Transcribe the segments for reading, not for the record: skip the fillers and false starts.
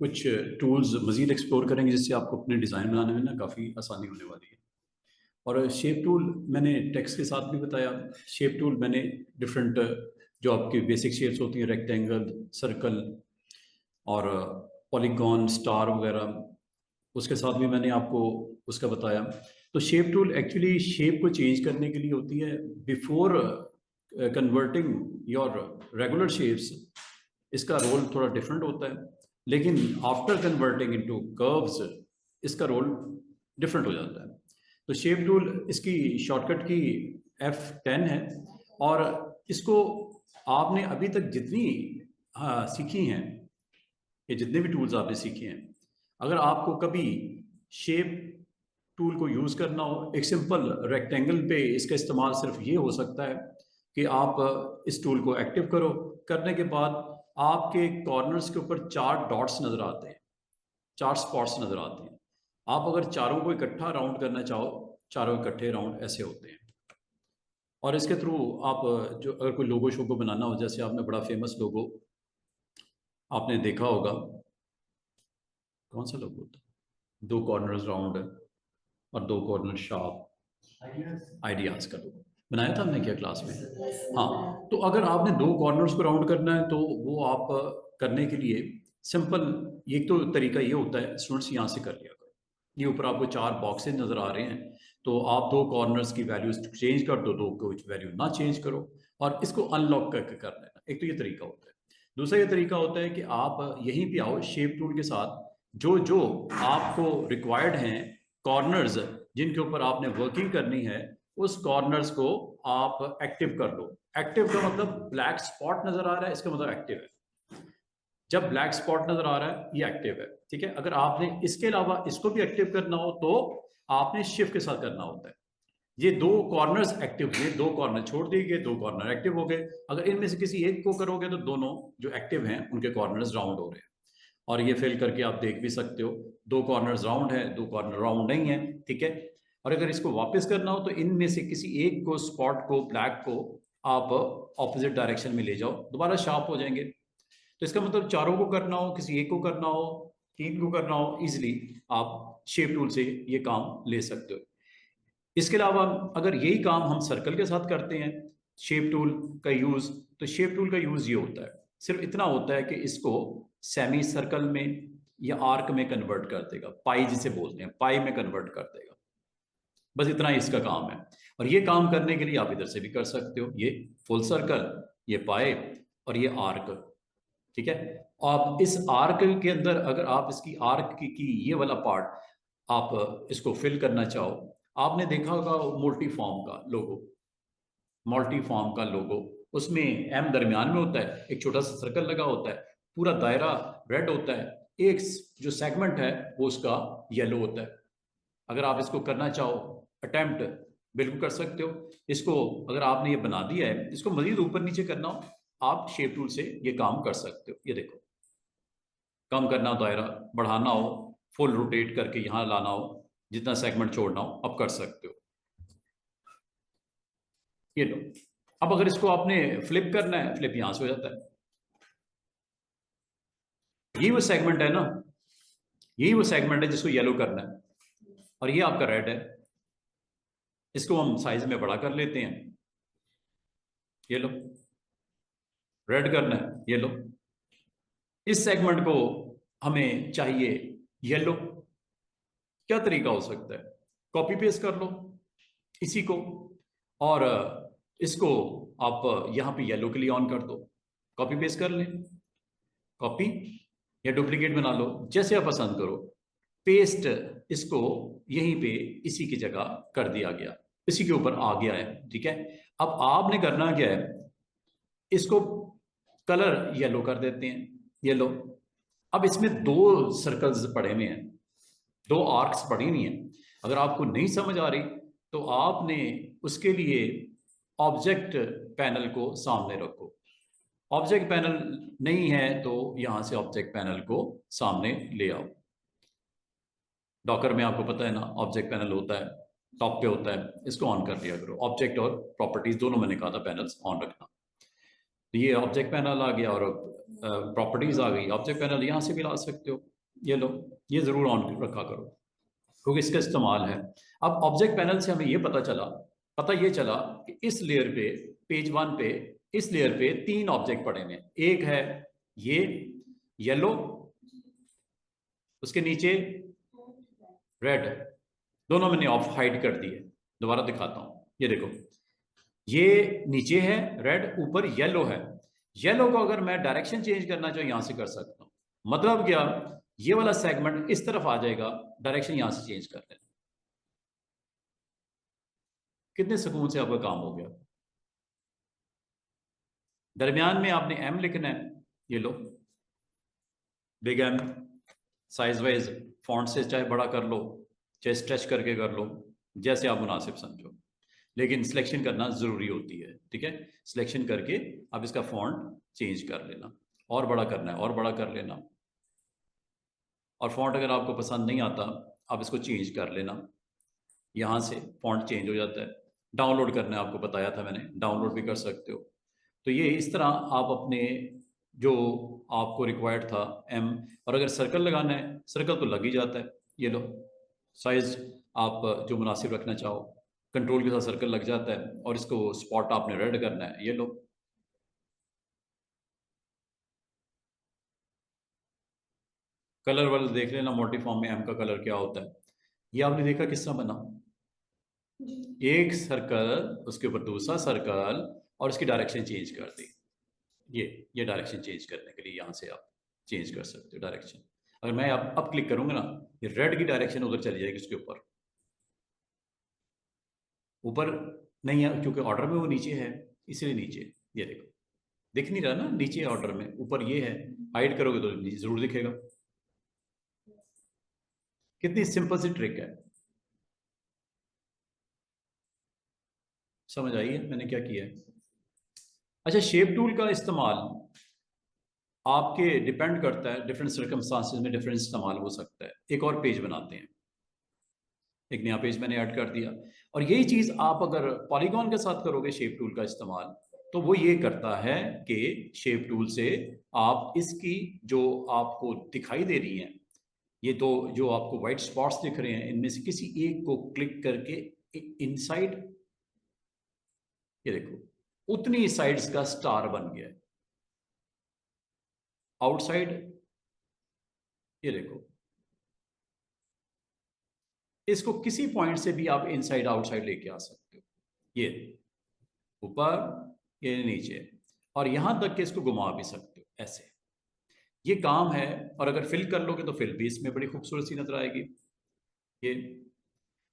कुछ टूल्स मज़ीद एक्सप्लोर करेंगे जिससे आपको अपने डिज़ाइन बनाने में ना काफ़ी आसानी होने वाली है। और शेप टूल मैंने टेक्स्ट के साथ भी बताया। शेप टूल मैंने डिफरेंट जो आपकी बेसिक शेप्स होती हैं, रेक्टेंगल, सर्कल और पॉलीगॉन, स्टार वगैरह, उसके साथ भी मैंने आपको उसका बताया। तो शेप टूल एक्चुअली शेप को चेंज करने के लिए होती है। Before converting your regular shapes इसका रोल थोड़ा डिफरेंट होता है, लेकिन आफ्टर कन्वर्टिंग इनटू कर्व्स इसका रोल डिफरेंट हो जाता है। तो शेप टूल इसकी शॉर्टकट की F10 है, और इसको आपने अभी तक जितनी सीखी हैं, ये जितने भी टूल्स आपने सीखे हैं, अगर आपको कभी शेप टूल को यूज़ करना हो, एक सिंपल रेक्टेंगल पे इसका इस्तेमाल सिर्फ ये हो सकता है कि आप इस टूल को एक्टिव करो, करने के बाद आपके कॉर्नर्स के ऊपर 4 डॉट्स नज़र आते हैं, 4 स्पॉट्स नज़र आते हैं। आप अगर चारों को इकट्ठा राउंड करना चाहो, चारों इकट्ठे राउंड ऐसे होते हैं। और इसके थ्रू आप जो अगर कोई लोगो शोगो बनाना हो, जैसे आपने बड़ा फेमस लोगो आपने देखा होगा, कौन सा लोगो होता है, 2 कॉर्नर्स राउंड है और 2 कॉर्नर शार्प, आइडियाज का लोगो बनाया था हमने क्या क्लास में। हाँ, तो अगर आपने 2 कॉर्नर्स को राउंड करना है तो वो आप करने के लिए सिंपल एक तो तरीका ये होता है, स्टूडेंट्स यहाँ से कर लिया करो। ये ऊपर आपको 4 बॉक्सेज नजर आ रहे हैं, तो आप 2 कॉर्नर्स की वैल्यूज चेंज कर दो, 2 को वैल्यू ना चेंज करो, और इसको अनलॉक करके कर लेना। एक तो ये तरीका होता है। दूसरा ये तरीका होता है कि आप यहीं पे आओ शेप टूल के साथ, जो जो आपको रिक्वायर्ड हैं कॉर्नर्स जिनके ऊपर आपने वर्किंग करनी है, उस कॉर्नर्स को आप एक्टिव कर लो। एक्टिव का मतलब ब्लैक स्पॉट नजर आ रहा है, इसका मतलब एक्टिव है। जब ब्लैक स्पॉट नजर आ रहा है ये एक्टिव है, ठीक है। अगर आपने इसके अलावा इसको भी एक्टिव करना हो तो आपने शिफ्ट के साथ करना होता है। ये 2 कॉर्नर्स एक्टिव हुए, 2 कॉर्नर छोड़ दिए गए, 2 कॉर्नर एक्टिव हो गए। अगर इनमें से किसी एक को करोगे तो दोनों जो एक्टिव हैं उनके कॉर्नर्स राउंड हो रहे हैं। और ये फिल करके आप देख भी सकते हो, 2 कॉर्नर्स राउंड है, 2 कॉर्नर राउंड नहीं है, ठीक है। और अगर इसको वापस करना हो तो इनमें से किसी एक को, स्पॉट को, ब्लैक को आप ऑपोजिट डायरेक्शन में ले जाओ, दोबारा शार्प हो जाएंगे। तो इसका मतलब चारों को करना हो, किसी एक को करना हो, 3 को करना हो, इजिली आप शेप टूल से ये काम ले सकते हो। इसके अलावा अगर यही काम हम सर्कल के साथ करते हैं, शेप टूल का यूज, तो शेप टूल का यूज ये होता है, सिर्फ इतना होता है कि इसको सेमी सर्कल में या आर्क में कन्वर्ट कर देगा, पाई जिसे बोलते हैं, पाई में कन्वर्ट कर देगा। बस इतना ही इसका काम है। और ये काम करने के लिए आप इधर से भी कर सकते हो, ये फुल सर्कल, ये पाई और ये आर्क, ठीक है। आप इस आर्क के अंदर अगर आप इसकी आर्क की ये वाला पार्ट आप इसको फिल करना चाहो, आपने देखा होगा मल्टीफॉर्म का लोगो, मल्टीफॉर्म का लोगो, उसमें एम दरमियान में होता है, एक छोटा सा सर्कल लगा होता है, पूरा दायरा रेड होता है, एक जो सेगमेंट है वो उसका येलो होता है। अगर आप इसको करना चाहो अटेम्प्ट, बिल्कुल कर सकते हो। इसको अगर आपने ये बना दिया है, इसको मजीद ऊपर नीचे करना हो, आप शेप टूल से ये काम कर सकते हो। ये देखो, कम करना हो दायरा, बढ़ाना हो, फुल रोटेट करके यहां लाना हो, जितना सेगमेंट छोड़ना हो अब कर सकते हो। ये लो, अब अगर इसको आपने फ्लिप करना है, फ्लिप यहां से हो जाता है। यही वो सेगमेंट है ना, यही वो सेगमेंट है जिसको येलो करना है, और ये आपका रेड है। इसको हम साइज में बड़ा कर लेते हैं, ये लो, रेड करना है, ये लो। इस सेगमेंट को हमें चाहिए येलो। क्या तरीका हो सकता है, कॉपी पेस्ट कर लो इसी को, और इसको आप यहां पे येलो के लिए ऑन कर दो, कॉपी पेस्ट कर लें, कॉपी या डुप्लीकेट बना लो, जैसे आप पसंद करो। पेस्ट इसको यहीं पे इसी की जगह कर दिया गया, इसी के ऊपर आ गया है, ठीक है। अब आपने करना क्या है, इसको कलर येलो कर देते हैं, येलो। अब इसमें 2 सर्कल्स पड़े हुए हैं, 2 आर्क्स पड़ी हुई हैं। अगर आपको नहीं समझ आ रही तो आपने उसके लिए ऑब्जेक्ट पैनल को सामने रखो। ऑब्जेक्ट पैनल नहीं है तो यहां से ऑब्जेक्ट पैनल को सामने ले आओ। डॉकर में आपको पता है ना, ऑब्जेक्ट पैनल होता है, टॉप पे होता है, इसको ऑन कर दिया करो। ऑब्जेक्ट और प्रॉपर्टीज दोनों मैंने कहा था पैनल्स ऑन रखना। तो ये ऑब्जेक्ट पैनल आ गया और प्रॉपर्टीज आ गई। ऑब्जेक्ट पैनल यहां से भी ला सकते हो, ये लो, ये ज़रूर ऑन रखा करो क्योंकि इसका इस्तेमाल है। अब ऑब्जेक्ट पैनल से हमें ये पता ये चला कि इस लेयर पे, पेज 1 पे, इस लेयर पे 3 ऑब्जेक्ट पड़े हैं। एक है ये येलो, उसके नीचे रेड, दोनों मैंने ऑफ हाइड कर दिए। दोबारा दिखाता हूं, ये देखो, ये नीचे है रेड, ऊपर येलो है। येलो को अगर मैं डायरेक्शन चेंज करना चाहूँ यहां से कर सकता हूं। मतलब क्या, ये वाला सेगमेंट इस तरफ आ जाएगा, डायरेक्शन यहां से चेंज कर लेना। कितने सुकून से आपका काम हो गया। दरमियान में आपने एम लिखना है, ये लो, big M, size wise font से चाहे बड़ा कर लो, चाहे स्ट्रेच करके कर लो, जैसे आप मुनासिब समझो, लेकिन सिलेक्शन करना ज़रूरी होती है। ठीक है, सिलेक्शन करके आप इसका फॉन्ट चेंज कर लेना, और बड़ा करना है और बड़ा कर लेना। और फॉन्ट अगर आपको पसंद नहीं आता, आप इसको चेंज कर लेना, यहाँ से फॉन्ट चेंज हो जाता है। डाउनलोड करना है, आपको बताया था मैंने, डाउनलोड भी कर सकते हो। तो ये इस तरह आप अपने जो आपको रिक्वायर्ड था एम, और अगर सर्कल लगाना है, सर्कल तो लग ही जाता है। ये लो, साइज आप जो मुनासिब रखना चाहो, कंट्रोल के साथ सर्कल लग जाता है, और इसको स्पॉट आपने रेड करना है। ये लो, कलर वाल देख लेना, मोटिफॉर्म में एम का कलर क्या होता है। ये आपने देखा किस तरह बना, एक सर्कल, उसके ऊपर दूसरा सर्कल, और इसकी डायरेक्शन चेंज कर दी। ये डायरेक्शन चेंज करने के लिए यहाँ से आप चेंज कर सकते हो डायरेक्शन। अगर मैं अब क्लिक करूंगा ना, ये रेड की डायरेक्शन उधर चली जाएगी, उसके ऊपर ऊपर नहीं है क्योंकि ऑर्डर में वो नीचे है, इसलिए नीचे। ये देखो, दिख नहीं रहा ना, नीचे ऑर्डर में, ऊपर ये है। हाइड करोगे तो नीचे जरूर दिखेगा। कितनी सिंपल सी ट्रिक है, समझ आई है मैंने क्या किया है। अच्छा, शेप टूल का इस्तेमाल आपके डिपेंड करता है, डिफरेंट सर्कमस्टांसेस में डिफरेंट इस्तेमाल हो सकता है। एक और पेज बनाते हैं, एक नया पेज मैंने ऐड कर दिया। और यही चीज आप अगर पॉलीगॉन के साथ करोगे शेप टूल का इस्तेमाल, तो वो ये करता है कि शेप टूल से आप इसकी जो आपको दिखाई दे रही हैं, ये तो जो आपको व्हाइट स्पॉट्स दिख रहे हैं, इनमें से किसी एक को क्लिक करके इनसाइड, ये देखो उतनी साइड्स का स्टार बन गया है। आउटसाइड, ये देखो, इसको किसी पॉइंट से भी आप इनसाइड आउटसाइड लेके आ सकते हो। ये ऊपर, ये नीचे, और यहां तक कि इसको घुमा भी सकते हो ऐसे। ये काम है। और अगर फिल कर लोगे तो फिल भी इसमें बड़ी खूबसूरत सी नजर आएगी। ये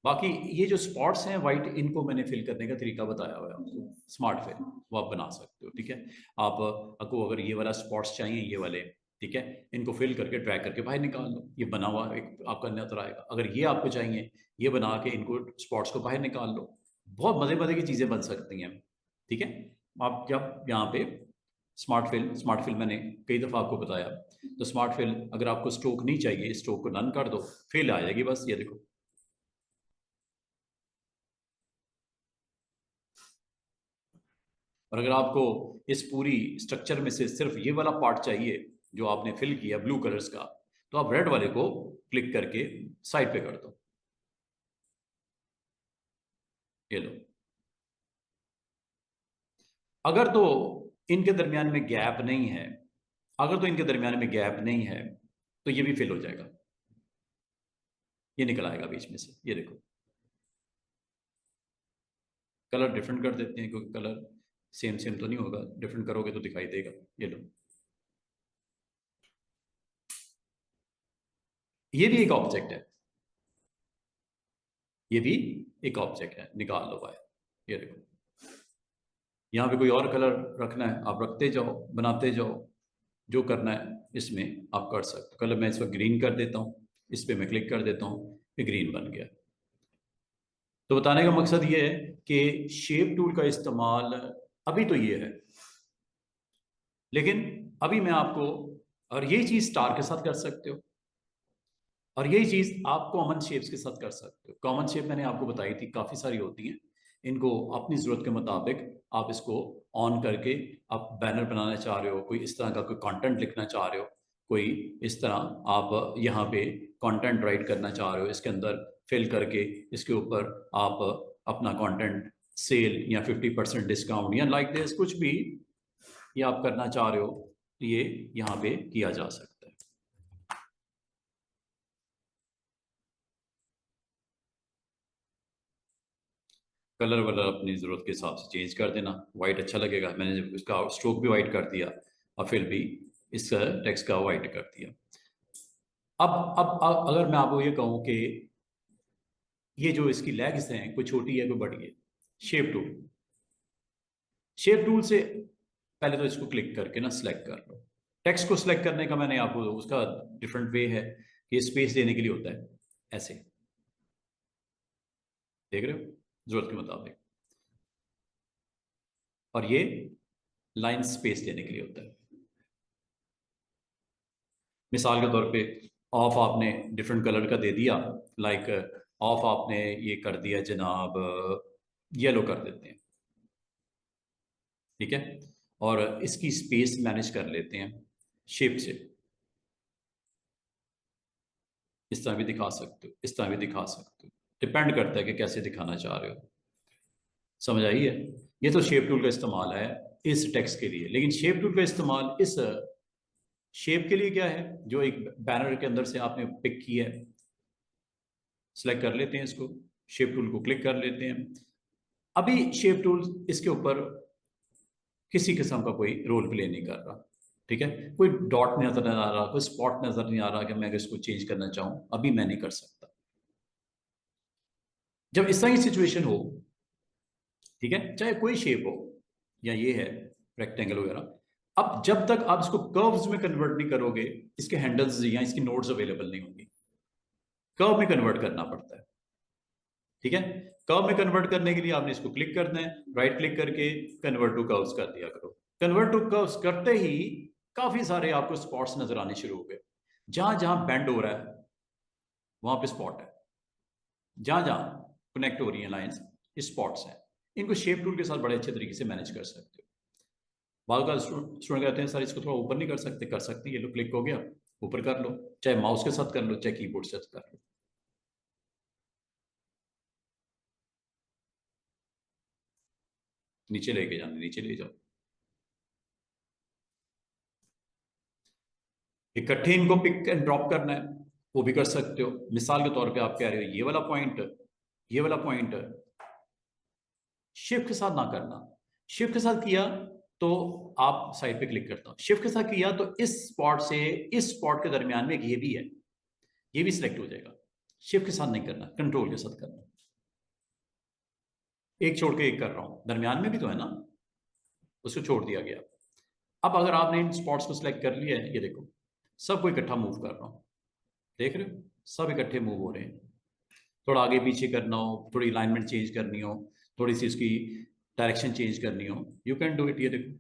बाकी ये जो स्पॉट्स हैं वाइट, इनको मैंने फिल करने का तरीका बताया हुआ है आपको, स्मार्ट फिल, वो आप बना सकते हो। ठीक है, आप आपको अगर ये वाला स्पॉट्स चाहिए, ये वाले, ठीक है, इनको फिल करके ड्रैग करके बाहर निकाल लो, ये बना हुआ एक आपका नजर आएगा। अगर ये आपको चाहिए, ये बना के इनको स्पॉट्स को बाहर निकाल लो। बहुत मजे मजे की चीजें बन सकती हैं। ठीक है, आप जब यहाँ पे स्मार्ट फिल मैंने कई दफा आपको बताया, तो स्मार्ट फिल अगर आपको स्ट्रोक नहीं चाहिए, स्ट्रोक को नन कर दो, फिल आ जाएगी बस। ये देखो, और अगर आपको इस पूरी स्ट्रक्चर में से सिर्फ ये वाला पार्ट चाहिए जो आपने फिल किया ब्लू कलर्स का, तो आप रेड वाले को क्लिक करके साइड पे कर दो। ये लो, अगर तो इनके दरमियान में गैप नहीं है, अगर तो इनके दरमियान में गैप नहीं है, तो ये भी फिल हो जाएगा, ये निकल आएगा बीच में से। ये देखो, कलर डिफरेंट कर देते हैं क्योंकि कलर सेम सेम तो नहीं होगा, डिफरेंट करोगे तो दिखाई देगा। ये लो, ये भी एक ऑब्जेक्ट है, ये भी एक ऑब्जेक्ट है, निकाल लो बाहर। ये देखो, यहाँ पे कोई और कलर रखना है आप रखते जाओ, बनाते जाओ, जो करना है इसमें आप कर सकते हो। कलर मैं इस वक्त ग्रीन कर देता हूँ, इस पर मैं क्लिक कर देता हूँ, ये ग्रीन बन गया। तो बताने का मकसद ये है कि शेप टूल का इस्तेमाल अभी तो ये है, लेकिन अभी मैं आपको, और यही चीज स्टार के साथ कर सकते हो, और यही चीज आप कॉमन शेप्स के साथ कर सकते हो। कॉमन शेप मैंने आपको बताई थी, काफी सारी होती हैं, इनको अपनी जरूरत के मुताबिक आप इसको ऑन करके, आप बैनर बनाना चाह रहे हो, कोई इस तरह का कोई कंटेंट लिखना चाह रहे हो, कोई इस तरह आप यहाँ पे कंटेंट राइट करना चाह रहे हो, इसके अंदर फिल करके इसके ऊपर आप अपना कंटेंट सेल या 50% डिस्काउंट या लाइक दिस कुछ भी ये आप करना चाह रहे हो, तो ये यहाँ पे किया जा सकता है। कलर वलर अपनी ज़रूरत के हिसाब से चेंज कर देना, वाइट अच्छा लगेगा। मैंने जब उसका स्ट्रोक भी वाइट कर दिया और फिर भी इस टेक्स्ट का वाइट कर दिया। अब अगर मैं आपको ये कहूँ कि ये जो इसकी लेग्स हैं कोई छोटी है कोई बड़ी है, शेप टूल से पहले तो इसको क्लिक करके ना सिलेक्ट कर लो। टेक्स्ट को सिलेक्ट करने का मैंने आपको उसका डिफरेंट वे है कि स्पेस देने के लिए होता है ऐसे, देख रहे हो, जरूरत के मुताबिक। और ये लाइन स्पेस देने के लिए होता है। मिसाल के तौर पे ऑफ आपने डिफरेंट कलर का दे दिया, लाइक ऑफ आपने ये कर दिया जनाब येलो कर देते हैं, ठीक है। और इसकी स्पेस मैनेज कर लेते हैं शेप से, इस तरह भी दिखा सकते हो, इस तरह भी दिखा सकते हो, डिपेंड करता है कि कैसे दिखाना चाह रहे हो। समझ आई है? ये तो शेप टूल का इस्तेमाल है इस टेक्स्ट के लिए, लेकिन शेप टूल का इस्तेमाल इस शेप के लिए क्या है, जो एक बैनर के अंदर से आपने पिक किया है, सिलेक्ट कर लेते हैं इसको, शेप टूल को क्लिक कर लेते हैं। अभी शेप टूल इसके ऊपर किसी किस्म का कोई रोल प्ले नहीं कर रहा, ठीक है। कोई डॉट नजर नहीं आ रहा, कोई स्पॉट नजर नहीं आ रहा कि मैं इसको चेंज करना चाहूं, अभी मैं नहीं कर सकता। जब इस तरह की सिचुएशन हो, ठीक है, चाहे कोई शेप हो या ये है रेक्टेंगल वगैरह, अब जब तक आप इसको कर्व्स में कन्वर्ट नहीं करोगे, इसके हैंडल्स या इसकी नोड्स अवेलेबल नहीं होंगी। कर्व में कन्वर्ट करना पड़ता है, ठीक है। कर्व में कन्वर्ट करने के लिए आपने इसको क्लिक करना है, राइट क्लिक करके कन्वर्ट टू कर्व्स कर दिया करो। कन्वर्ट टू कर्व्स करते ही काफी सारे आपको स्पॉट्स नजर आने शुरू हो गए। जहां जहां बेंड हो रहा है वहां पे स्पॉट है, जहां जहां कनेक्ट हो रही है लाइंस, स्पॉट्स हैं। इनको शेप टूल के साथ बड़े अच्छे तरीके से मैनेज कर सकते हो। बाल का स्टूडेंट कहते हैं सर इसको थोड़ा ऊपर नहीं कर सकते, कर सकते हैं, ये लो क्लिक हो गया, ऊपर कर लो, चाहे माउस के साथ कर लो चाहे कीबोर्ड से कर लो। नीचे लेके जाना, नीचे ले जाओ, इकट्ठे इनको पिक एंड ड्रॉप करना है वो भी कर सकते हो। मिसाल के तौर पे आप कह रहे हो ये वाला पॉइंट शिफ्ट के साथ ना करना, शिफ्ट के साथ किया तो आप साइड पे क्लिक करता हूं, शिफ्ट के साथ किया तो इस स्पॉट से इस स्पॉट के दरमियान में ये भी है, ये भी सिलेक्ट हो जाएगा। शिफ्ट के साथ नहीं करना, कंट्रोल के साथ करना। एक छोड़ के एक कर रहा हूं, दरमियान में भी तो है ना, उसको छोड़ दिया गया। अब अगर आपने इन स्पॉट्स को सिलेक्ट कर लिया है, ये देखो सबको इकट्ठा मूव कर रहा हूं, देख रहे हो, सब इकट्ठे मूव हो रहे हैं। थोड़ा आगे पीछे करना हो, थोड़ी अलाइनमेंट चेंज करनी हो, थोड़ी सी उसकी डायरेक्शन चेंज करनी हो, यू कैन डू इट। ये देखो,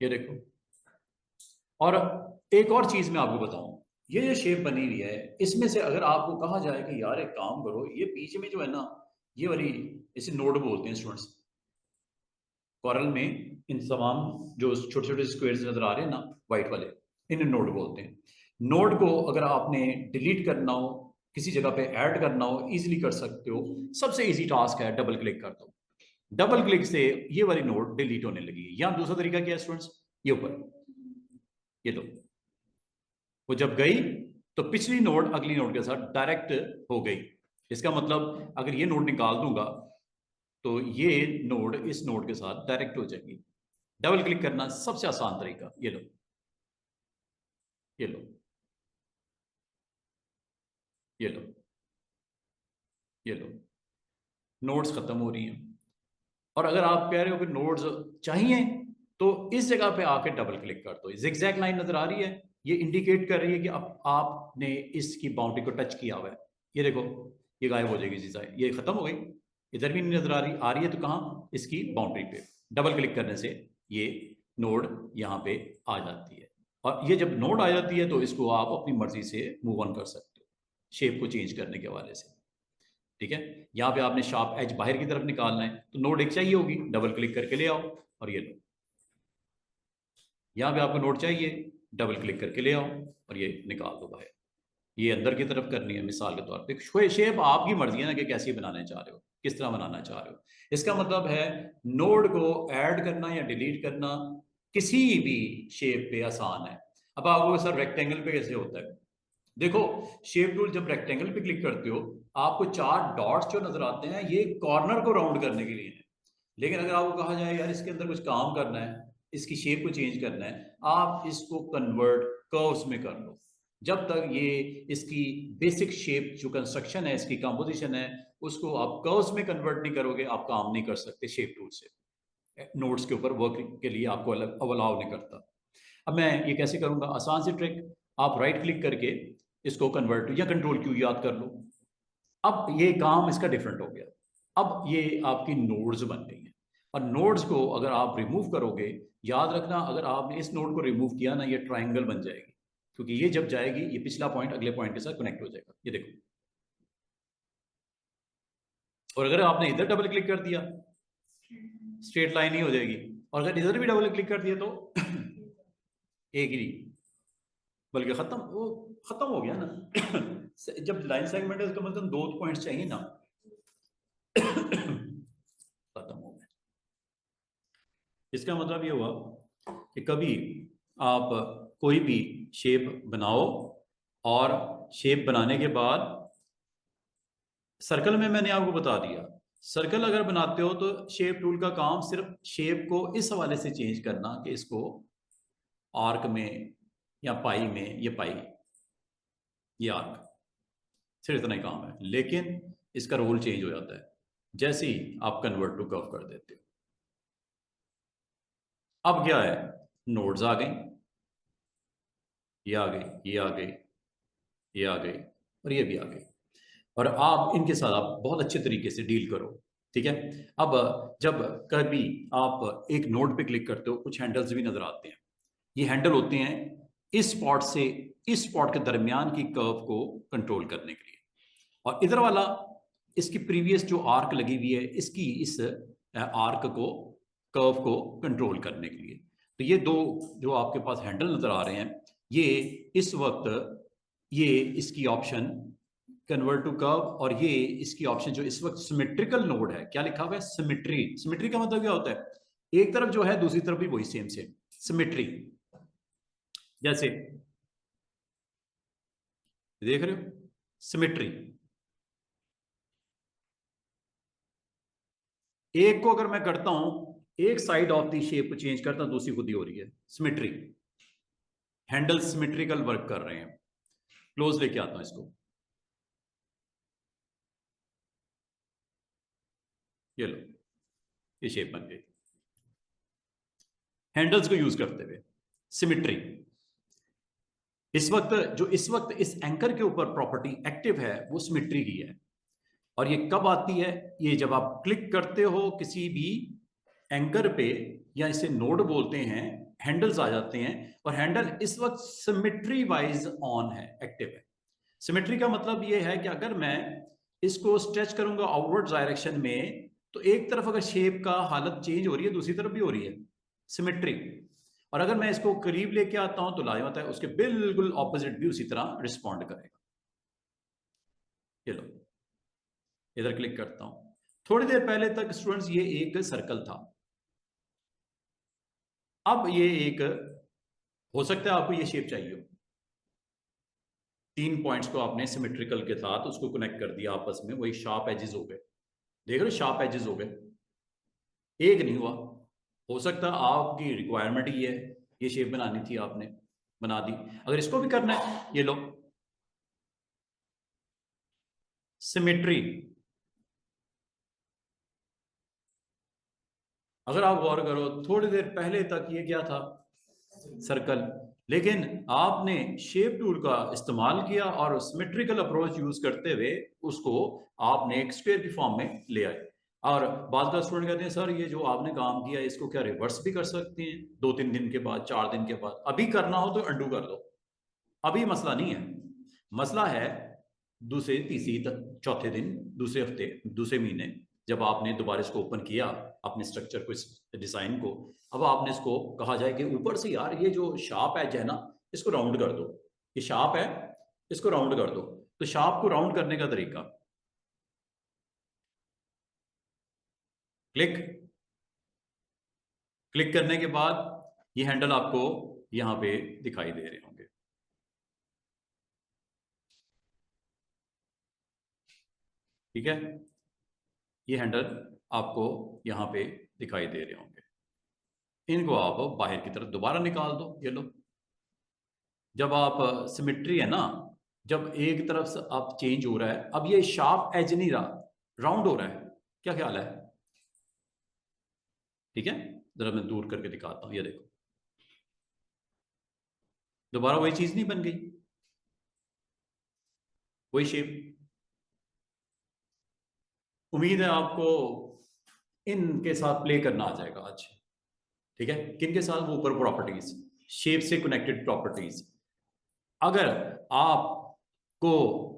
ये देखो। और एक और चीज मैं आपको बताऊं, ये जो शेप बनी हुई है इसमें से अगर आपको कहा जाए कि यार एक काम करो, ये बीच में जो है ना, ये वाली, इसे नोड बोलते हैं स्टूडेंट्स कॉरल में, इन तमाम जो छोटे छोटे स्क्वायर्स नजर आ रहे हैं ना व्हाइट वाले, इन्हें नोड बोलते हैं। नोड को अगर आपने डिलीट करना हो, किसी जगह पे ऐड करना हो, इजीली कर सकते हो। सबसे इजी टास्क है, डबल क्लिक कर दो, डबल क्लिक से ये वाली नोड डिलीट होने लगी। या दूसरा तरीका क्या है स्टूडेंट्स, ये ऊपर, ये लो, वो जब गई तो पिछली नोड अगली नोड के साथ डायरेक्ट हो गई। इसका मतलब अगर ये नोड निकाल दूंगा तो ये नोड इस नोड के साथ डायरेक्ट हो जाएगी। डबल क्लिक करना सबसे आसान तरीका, ये लो, ये लो, ये लो, ये लो, नोड्स खत्म हो रही हैं। और अगर आप कह रहे हो कि नोड्स चाहिए तो इस जगह पे आके डबल क्लिक कर दो, जिगजैग लाइन नजर आ रही है, ये इंडिकेट कर रही है कि अब आपने इसकी बाउंड्री को टच किया हुआ है। ये देखो, ये गायब हो जाएगी चीज़, ये खत्म हो गई, इधर भी नहीं नजर आ रही है तो कहाँ, इसकी बाउंड्री पे डबल क्लिक करने से ये नोड यहाँ पे आ जाती है। और ये जब नोड आ जाती है तो इसको आप अपनी मर्जी से मूव ऑन कर सकते हो, शेप को चेंज करने के हवाले से, ठीक है। यहाँ पे आपने शार्प एज बाहर की तरफ निकालना है तो नोड एक चाहिए होगी, डबल क्लिक करके ले आओ और ये लो। यहाँ पे आपको नोड चाहिए डबल क्लिक करके ले आओ और ये निकाल दो बाहर। ये अंदर की तरफ करनी है मिसाल के तौर पे। शेप आपकी मर्जी है ना कि कैसी बनाना चाह रहे हो, किस तरह बनाना चाह रहे हो। इसका मतलब है नोड को ऐड करना या डिलीट करना किसी भी शेप पे आसान है। अब आपको सर रेक्टेंगल पे कैसे होता है, देखो शेप टूल जब रेक्टेंगल पे क्लिक करते हो आपको 4 डॉट्स जो नजर आते हैं ये कॉर्नर को राउंड करने के लिए है। लेकिन अगर आपको कहा जाए यार इसके अंदर कुछ काम करना है, इसकी शेप को चेंज करना है, आप इसको कन्वर्ट कर्व्स में कर लो। जब तक ये इसकी बेसिक शेप जो कंस्ट्रक्शन है, इसकी कंपोजिशन है, उसको आप कर्व्स में कन्वर्ट नहीं करोगे आप काम नहीं कर सकते शेप टूल से। नोट्स के ऊपर वर्क के लिए आपको अलग अलाउ नहीं करता। अब मैं ये कैसे करूंगा, आसान सी ट्रिक, आप राइट क्लिक करके इसको कन्वर्ट या कंट्रोल क्यू याद कर लो। अब ये काम इसका डिफरेंट हो गया। अब ये आपकी नोड्स बन गई हैं और नोड्स को अगर आप रिमूव करोगे, याद रखना अगर आपने इस नोड को रिमूव किया ना ये ट्राइंगल बन जाएगी, क्योंकि ये जब जाएगी ये पिछला पॉइंट अगले पॉइंट के साथ कनेक्ट हो जाएगा। ये देखो, और अगर आपने इधर डबल क्लिक कर दिया स्ट्रेट लाइन ही हो जाएगी, और अगर इधर भी डबल क्लिक कर दिया तो एक ही, बल्कि खत्म हो गया ना। जब लाइन सेगमेंट है उसका मतलब 2 पॉइंट्स चाहिए ना। खत्म हो गया। इसका मतलब ये हुआ कि कभी आप कोई भी शेप बनाओ और शेप बनाने के बाद सर्कल में मैंने आपको बता दिया, सर्कल अगर बनाते हो तो शेप टूल का काम सिर्फ शेप को इस हवाले से चेंज करना कि इसको आर्क में या पाई में, ये पाई ये आर्क, सिर्फ इतना ही काम है। लेकिन इसका रोल चेंज हो जाता है जैसे ही आप कन्वर्ट टू कर्व कर देते हो। अब क्या है, नोड्स आ गई, ये आ गई, ये आ गई, ये आ गई और ये भी आ गई, और आप इनके साथ आप बहुत अच्छे तरीके से डील करो। ठीक है। अब जब कभी आप एक नोड पे क्लिक करते हो कुछ हैंडल्स भी नजर आते हैं। ये हैंडल होते हैं इस स्पॉट से इस स्पॉट के दरमियान की कर्व को कंट्रोल करने के लिए, और इधर वाला इसकी प्रीवियस जो आर्क लगी हुई है इसकी इस आर्क को कर्व को कंट्रोल करने के लिए। तो ये दो जो आपके पास हैंडल नजर आ रहे हैं ये इस वक्त ये इसकी ऑप्शन कन्वर्ट टू कर्व, और ये इसकी ऑप्शन जो इस वक्त सिमेट्रिकल नोड है, क्या लिखा हुआ है सिमेट्री। सिमेट्री का मतलब क्या होता है, एक तरफ जो है दूसरी तरफ भी वही सेम सेम सिमेट्री। जैसे देख रहे हो सिमेट्री, एक को अगर मैं करता हूं एक साइड ऑफ द शेप को चेंज करता हूं दूसरी खुद ही हो रही है सिमेट्री। हैंडल सिमेट्रिकल वर्क कर रहे हैं। क्लोज लेके आता हूं इसको, ये लो ये शेप बन गई हैंडल्स को यूज करते हुए। सिमेट्री इस वक्त इस एंकर के ऊपर प्रॉपर्टी एक्टिव है वो सिमेट्री की है। और ये कब आती है, ये जब आप क्लिक करते हो किसी भी एंकर पे, या इसे नोड बोलते हैं, हैंडल्स आ जाते हैं और हैंडल इस वक्त सिमेट्री वाइज ऑन है, एक्टिव है। सिमेट्री का मतलब ये है कि अगर मैं इसको स्ट्रेच करूंगा आउटवर्ड डायरेक्शन में तो एक तरफ अगर शेप का हालत चेंज हो रही है दूसरी तरफ भी हो रही है, सिमेट्री। और अगर मैं इसको करीब लेके आता हूं तो लाजम होता है उसके बिल्कुल ऑपोजिट भी उसी तरह रिस्पॉन्ड करेगा। ये लो इधर क्लिक करता हूं, थोड़ी देर पहले तक स्टूडेंट्स ये एक सर्कल था, अब ये एक, हो सकता है आपको ये शेप चाहिए हो, 3 पॉइंट्स को आपने सिमेट्रिकल के साथ उसको कनेक्ट कर दिया आपस में, वही शार्प एजेस हो गए। देख रहे हो शार्प एजेस हो गए, एक नहीं हुआ। हो सकता है आपकी रिक्वायरमेंट ये है, ये शेप बनानी थी आपने बना दी। अगर इसको भी करना है ये लो सिमेट्री। अगर आप गौर करो थोड़ी देर पहले तक ये क्या था, सर्कल, लेकिन आपने शेप टूल का इस्तेमाल किया और सिमेट्रिकल अप्रोच यूज करते हुए उसको आपने एक स्क्वायर की फॉर्म में ले आए। और बाद का स्टूडेंट कहते हैं सर ये जो आपने काम किया इसको क्या रिवर्स भी कर सकते हैं 2-3 दिन के बाद, 4 दिन के बाद, अभी करना हो तो अंडू कर दो, अभी मसला नहीं है। मसला है दूसरे तीसरी चौथे दिन, दूसरे हफ्ते, दूसरे महीने, जब आपने दोबारा इसको ओपन किया अपने स्ट्रक्चर को, इस डिजाइन को, अब आपने इसको कहा जाए कि ऊपर से यार ये जो शार्प एज है ना इसको राउंड कर दो, ये शार्प है, इसको राउंड कर दो। तो शार्प को राउंड करने का तरीका, क्लिक, क्लिक करने के बाद ये हैंडल आपको यहां पे दिखाई दे रहे होंगे। ठीक है, ये हैंडल आपको यहां पे दिखाई दे रहे होंगे। इनको आप बाहर की तरफ दोबारा निकाल दो। ये लो, जब आप सिमेट्री है ना, जब एक तरफ से आप चेंज हो रहा है, अब ये शार्प एज नहीं रहा, राउंड हो रहा है। क्या ख्याल है? ठीक है, जरा मैं दूर करके दिखाता हूं, ये देखो, दोबारा वही चीज नहीं बन गई, वही शेप। उम्मीद है आपको इनके साथ प्ले करना आ जाएगा आज। ठीक है, किन के साथ? वो ऊपर प्रॉपर्टीज, शेप से कनेक्टेड प्रॉपर्टीज। अगर आपको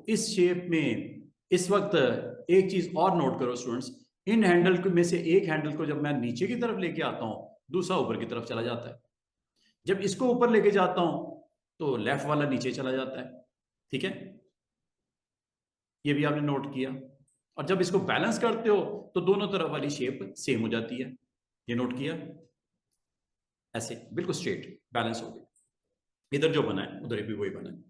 इस शेप में इस वक्त एक चीज और नोट करो स्टूडेंट्स, इन हैंडल में से एक हैंडल को जब मैं नीचे की तरफ लेके आता हूं, दूसरा ऊपर की तरफ चला जाता है। जब इसको ऊपर लेके जाता हूं तो लेफ्ट वाला नीचे चला जाता है। ठीक है, ये भी आपने नोट किया। और जब इसको बैलेंस करते हो तो दोनों तरफ वाली शेप सेम हो जाती है। ये नोट किया? ऐसे बिल्कुल स्ट्रेट बैलेंस हो गई, इधर जो बना है उधर भी वही बना है।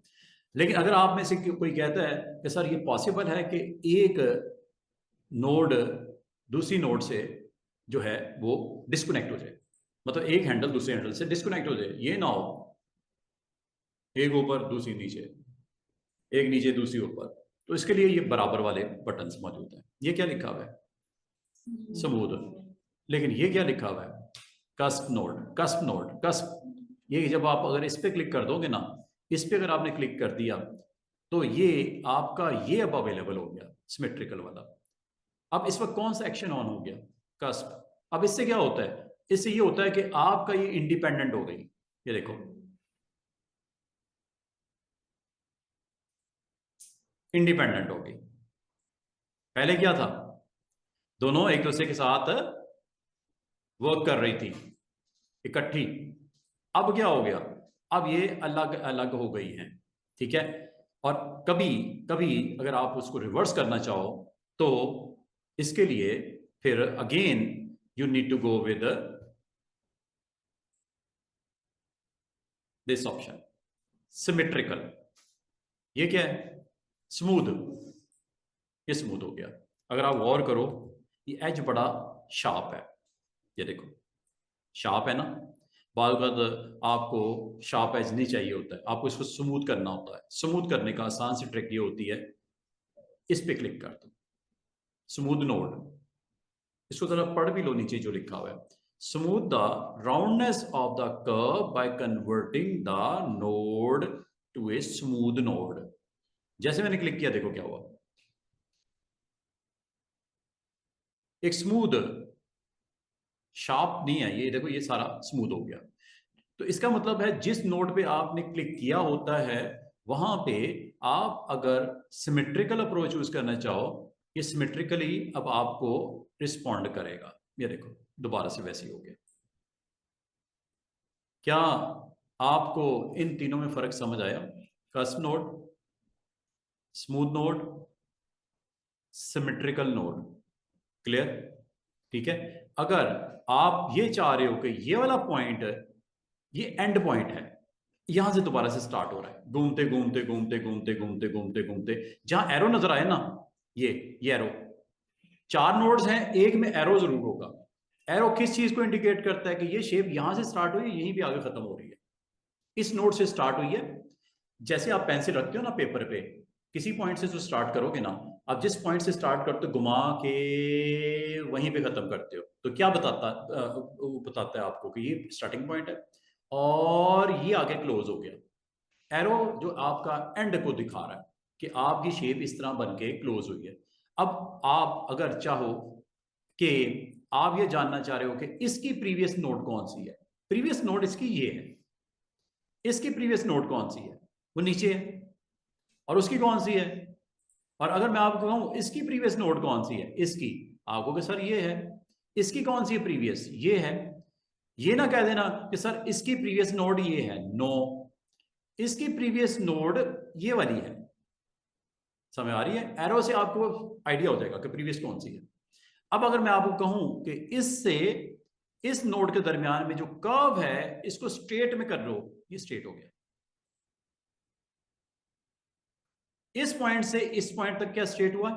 लेकिन अगर आप में से कोई कहता है कि सर ये पॉसिबल है कि एक नोड दूसरी नोड से जो है वो डिस्कनेक्ट हो जाए, मतलब एक हैंडल दूसरे हैंडल से डिस्कनेक्ट हो जाए, ये ना हो एक ऊपर दूसरी नीचे, एक नीचे दूसरी ऊपर, तो इसके लिए ये बराबर वाले बटन्स मौजूद हैं। ये क्या लिखा हुआ है? स्मूथ। लेकिन ये क्या लिखा हुआ है? Cusp node, cusp node, cusp. ये जब आप अगर इस पे क्लिक कर दोगे ना, इस पे अगर आपने क्लिक कर दिया तो ये आपका ये अब अवेलेबल हो गया, सिमेट्रिकल वाला। अब इस वक्त कौन सा एक्शन ऑन हो गया? कस्प। अब इससे क्या होता है? इससे ये होता है कि आपका ये इंडिपेंडेंट हो गई। ये देखो, इंडिपेंडेंट हो गई। पहले क्या था? दोनों एक दूसरे के साथ वर्क कर रही थी इकट्ठी। अब क्या हो गया? अब ये अलग अलग हो गई हैं। ठीक है, और कभी कभी अगर आप उसको रिवर्स करना चाहो तो इसके लिए फिर again you need to go with this option, symmetrical. ये क्या है? स्मूथ। ये स्मूथ हो गया। अगर आप गौर करो, ये एज बड़ा शार्प है। ये देखो, शार्प है ना। बाद आपको शार्प एज नहीं चाहिए होता है, आपको इसको स्मूथ करना होता है। स्मूथ करने का आसान सी ट्रिक ये होती है, इस पे क्लिक कर दो, स्मूथ नोड। इसको जरा पढ़ भी लो, नीचे जो लिखा हुआ है, smooth the roundness of the curve by converting the node to a smooth node. जैसे मैंने क्लिक किया, देखो क्या हुआ, एक स्मूथ, शार्प नहीं है ये, देखो ये सारा स्मूथ हो गया। तो इसका मतलब है जिस नोड पे आपने क्लिक किया होता है वहां पे आप अगर सिमेट्रिकल अप्रोच यूज करना चाहो, ये सिमेट्रिकली अब आपको रिस्पॉन्ड करेगा। ये देखो दोबारा से वैसे ही हो गया। क्या आपको इन तीनों में फर्क समझ आया? Cusp node, smooth node, symmetrical node. Clear? ठीक है, अगर आप ये चाह रहे हो कि ये वाला पॉइंट ये एंड पॉइंट है, यहां से दोबारा से स्टार्ट हो रहा है, घूमते घूमते घूमते घूमते घूमते घूमते घूमते, जहां एरो नजर आए ना, ये एरो, चार नोड्स हैं, एक में एरो जरूर होगा। एरो किस चीज को इंडिकेट करता है कि ये शेप यहां से स्टार्ट हुई, यहीं पे आगे खत्म हो रही है, इस नोड से स्टार्ट हुई है। जैसे आप पेंसिल रखते हो ना पेपर पे, किसी पॉइंट से जो स्टार्ट करोगे ना, आप जिस पॉइंट से स्टार्ट करते हो घुमा के वहीं पे खत्म करते हो, तो क्या वो बताता है आपको कि ये स्टार्टिंग पॉइंट है और ये आगे क्लोज हो गया। एरो जो आपका एंड को दिखा रहा है कि आपकी शेप इस तरह बन के क्लोज हुई है। अब आप अगर चाहो कि आप ये जानना चाह रहे हो कि इसकी प्रीवियस नोड कौन सी है, प्रीवियस नोड इसकी ये है, इसकी प्रीवियस नोड कौन सी है? वो नीचे है। और उसकी कौन सी है? और अगर मैं आपको कहूं इसकी प्रीवियस नोड कौन सी है, इसकी, आपको कि सर ये है। इसकी कौन सी है प्रीवियस? ये है। ये ना कह देना कि सर इसकी प्रीवियस नोड ये है, नो। इसकी प्रीवियस नोड ये वाली है, समझ आ रही है? एरो से आपको आइडिया हो जाएगा कि प्रीवियस कौन सी है। अब अगर मैं आपको कहूं कि इससे इस नोड के दरमियान में जो कर्व है इसको स्ट्रेट में कर लो, ये स्ट्रेट हो गया। इस पॉइंट से इस पॉइंट तक क्या स्ट्रेट हुआ?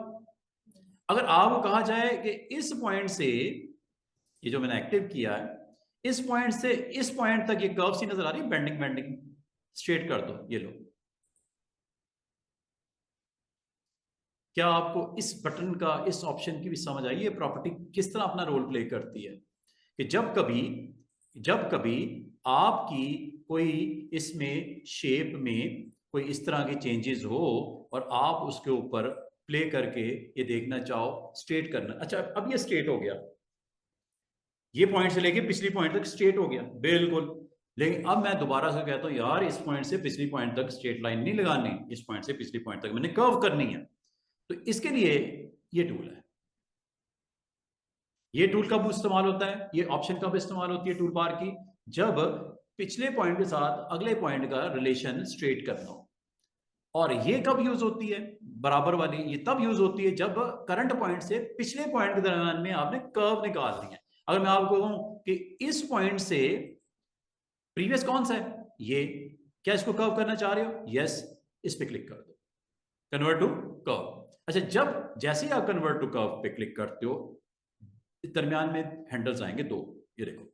अगर आपको कहा जाए कि इस पॉइंट से, ये जो मैंने एक्टिव किया है, इस पॉइंट से इस पॉइंट तक ये कर्व सी नजर आ रही है, बेंडिंग बेंडिंग, स्ट्रेट कर दो, ये लो। क्या आपको इस बटन का, इस ऑप्शन की भी समझ आई है प्रॉपर्टी किस तरह अपना रोल प्ले करती है? कि जब कभी आपकी कोई इसमें शेप में कोई इस तरह के चेंजेस हो और आप उसके ऊपर प्ले करके ये देखना चाहो स्ट्रेट करना, अच्छा अब ये स्ट्रेट हो गया, ये पॉइंट से लेके पिछली पॉइंट तक स्ट्रेट हो गया बिल्कुल। लेकिन अब मैं दोबारा से कहता हूं यार इस पॉइंट से पिछली पॉइंट तक स्ट्रेट लाइन नहीं लगानी, इस पॉइंट से पिछली पॉइंट तक मैंने कर्व करनी है। तो इसके लिए ये टूल है। ये टूल कब इस्तेमाल होता है, ये ऑप्शन कब इस्तेमाल होती है टूल बार की? जब पिछले पॉइंट के साथ अगले पॉइंट का रिलेशन स्ट्रेट करना हो। और ये कब यूज होती है बराबर वाली? ये तब यूज होती है जब करंट पॉइंट से पिछले पॉइंट के दरमियान में आपने कर्व निकाल दी है। अगर मैं आपको कहूं कि इस पॉइंट से प्रीवियस कौन सा है, ये, क्या इसको कर्व करना चाह रहे हो? यस, इस पे क्लिक कर दो, कन्वर्ट टू कर्व। अच्छा, जब जैसे ही आप कन्वर्ट टू कर्व पे क्लिक करते हो, दरमियान में हैंडल्स आएंगे दो, ये देखो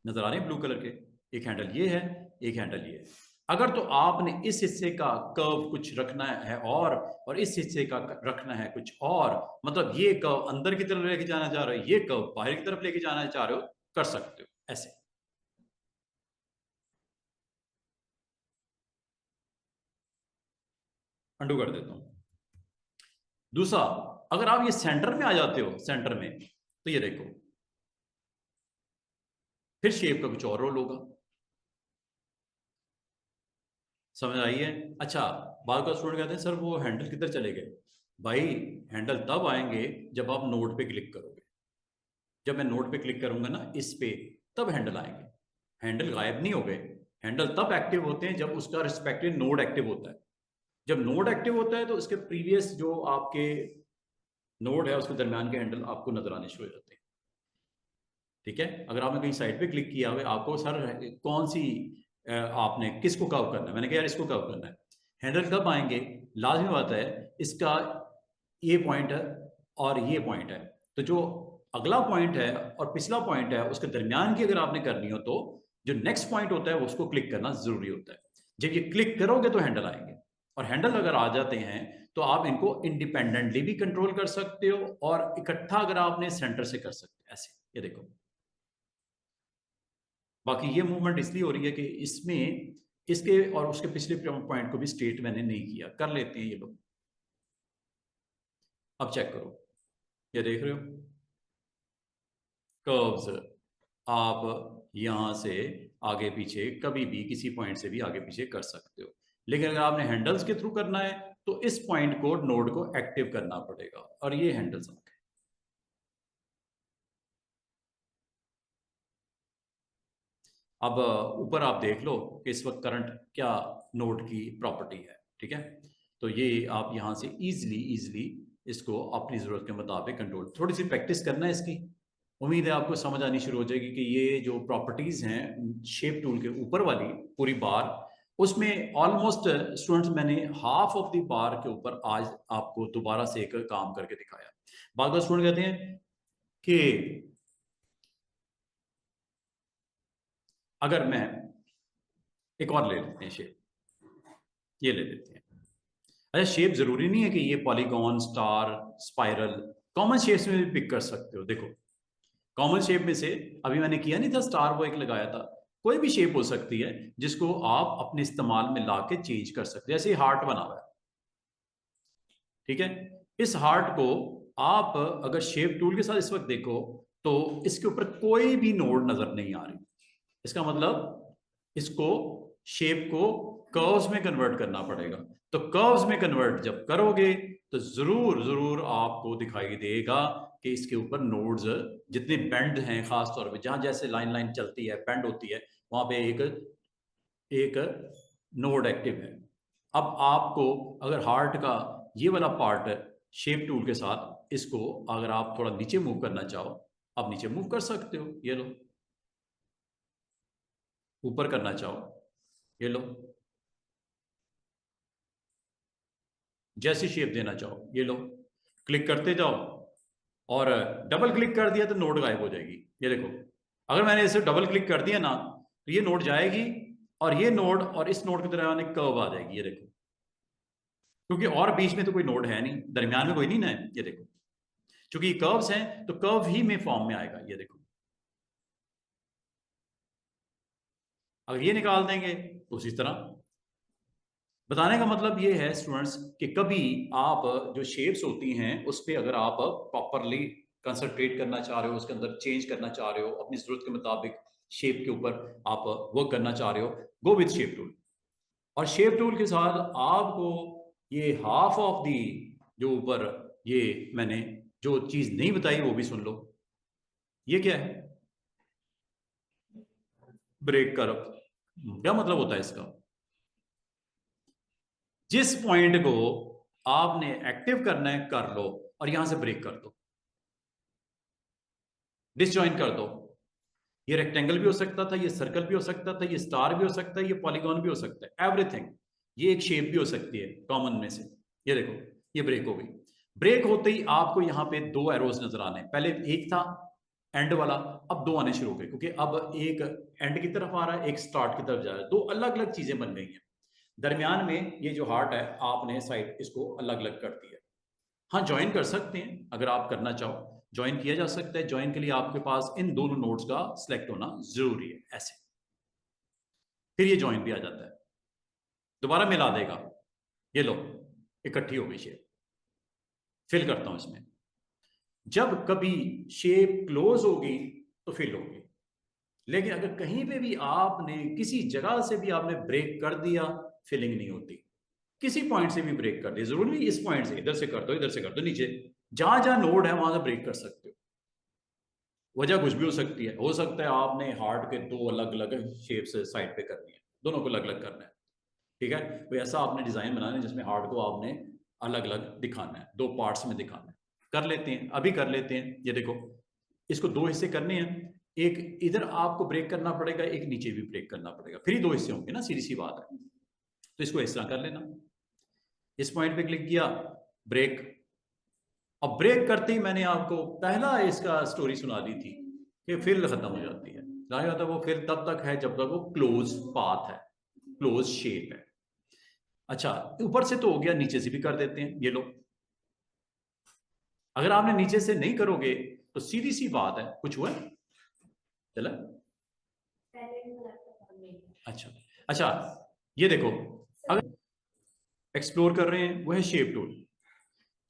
नजर आ रहे हैं ब्लू कलर के, एक हैंडल ये है, एक हैंडल ये है। अगर तो आपने इस हिस्से का कर्व कुछ रखना है और इस हिस्से का रखना है कुछ और, मतलब ये कर्व अंदर की तरफ लेके जाना चाह रहे हो, ये कर्व बाहर की तरफ लेके जाना चाह रहे हो, कर सकते हो ऐसे। अंडू कर देता हूं। दूसरा, अगर आप ये सेंटर में आ जाते हो, सेंटर में, तो ये देखो फिर शेप का कुछ और रोल होगा। समझ आई है? अच्छा, बार का स्टूडेंट कहते हैं सर वो हैंडल किधर चले गए? भाई हैंडल तब आएंगे जब आप नोड पे क्लिक करोगे। जब मैं नोड पे क्लिक करूंगा ना इस पे, तब हैंडल आएंगे। हैंडल गायब नहीं हो गए। हैंडल तब एक्टिव होते हैं जब उसका रिस्पेक्टिव नोड एक्टिव होता है। जब नोड एक्टिव होता है तो उसके प्रीवियस जो आपके नोड है उसके दरमियान के हैंडल आपको नजर आने शुरू हो जाते हैं। ठीक है, अगर आपने कहीं साइड पे क्लिक किया हुआ है, आपको सर कौन सी आपने किसको कव करना है, मैंने कहा यार इसको कव करना है। हैंडल कब आएंगे? लाजमी बात है, इसका ये पॉइंट है और ये पॉइंट है, तो जो अगला पॉइंट है और पिछला पॉइंट है उसके दरमियान की अगर आपने करनी हो तो जो नेक्स्ट पॉइंट होता है उसको क्लिक करना जरूरी होता है। जब ये क्लिक करोगे तो हैंडल आएंगे, और हैंडल अगर आ जाते हैं तो आप इनको इंडिपेंडेंटली भी कंट्रोल कर सकते हो और इकट्ठा अगर आपने सेंटर से कर सकते हो ऐसे। ये देखो, बाकी ये मूवमेंट इसलिए हो रही है कि इसमें इसके और उसके पिछले पॉइंट को भी स्ट्रेट मैंने नहीं किया, कर लेते हैं ये लोग। अब चेक करो, ये देख रहे हो कर्व्स, आप यहां से आगे पीछे कभी भी किसी पॉइंट से भी आगे पीछे कर सकते हो। लेकिन अगर आपने हैंडल्स के थ्रू करना है तो इस पॉइंट को, नोड को एक्टिव करना पड़ेगा, और ये हैंडल्स आ गए। अब ऊपर आप देख लो कि इस वक्त करंट क्या नोड की प्रॉपर्टी है। ठीक है, तो ये आप यहां से इजीली इजीली इसको अपनी जरूरत के मुताबिक कंट्रोल, थोड़ी सी प्रैक्टिस करना है इसकी। उम्मीद है आपको समझ आनी शुरू हो जाएगी कि ये जो प्रॉपर्टीज हैं शेप टूल के ऊपर वाली पूरी बार, उसमें ऑलमोस्ट स्टूडेंट्स मैंने हाफ ऑफ द बार के ऊपर आज आपको दोबारा से एक काम करके दिखाया। बार स्टूडेंट कहते हैं कि अगर मैं एक और ले लेते हैं शेप, ये ले लेते हैं। अच्छा, शेप जरूरी नहीं है कि ये polygon, star, spiral, common shapes में भी पिक कर सकते हो। देखो कॉमन शेप में से अभी मैंने किया नहीं था, स्टार वो एक लगाया था, कोई भी शेप हो सकती है जिसको आप अपने इस्तेमाल में लाके चेंज कर सकते हैं। जैसे हार्ट बना हुआ है, ठीक है, इस हार्ट को आप अगर शेप टूल के साथ इस वक्त देखो तो इसके ऊपर कोई भी नोड नजर नहीं आ रही। इसका मतलब इसको, शेप को कर्व्स में कन्वर्ट करना पड़ेगा। तो कर्व्स में कन्वर्ट जब करोगे तो जरूर जरूर आपको दिखाई देगा कि इसके ऊपर नोड्स जितने बेंड हैं, खास तौर पे जहां जैसे लाइन लाइन चलती है, बेंड होती है, वहां पे एक एक नोड एक्टिव है। अब आपको अगर हार्ट का ये वाला पार्ट शेप टूल के साथ इसको अगर आप थोड़ा नीचे मूव करना चाहो, आप नीचे मूव कर सकते हो, ये लो। ऊपर करना चाहो, ये लो। जैसी शेप देना चाहो, ये लो। क्लिक करते जाओ, और डबल क्लिक कर दिया तो नोड गायब हो जाएगी। ये देखो, अगर मैंने इसे डबल क्लिक कर दिया ना, तो ये नोड जाएगी, और ये नोड और इस नोड की तरह कर्व आ जाएगी। ये देखो, क्योंकि और बीच में तो कोई नोड है नहीं, दरमियान में कोई नहीं ना है। ये देखो, क्योंकि कर्व्स हैं तो कर्व ही में फॉर्म में आएगा। ये देखो, अगर ये निकाल देंगे तो उसी तरह। बताने का मतलब ये है स्टूडेंट्स कि कभी आप जो शेप्स होती हैं उस पर अगर आप प्रॉपरली कंसंट्रेट करना चाह रहे हो, उसके अंदर चेंज करना चाह रहे हो, अपनी जरूरत के मुताबिक शेप के ऊपर आप वर्क करना चाह रहे हो, गो विथ शेप टूल। और शेप टूल के साथ आपको ये हाफ ऑफ दी जो ऊपर ये मैंने जो चीज नहीं बताई वो भी सुन लो। ये क्या है? Break curve. क्या मतलब होता है इसका? जिस पॉइंट को आपने एक्टिव करना है कर लो, और यहां से ब्रेक कर दो, डिसजॉइन कर दो। ये रेक्टेंगल भी हो सकता था, ये सर्कल भी हो सकता था, ये स्टार भी हो सकता है, ये पॉलीगॉन भी हो सकता है, एवरीथिंग। ये एक शेप भी हो सकती है कॉमन में से। ये देखो, ये ब्रेक हो गई। ब्रेक होते ही आपको यहां पे दो एरोज नजर आने, पहले एक था एंड वाला, अब दो आने शुरू हो गए, क्योंकि अब एक एंड की तरफ आ रहा है, एक स्टार्ट की तरफ जा रहा है। दो अलग अलग चीजें बन गई हैं। दरमियान में ये जो हार्ट है, आपने साइड इसको अलग अलग कर दिया। हाँ, ज्वाइन कर सकते हैं अगर आप करना चाहो, ज्वाइन किया जा सकता है। ज्वाइन के लिए आपके पास इन दोनों नोड्स का सिलेक्ट होना जरूरी है, ऐसे। फिर ये ज्वाइन भी आ जाता है, दोबारा मिला देगा। ये लो, इकट्ठी हो गई शेप। फिल करता हूं इसमें। जब कभी शेप क्लोज होगी तो फिल होगी, लेकिन अगर कहीं पे भी आपने किसी जगह से भी आपने ब्रेक कर दिया, फिलिंग नहीं होती। किसी पॉइंट से भी ब्रेक कर दिया, जरूरी नहीं इस पॉइंट से, इधर से कर दो, इधर से कर दो, नीचे जहां जहां नोड है वहां से ब्रेक कर सकते हो। वजह कुछ भी हो सकता है आपने हार्ट के दो अलग अलग शेप्स साइड पे करनी है, दोनों को अलग अलग करना है। ठीक है, तो ऐसा आपने डिजाइन बनाना है जिसमें हार्ट को आपने अलग अलग दिखाना है, दो पार्ट्स में दिखाना है। कर लेते हैं, अभी कर लेते हैं। ये देखो, इसको दो हिस्से करने हैं। एक इधर आपको ब्रेक करना पड़ेगा, एक नीचे भी ब्रेक करना पड़ेगा, फिर ही दो हिस्से होंगे ना, सीधी सी बात है। तो इसको इस तरह कर लेना। इस पॉइंट पे क्लिक किया, ब्रेक। अब ब्रेक करते ही मैंने आपको पहला इसका स्टोरी सुना दी थी कि फिल खत्म हो जाती है। जाहिर होता है वो फिल तब तक है जब तक वो क्लोज पाथ है, क्लोज शेप है। अच्छा, ऊपर से तो हो गया, नीचे से भी कर देते हैं। ये लो, अगर आपने नीचे से नहीं करोगे तो सीधी सी बात है, कुछ हुआ चला। अच्छा अच्छा, ये देखो, अगर एक्सप्लोर कर रहे हैं वो है शेप टूल।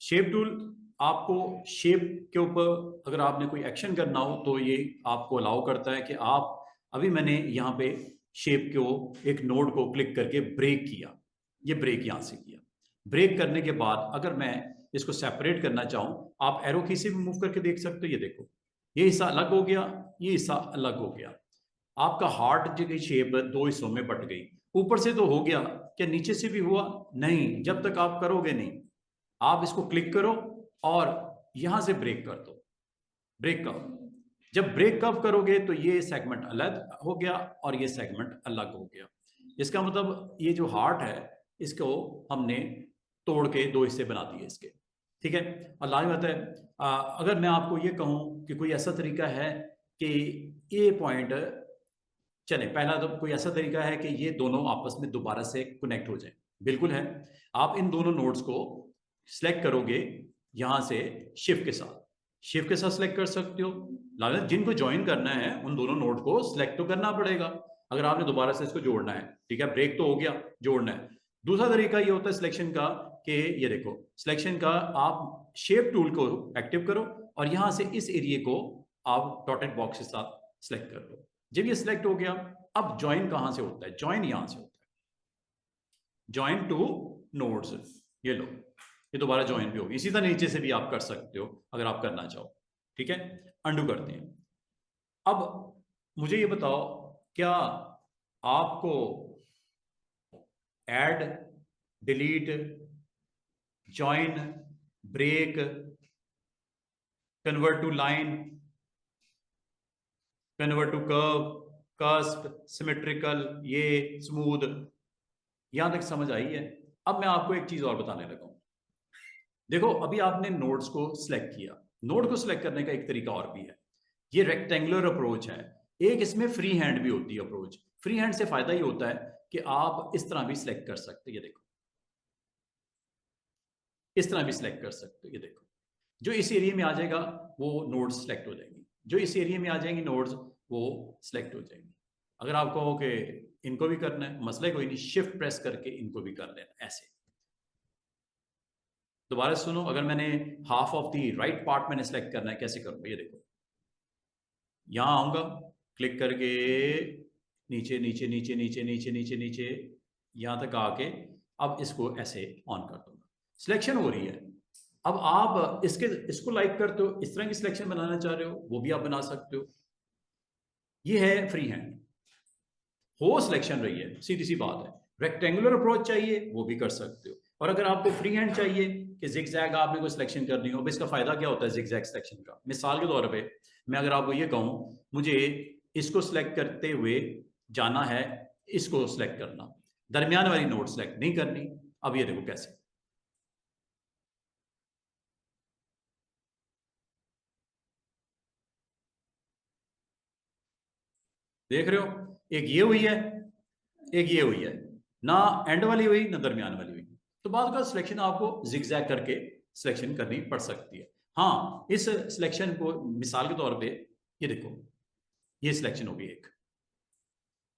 शेप टूल आपको शेप के ऊपर अगर आपने कोई एक्शन करना हो तो ये आपको अलाउ करता है कि आप, अभी मैंने यहाँ पे शेप को एक नोड को क्लिक करके ब्रेक किया, ये ब्रेक यहाँ से किया। ब्रेक करने के बाद अगर मैं इसको सेपरेट करना चाहूँ, आप एरो की से भी मूव करके देख सकते हो। ये देखो, ये हिस्सा अलग हो गया, ये हिस्सा अलग हो गया। आपका हार्ट की शेप दो हिस्सों में बट गई। ऊपर से तो हो गया, क्या नीचे से भी हुआ? नहीं, जब तक आप करोगे नहीं। आप इसको क्लिक करो और यहां से ब्रेक कर दो, ब्रेक कब। जब ब्रेक कब करोगे तो ये सेगमेंट अलग हो गया और ये सेगमेंट अलग हो गया। इसका मतलब ये जो हार्ट है इसको हमने तोड़ के दो हिस्से बना दिए इसके। ठीक है, और लाइव बात है, अगर मैं आपको ये कहूं कि कोई ऐसा तरीका है कि ये पॉइंट चले, पहला तो कोई ऐसा तरीका है कि ये दोनों आपस में दोबारा से कनेक्ट हो जाए? बिल्कुल है। आप इन दोनों नोड्स को सिलेक्ट करोगे यहां से शिफ्ट के साथ, शिफ्ट के साथ सिलेक्ट कर सकते हो। लागत जिनको ज्वाइन करना है उन दोनों नोड को सिलेक्ट तो करना पड़ेगा अगर आपने दोबारा से इसको जोड़ना है। ठीक है, ब्रेक तो हो गया, जोड़ना है। दूसरा तरीका ये होता है सिलेक्शन का कि ये देखो, सिलेक्शन का आप शेप टूल को एक्टिव करो और यहां से इस एरिया को आप डॉटेड बॉक्स के साथ सिलेक्ट कर लो। जब ये सिलेक्ट हो गया, अब ज्वाइन कहां से होता है? ज्वाइन यहां से होता है, ज्वाइन टू नोड्स। ये लो, ये दोबारा ज्वाइन भी होगी। इसी तरह नीचे से भी आप कर सकते हो अगर आप करना चाहो। ठीक है, अंडू करते हैं। अब मुझे ये बताओ, क्या आपको add, delete, join, break, convert to line, convert to curve, cusp, symmetrical, ये स्मूथ। यहां तक समझ आई है? अब मैं आपको एक चीज और बताने लगा हूं। देखो, अभी आपने नोड्स को सिलेक्ट किया। नोड को सिलेक्ट करने का एक तरीका और भी है, ये रेक्टेंगुलर अप्रोच है। एक इसमें फ्री हैंड भी होती है अप्रोच। फ्री हैंड से फायदा ये होता है कि आप इस तरह भी सिलेक्ट कर सकते हो, ये देखो, इस तरह भी सिलेक्ट कर सकते हो, ये देखो। जो इस एरिया में आ जाएगा वो नोड्स सिलेक्ट हो जाएंगी, जो इस एरिया में आ जाएंगी नोड्स वो सिलेक्ट हो जाएंगी। अगर आप कहो कि इनको भी करना है, मसला कोई नहीं, शिफ्ट प्रेस करके इनको भी कर लेना। ऐसे दोबारा सुनो, अगर मैंने half of the right part मैंने सेलेक्ट करना है, कैसे करूंगा? ये देखो, यहां आऊंगा, क्लिक करके नीचे नीचे नीचे नीचे नीचे नीचे नीचे यहां तक आके अब इसको ऐसे ऑन कर दूंगा। सिलेक्शन हो रही है। अब आप इसको लाइक करते हो, इस तरह की सिलेक्शन बनाना चाह रहे हो, वो भी आप बना सकते हो। ये है फ्री हैंड, हो सिलेक्शन रही है, सीधी सी बात है। रेक्टेंगुलर अप्रोच चाहिए वो भी कर सकते हो, और अगर आपको फ्री हैंड चाहिए कि जिगजैग आपने कोई सिलेक्शन करनी हो, इसका फायदा क्या होता है जिगजैग सिलेक्शन का? मिसाल के तौर पे मैं अगर आपको ये कहूं मुझे इसको सिलेक्ट करते हुए जाना है, इसको सिलेक्ट करना, दरमियान वाली नोट सिलेक्ट नहीं करनी। अब ये देखो कैसे, देख रहे हो? एक ये हुई है, एक ये हुई है, ना एंड वाली हुई ना दरमियान वाली हुई। तो बाद का सिलेक्शन आपको जिगजैग करके सिलेक्शन करनी पड़ सकती है। हाँ, इस सिलेक्शन को मिसाल के तौर पे ये देखो, ये सिलेक्शन होगी एक,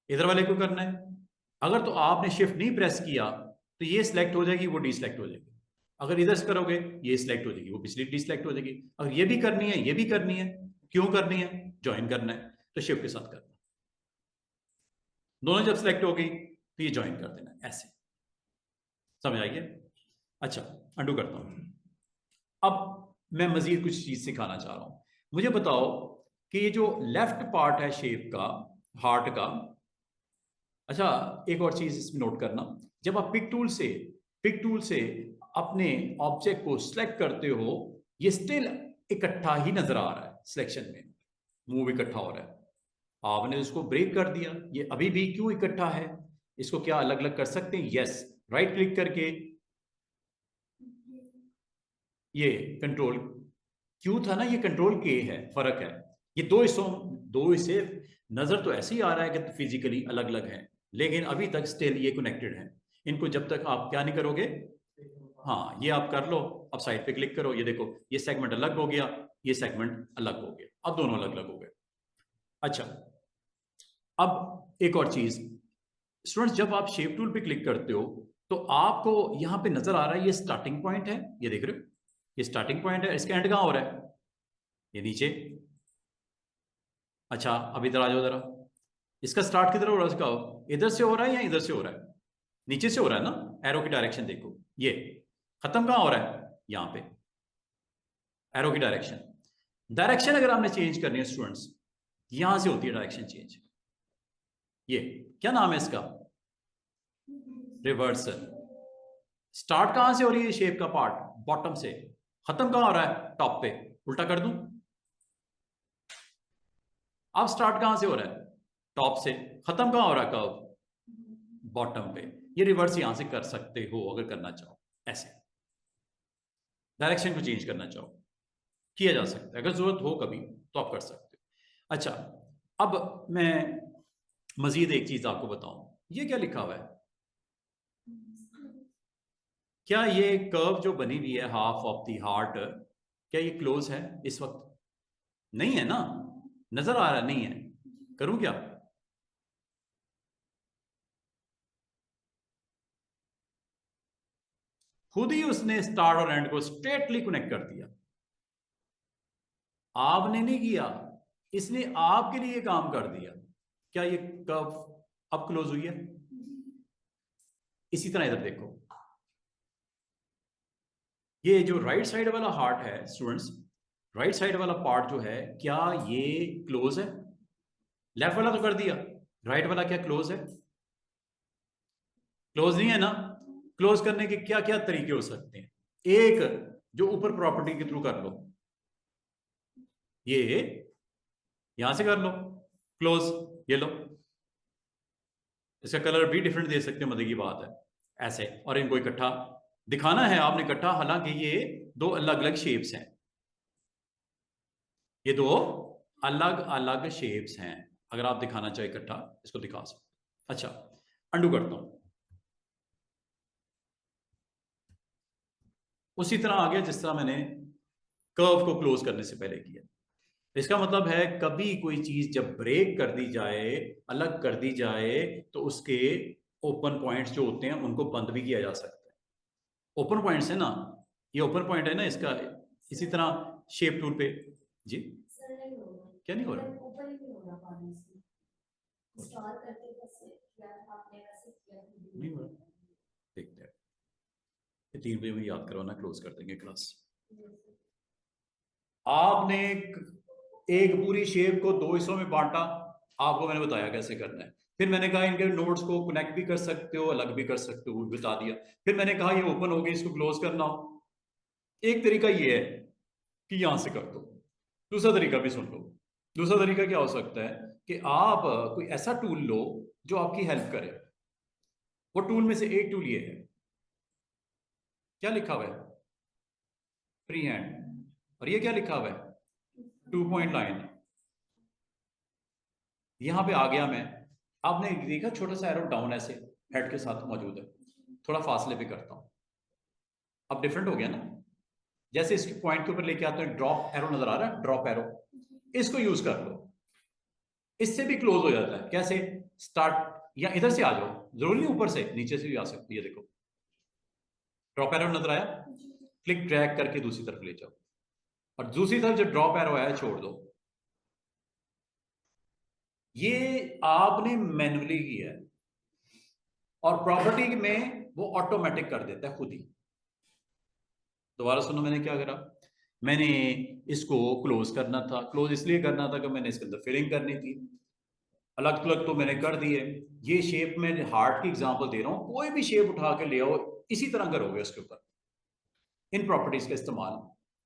इधर वाले को करना है। अगर तो आपने शिफ्ट नहीं प्रेस किया तो ये सिलेक्ट हो जाएगी, वो डिसलेक्ट हो जाएगी। अगर इधर से करोगे ये सिलेक्ट हो जाएगी, वो पिछली डिसलेक्ट हो जाएगी। अगर ये भी करनी है, ये भी करनी है, क्यों करनी है? ज्वाइन करना है तो शिफ्ट के साथ करना। दोनों जब सिलेक्ट हो गई तो ये ज्वाइन कर देना, ऐसे। समझ आइए? अच्छा, अंडू करता हूं। अब मैं मजीद कुछ चीज सिखाना चाह रहा हूं। मुझे बताओ कि ये जो लेफ्ट पार्ट है शेप का, हार्ट का, अच्छा एक और चीज इसमें नोट करना, जब आप पिक टूल से अपने ऑब्जेक्ट को सिलेक्ट करते हो, ये स्टिल इकट्ठा ही नजर आ रहा है। सिलेक्शन में मूव इकट्ठा हो रहा है, आपने इसको ब्रेक कर दिया, ये अभी भी क्यों इकट्ठा है? इसको क्या अलग अलग कर सकते हैं? यस, राइट क्लिक करके ये कंट्रोल क्यू था ना, ये कंट्रोल के है, फर्क है। ये दो हिस्से नजर तो ऐसे ही आ रहा है कि फिजिकली अलग अलग है, लेकिन अभी तक स्टिल ये कनेक्टेड है। इनको जब तक आप क्या नहीं करोगे, हाँ ये आप कर लो, अब साइड पे क्लिक करो, ये देखो ये सेगमेंट अलग हो गया, ये सेगमेंट अलग हो गया, अब दोनों अलग अलग हो गए। अच्छा, अब एक और चीज स्टूडेंट्स, जब आप शेप टूल पे क्लिक करते हो तो आपको यहां पे नजर आ रहा है ये स्टार्टिंग पॉइंट है, ये देख रहे हो, ये स्टार्टिंग पॉइंट है, इसका एंड कहां हो रहा है? ये नीचे। अच्छा, अब इधर आ जाओ जरा, इसका स्टार्ट किधर हो रहा है? इसका इधर से हो रहा है या इधर से हो रहा है? नीचे से हो रहा है ना, एरो की डायरेक्शन देखो, ये खत्म कहां हो रहा है? यहां पे, एरो की डायरेक्शन। डायरेक्शन अगर आपने चेंज करनी है स्टूडेंट्स, यहां से होती है डायरेक्शन चेंज। ये क्या नाम है इसका? रिवर्सल। स्टार्ट कहां से हो रही है शेप का पार्ट? बॉटम से। खत्म कहां हो रहा है? टॉप पे। उल्टा कर दूं? अब स्टार्ट कहां से हो रहा है? टॉप से। खत्म कहां हो रहा है कर्व? बॉटम पे। ये रिवर्स यहां से कर सकते हो अगर करना चाहो, ऐसे डायरेक्शन को चेंज करना चाहो, किया जा सकता है। अगर जरूरत हो कभी तो आप कर सकते हो। अच्छा, अब मैं मजीद एक चीज आपको बताऊं, ये क्या लिखा हुआ है? क्या ये कर्व जो बनी हुई है हाफ ऑफ द हार्ट, क्या ये क्लोज है इस वक्त? नहीं है ना, नजर आ रहा नहीं है। करूं क्या? खुद ही उसने स्टार्ट और एंड को स्ट्रेटली कनेक्ट कर दिया। आपने नहीं किया, इसने आपके लिए काम कर दिया। क्या ये कर्व अब क्लोज हुई है? इसी तरह इधर देखो, ये जो राइट साइड वाला हार्ट है स्टूडेंट्स, राइट साइड वाला पार्ट जो है, क्या ये क्लोज है? लेफ्ट वाला तो कर दिया, राइट वाला क्या क्लोज है? क्लोज नहीं है ना। क्लोज करने के क्या क्या तरीके हो सकते हैं? एक, जो ऊपर प्रॉपर्टी के थ्रू कर लो, ये यहां से कर लो क्लोज, ये लो। इसका कलर भी डिफरेंट दे सकते हैं, मजे की बात है ऐसे, और इनको इकट्ठा दिखाना है आपने इकट्ठा, हालांकि ये दो अलग अलग शेप्स हैं, ये दो अलग अलग शेप्स हैं। अगर आप दिखाना चाहे इकट्ठा, इसको दिखा सकते। अच्छा, अंडू करता हूं। उसी तरह आ गया जिस तरह मैंने कर्व को क्लोज करने से पहले किया। इसका मतलब है कभी कोई चीज जब ब्रेक कर दी जाए, अलग कर दी जाए, तो उसके ओपन पॉइंट्स जो होते हैं उनको बंद भी किया जा सकता है। ओपन पॉइंट्स है ना, ये ओपन पॉइंट है ना इसका। इसी तरह शेप टूल पे जी क्या नहीं हो रहा, नहीं हो रहा, देखते हैं। 3 बजे में याद करवाना, क्लोज कर देंगे क्लास। आपने एक पूरी शेप को 2 हिस्सों में बांटा, आपको मैंने बताया कैसे करना है। फिर मैंने कहा इनके नोड्स को कनेक्ट भी कर सकते हो, अलग भी कर सकते हो, बता दिया। फिर मैंने कहा ये ओपन हो गई, इसको क्लोज करना हो, एक तरीका ये है कि यहां से कर दो। दूसरा तरीका भी सुन लो। दूसरा तरीका क्या हो सकता है कि आप कोई ऐसा टूल लो जो आपकी हेल्प करे। वो टूल में से एक टूल ये है, क्या लिखा हुआ है? Free hand. और ये क्या लिखा हुआ है? 2 पॉइंट लाइन। यहां पे आ गया मैं, आपने देखा छोटा सा एरो डाउन ऐसे हेड के साथ मौजूद है, थोड़ा फासले पे करता हूं, अब डिफरेंट हो गया ना। जैसे इस पॉइंट के ऊपर लेके आते हैं, ड्रॉप एरो नजर आ रहा है, ड्रॉप एरो, इसको यूज कर लो, इससे भी क्लोज हो जाता है। कैसे? स्टार्ट, या इधर से आ जाओ, जरूरी नहीं ऊपर से, नीचे से भी आ सकती है। देखो ड्रॉप एरो नजर आया, क्लिक ड्रैग करके दूसरी तरफ ले जाओ, और दूसरी तरफ जो ड्रॉप एरो है छोड़ दो। ये आपने मैन्युअली किया है, और प्रॉपर्टी में वो ऑटोमेटिक कर देता है खुद ही। दोबारा सुनो, मैंने क्या करा, मैंने इसको क्लोज करना था। क्लोज इसलिए करना था कि मैंने इसके अंदर फिलिंग करनी थी। अलग अलग तो मैंने कर दिए। ये शेप में हार्ट की एग्जांपल दे रहा हूं, कोई भी शेप उठा के ले आओ, इसी तरह करोगे उसके ऊपर। इन प्रॉपर्टीज का इस्तेमाल,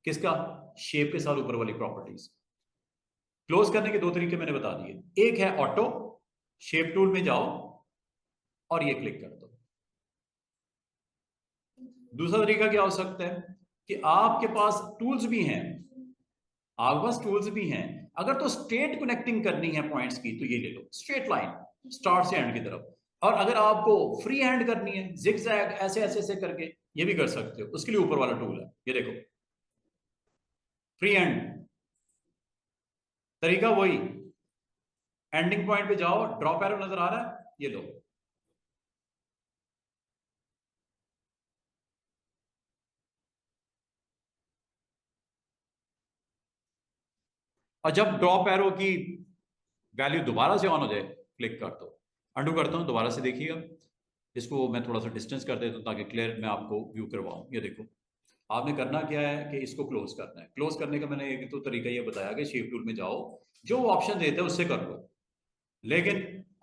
किसका? शेप के साथ ऊपर वाली प्रॉपर्टीज। क्लोज करने के 2 तरीके मैंने बता दिए। एक है ऑटो, शेप टूल में जाओ और ये क्लिक कर दो। दूसरा तरीका क्या हो सकता है कि आपके पास टूल्स भी हैं, आपके पास टूल्स भी हैं, अगर तो स्ट्रेट कनेक्टिंग करनी है पॉइंट्स की तो ये ले लो, स्ट्रेट लाइन स्टार्ट से एंड की तरफ। और अगर आपको फ्री हैंड करनी है, जिग जैग ऐसे ऐसे ऐसे करके, ये भी कर सकते हो। उसके लिए ऊपर वाला टूल है, ये देखो, फ्री हैंड। तरीका वही, एंडिंग पॉइंट पे जाओ, ड्रॉप एरो नजर आ रहा है, ये लो। और जब ड्रॉप एरो की वैल्यू दोबारा से ऑन हो जाए, क्लिक कर दो। अंडू करता हूं, दोबारा से देखिएगा। इसको मैं थोड़ा सा डिस्टेंस कर देता हूं ताकि क्लियर मैं आपको व्यू करवाऊं। ये देखो, आपने करना क्या है कि इसको क्लोज करना है। क्लोज करने का मैंने एक तो तरीका ये बताया कि शेप टूल में जाओ, जो ऑप्शन देते हैं उससे कर लो। लेकिन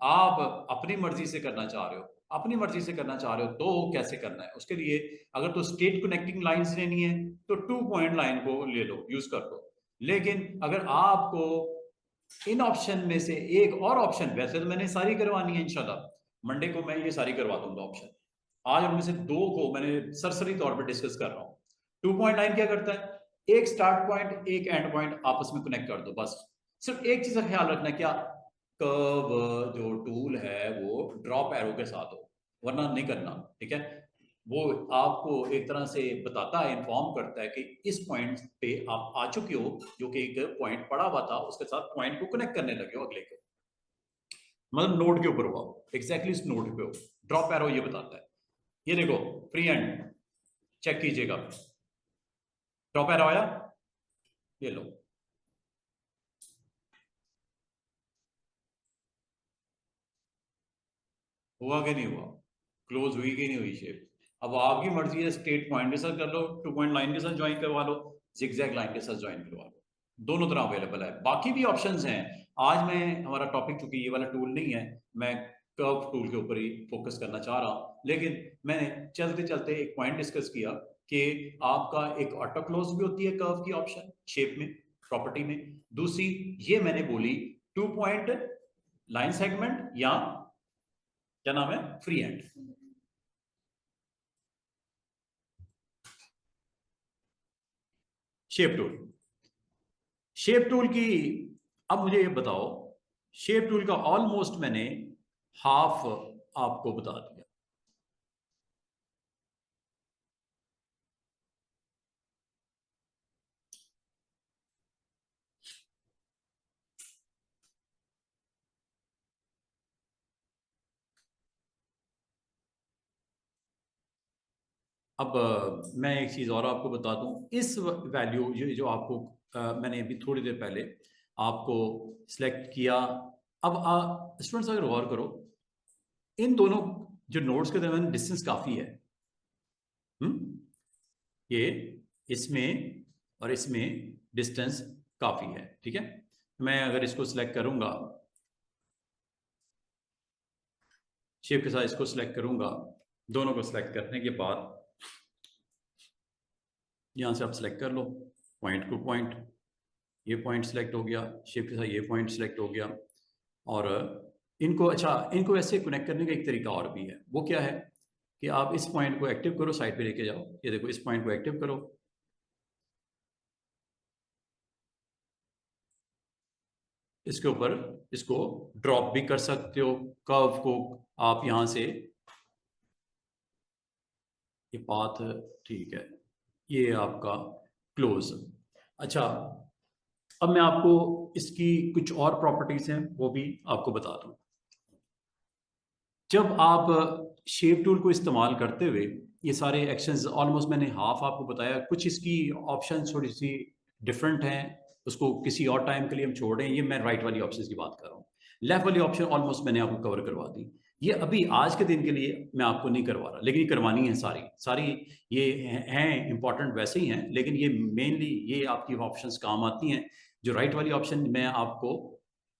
आप अपनी मर्जी से करना चाह रहे हो, अपनी मर्जी से करना चाह रहे हो तो कैसे करना है उसके लिए, अगर तो स्ट्रेट कनेक्टिंग लाइंस लेनी है तो 2 पॉइंट लाइन को ले लो, यूज कर लो। लेकिन अगर आपको इन ऑप्शन में से एक और ऑप्शन, वैसे तो मैंने सारी करवानी है इंशाल्लाह, मंडे को मैं ये सारी करवा दूंगा ऑप्शन। आज उनमें से 2 को मैंने सरसरी तौर पर डिस्कस कर रहा हूँ। 2 पॉइंट लाइन क्या करता है? एक स्टार्ट पॉइंट एक एंड पॉइंट आपस में कनेक्ट कर दो, बस। सिर्फ एक चीज का ख्याल रखना, क्या? कर्व जो टूल है वो ड्रॉप एरो के साथ हो, वरना नहीं करना, ठीक है? वो आपको एक तरह से बताता है, इन्फॉर्म करता है कि इस पॉइंट पे आप आ चुके हो, जो कि एक पॉइंट पड़ा हुआ था, उसके साथ पॉइंट को कनेक्ट करने लगे हो अगले को, मतलब नोड के ऊपर हुआ, एग्जैक्टली इस नोड पे हो। ड्रॉप एरो ये बताता है। ये देखो, फ्री हैंड चेक कीजिएगा, ड्रॉप एरो आया, ये लो। हुआ कि नहीं हुआ? क्लोज हुई कि नहीं हुई शेप? अब आपकी मर्जी है, स्ट्रेट पॉइंट के साथ कर लो, 2 पॉइंट लाइन के साथ ज्वाइन करवा लो, जिगजैग लाइन के साथ ज्वाइन करवा लो, दोनों तरह अवेलेबल है। बाकी भी ऑप्शंस हैं। आज मैं, हमारा टॉपिक चूंकि ये वाला टूल नहीं है, मैं कर्व टूल के ऊपर ही फोकस करना चाह रहा हूं, लेकिन मैंने चलते चलते एक पॉइंट डिस्कस किया कि आपका एक ऑटो क्लोज भी होती है कर्व की ऑप्शन शेप में, प्रॉपर्टी में। दूसरी ये मैंने बोली 2 पॉइंट लाइन सेगमेंट या क्या नाम है, free hand. Shape tool, shape tool की अब मुझे ये बताओ, शेप टूल का ऑलमोस्ट मैंने हाफ आपको बता दिया। अब मैं एक चीज़ और आपको बता दूं, इस वैल्यू ये जो आपको मैंने अभी थोड़ी देर पहले आपको सिलेक्ट किया। अब स्टूडेंट्स अगर गौर करो, इन दोनों जो नोड्स के दरमियान डिस्टेंस काफ़ी है। ये इसमें और इसमें डिस्टेंस काफ़ी है, ठीक है। मैं अगर इसको सिलेक्ट करूंगा, शेप के साथ इसको सिलेक्ट करूंगा, दोनों को सिलेक्ट करने के बाद यहाँ से आप सिलेक्ट कर लो पॉइंट टू पॉइंट, ये पॉइंट सिलेक्ट हो गया, शेप के साथ ये पॉइंट सिलेक्ट हो गया। और इनको इनको ऐसे कनेक्ट करने का एक तरीका और भी है, वो क्या है कि आप इस पॉइंट को एक्टिव करो, साइड पे लेके जाओ, ये देखो इस पॉइंट को एक्टिव करो, इसके ऊपर इसको ड्रॉप भी कर सकते हो, कर्व को आप यहां से, ये पाथ ठीक है, ये आपका क्लोज। अच्छा, अब मैं आपको इसकी कुछ और प्रॉपर्टीज हैं वो भी आपको बता दूं। जब आप शेप टूल को इस्तेमाल करते हुए ये सारे एक्शंस, ऑलमोस्ट मैंने हाफ आपको बताया, कुछ इसकी ऑप्शन थोड़ी सी डिफरेंट हैं, उसको किसी और टाइम के लिए हम छोड़ रहे हैं। ये मैं राइट वाली ऑप्शंस की बात कर रहा हूँ, लेफ्ट वाली ऑप्शन ऑलमोस्ट मैंने आपको कवर करवा दी। ये अभी आज के दिन के लिए मैं आपको नहीं करवा रहा, लेकिन ये करवानी है सारी सारी, ये हैं इंपॉर्टेंट वैसे ही हैं, लेकिन ये मेनली ये आपकी ऑप्शंस काम आती हैं। जो राइट वाली ऑप्शन मैं आपको